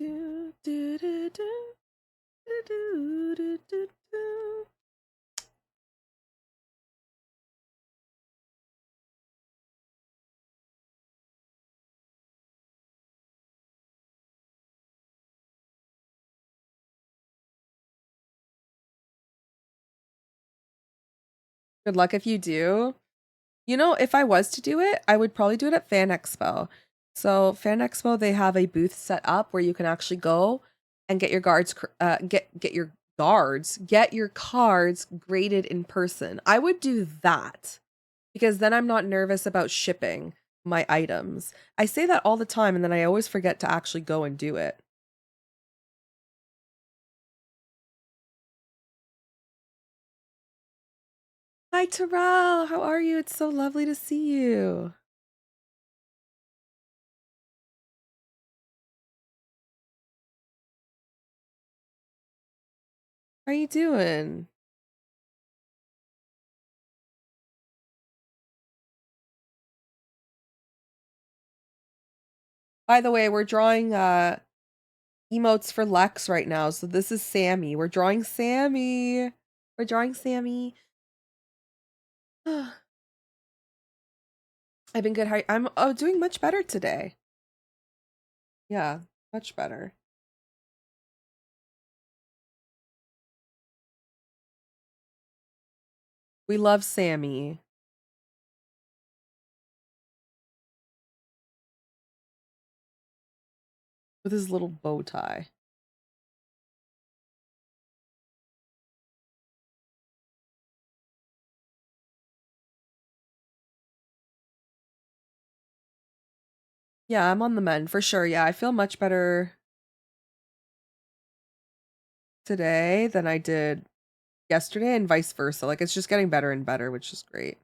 Do, do, do, do, do, do, do, do, do. Good luck if you do. You know, if I was to do it, I would probably do it at Fan Expo. So Fan Expo, they have a booth set up where you can actually go and get your get your cards graded in person. I would do that because then I'm not nervous about shipping my items. I say that all the time and then I always forget to actually go and do it. Hi, Terrell. How are you? It's so lovely to see you. How are you doing? By the way, we're drawing emotes for Lex right now. So this is Sammy. We're drawing Sammy. We're drawing Sammy. I've been good. I'm doing much better today. Yeah, much better. We love Sammy with his little bow tie. Yeah, I'm on the mend for sure. Yeah, I feel much better today than I did yesterday and vice versa. Like it's just getting better and better, which is great.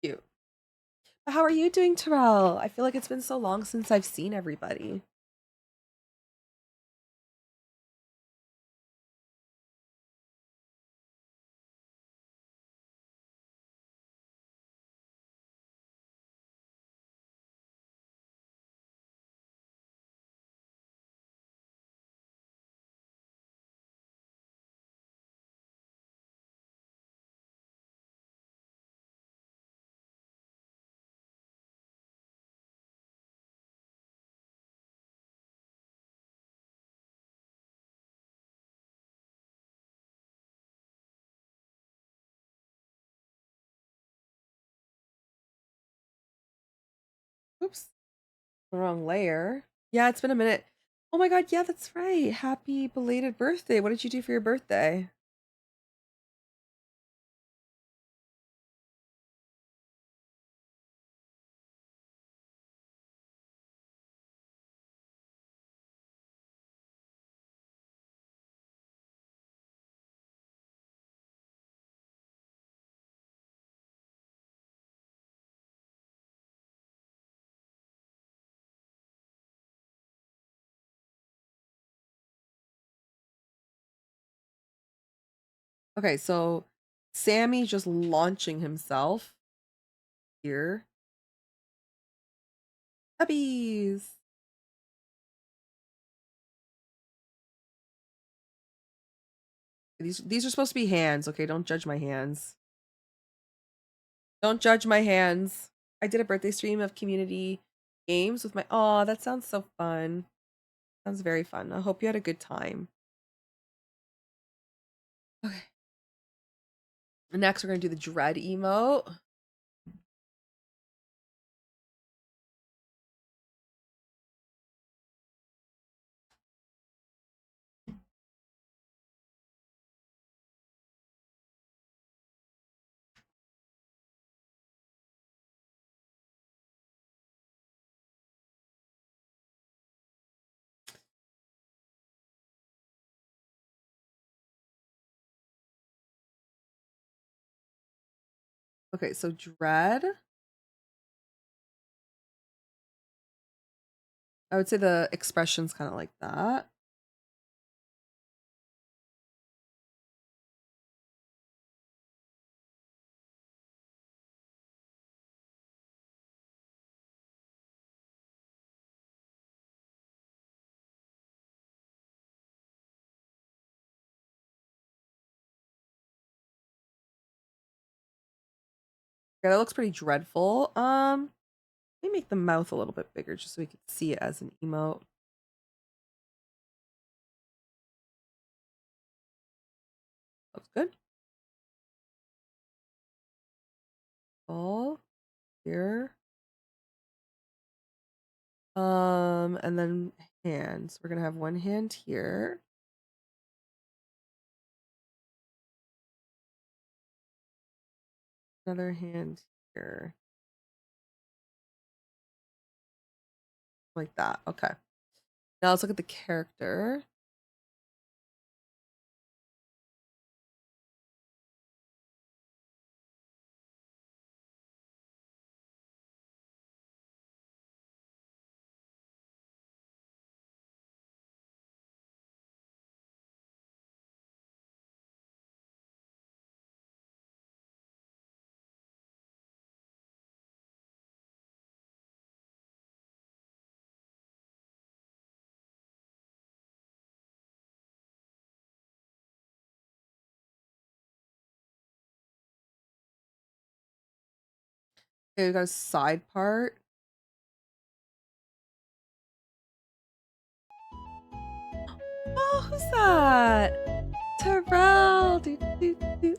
Cute. How are you doing, Terrell? I feel like it's been so long since I've seen everybody. Oops, the wrong layer. Yeah, it's been a minute. Oh my god, yeah, that's right. Happy belated birthday. What did you do for your birthday? Okay, so Sammy just launching himself here. Puppies. These are supposed to be hands, okay? Don't judge my hands. Don't judge my hands. I did a birthday stream of community games with my oh, that sounds so fun. Sounds very fun. I hope you had a good time. Okay. Next we're gonna do the dread emote. Okay, so dread. I would say the expression's kind of like that. Yeah, that looks pretty dreadful. Let me make the mouth a little bit bigger just so we can see it as an emote. Looks good. All here. And then hands. We're gonna have one hand here. Another hand here. Like that. Okay. Now let's look at the character. Okay, we got a side part. Oh, who's that? Terrell. Do, do, do.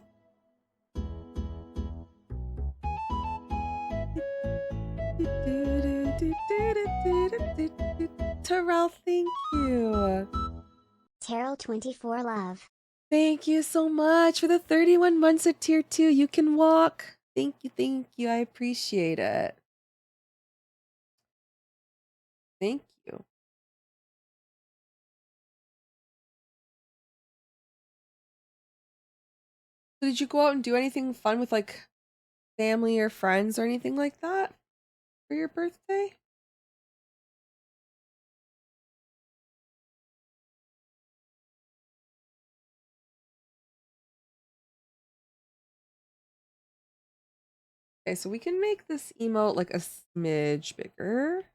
Terrell, thank you. Terrell24 love. Thank you so much for the 31 months at tier 2. You can walk. Thank you, thank you. I appreciate it. Thank you. So did you go out and do anything fun with like family or friends or anything like that for your birthday? Okay, so we can make this emote like a smidge bigger.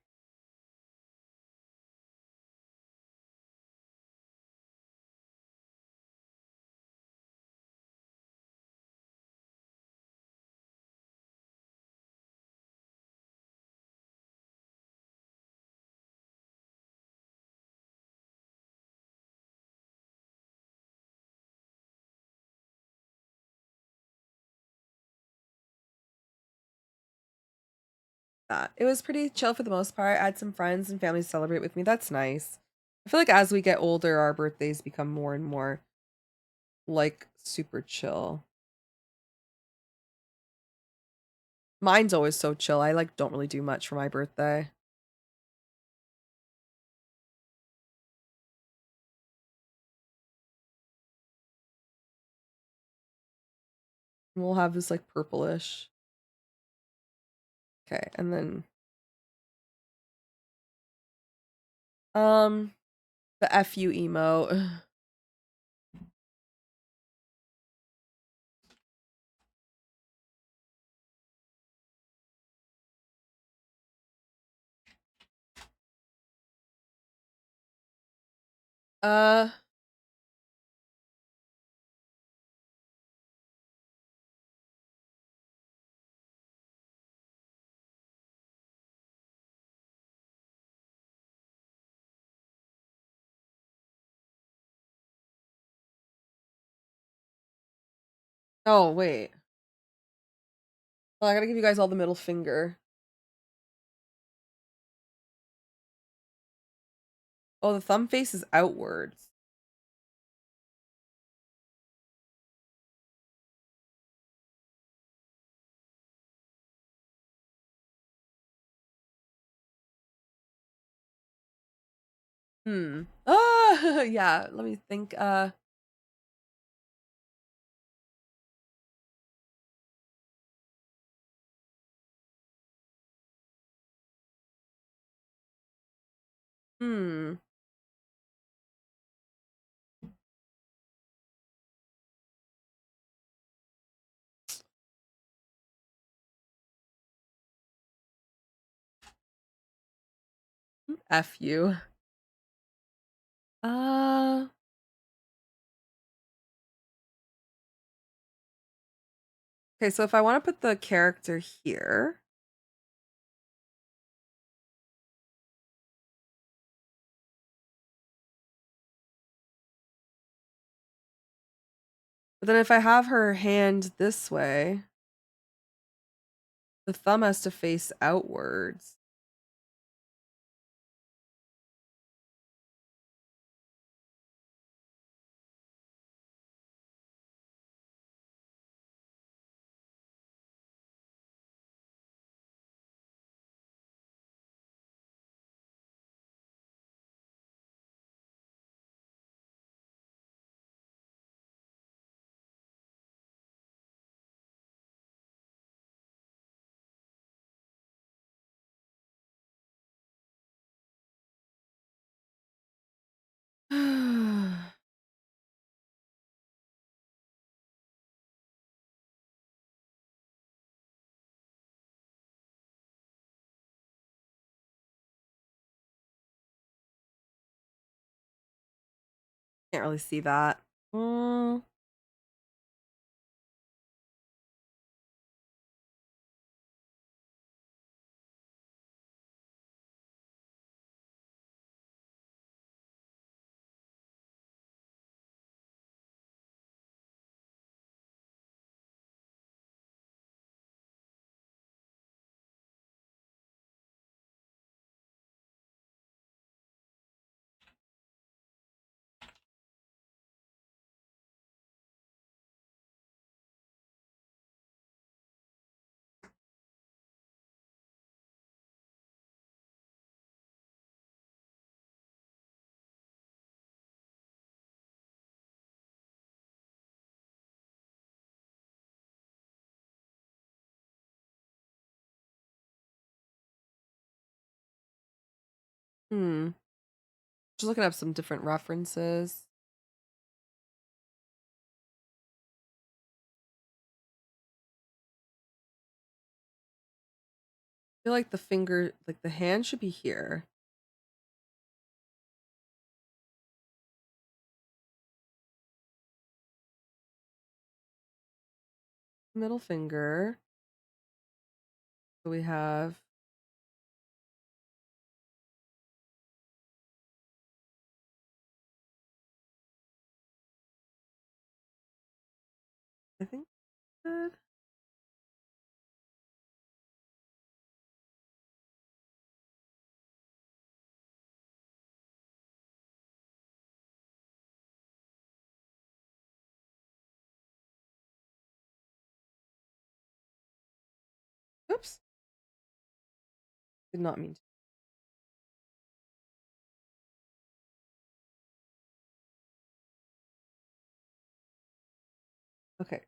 That. It was pretty chill for the most part. I had some friends and family celebrate with me. That's nice. I feel like as we get older, our birthdays become more and more like super chill. Mine's always so chill. I like don't really do much for my birthday. We'll have this like purplish. Okay, and then the FU emote. Uh oh, wait. Well, I gotta give you guys all the middle finger. Oh, the thumb face is outwards. Oh, yeah, let me think. Hmm. F you. Uh Okay, so if I want to put the character here, but then if I have her hand this way, the thumb has to face outwards. Can't really see that. Mm, hmm. Just looking up some different references. I feel like the finger, like the hand should be here. Middle finger. So we have I think good. Oops. Did not mean to. Okay.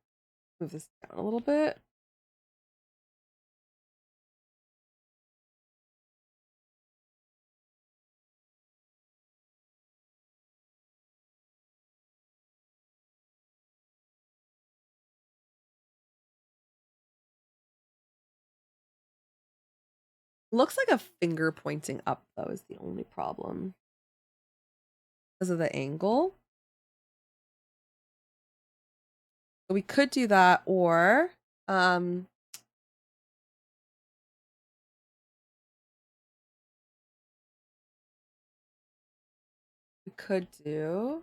Move this down a little bit. Looks like a finger pointing up though is the only problem. Because of the angle. So we could do that, or um we could do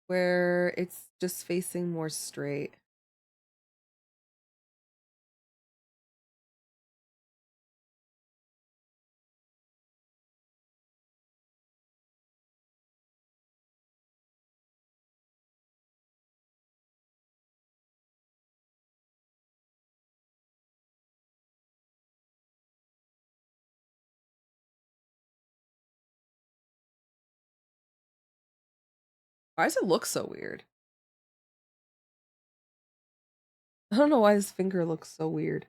where it's just facing more straight. Why does it look so weird? I don't know why this finger looks so weird.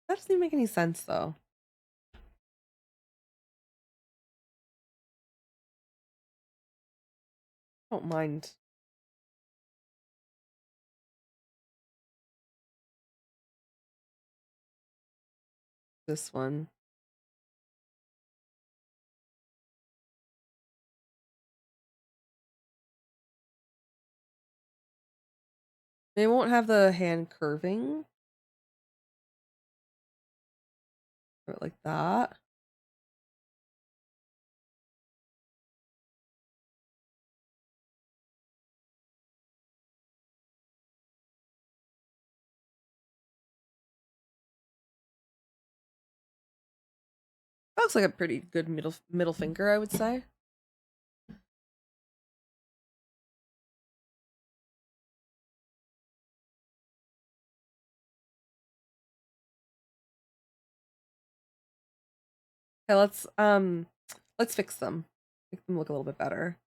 That doesn't even make any sense though. Don't mind. This one. They won't have the hand curving. Like that. That looks like a pretty good middle finger, I would say. Okay, let's fix them. Make them look a little bit better.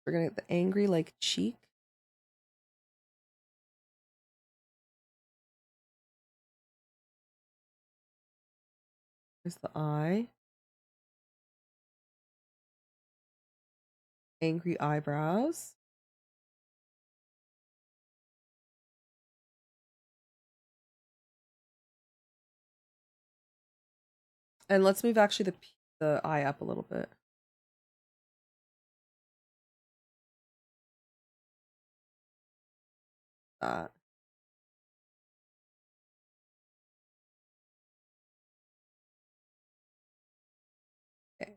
We're gonna get the angry like cheek. There's the eye. Angry eyebrows. And let's move actually the eye up a little bit. That. Okay.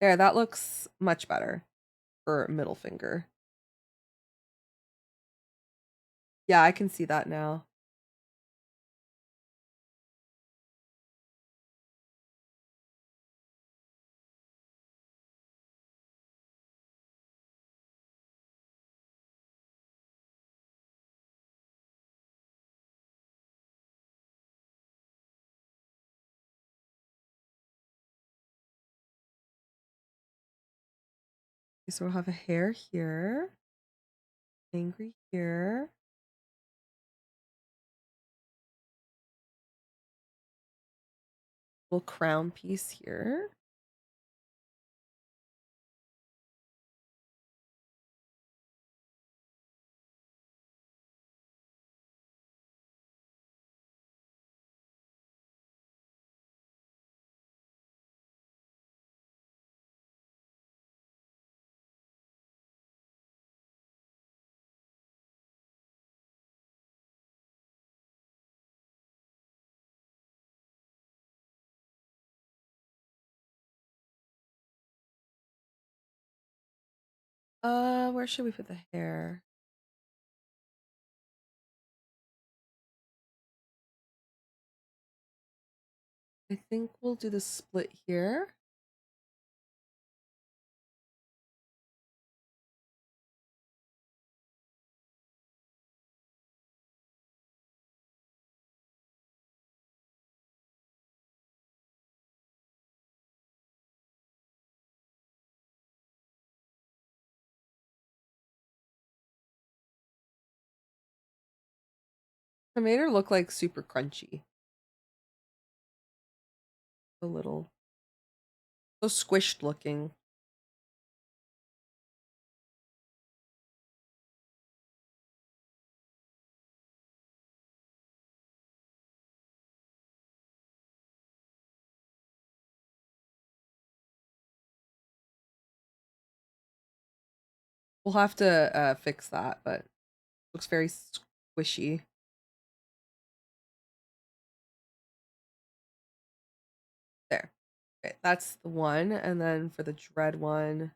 There, that looks much better for middle finger. Yeah, I can see that now. Okay, so we'll have a hair here. Angry here. Little crown piece here. Where should we put the hair? I think we'll do the split here. I made her look like super crunchy. A little. So squished looking. We'll have to fix that, but looks very squishy. There. Okay, that's the one. And then for the dread one,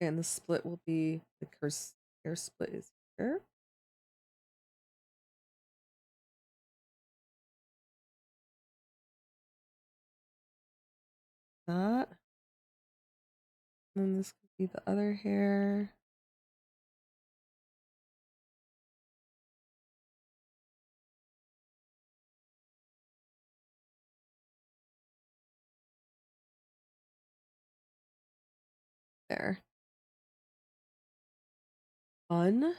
And the split will be the hair split is here. That. And then this could be the other hair. There. Fun.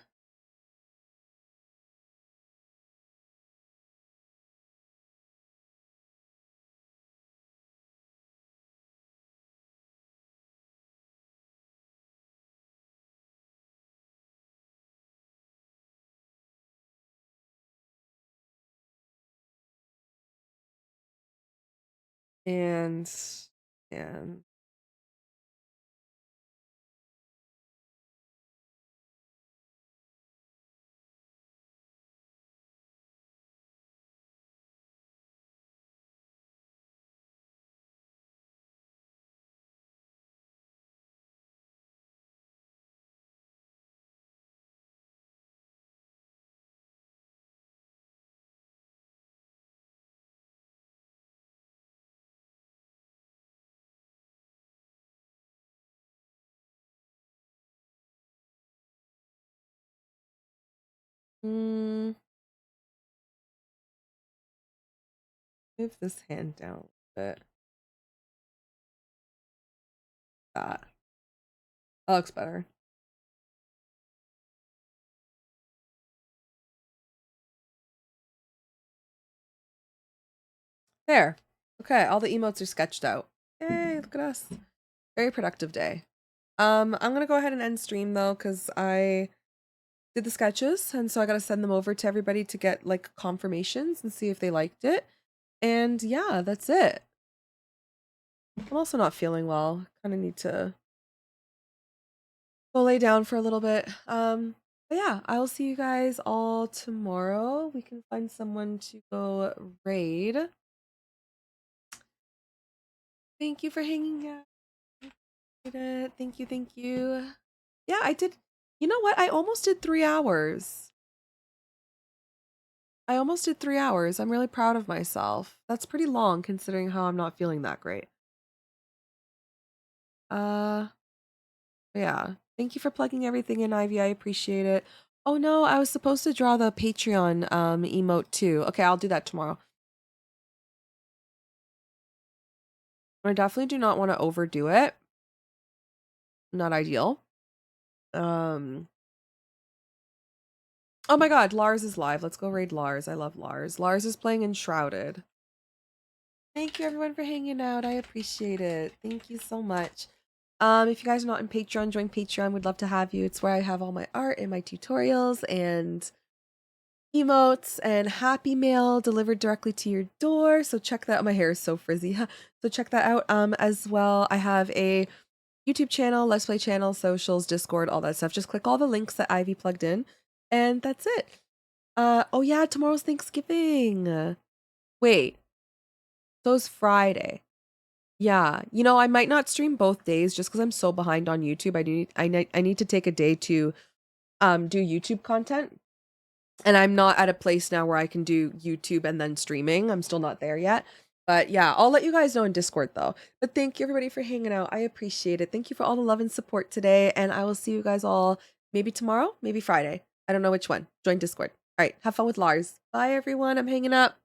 And move this hand down a little bit. That looks better. There. Okay, all the emotes are sketched out. Yay, look at us. Very productive day. I'm gonna go ahead and end stream though, because I did the sketches, and so I gotta send them over to everybody to get like confirmations and see if they liked it. And yeah, that's it. I'm also not feeling well. Kind of need to go lay down for a little bit. But yeah, I will see you guys all tomorrow. We can find someone to go raid. Thank you for hanging out. Thank you, thank you. Yeah, I did. You know what? I almost did 3 hours. I almost did 3 hours. I'm really proud of myself. That's pretty long considering how I'm not feeling that great. Yeah. Thank you for plugging everything in, Ivy. I appreciate it. Oh no, I was supposed to draw the Patreon emote too. Okay, I'll do that tomorrow. I definitely do not want to overdo it. Not ideal. Oh my god, Lars is live. Let's go raid Lars. I love Lars. Lars is playing Enshrouded. Thank you everyone for hanging out. I appreciate it. Thank you so much. If you guys are not in Patreon, join Patreon. We'd love to have you. It's where I have all my art and my tutorials and emotes and happy mail delivered directly to your door. So check that out. My hair is so frizzy. So check that out. As well, I have a YouTube channel, Let's Play channel, socials, Discord, all that stuff. Just click all the links that Ivy plugged in, and that's it. Oh yeah, tomorrow's Thanksgiving. Wait, so it's Friday. Yeah, you know, I might not stream both days just because I'm so behind on YouTube. I need to take a day to do YouTube content. And I'm not at a place now where I can do YouTube and then streaming. I'm still not there yet. But yeah, I'll let you guys know in Discord though. But thank you everybody for hanging out. I appreciate it. Thank you for all the love and support today. And I will see you guys all maybe tomorrow, maybe Friday. I don't know which one. Join Discord. All right, have fun with Lars. Bye everyone. I'm hanging up.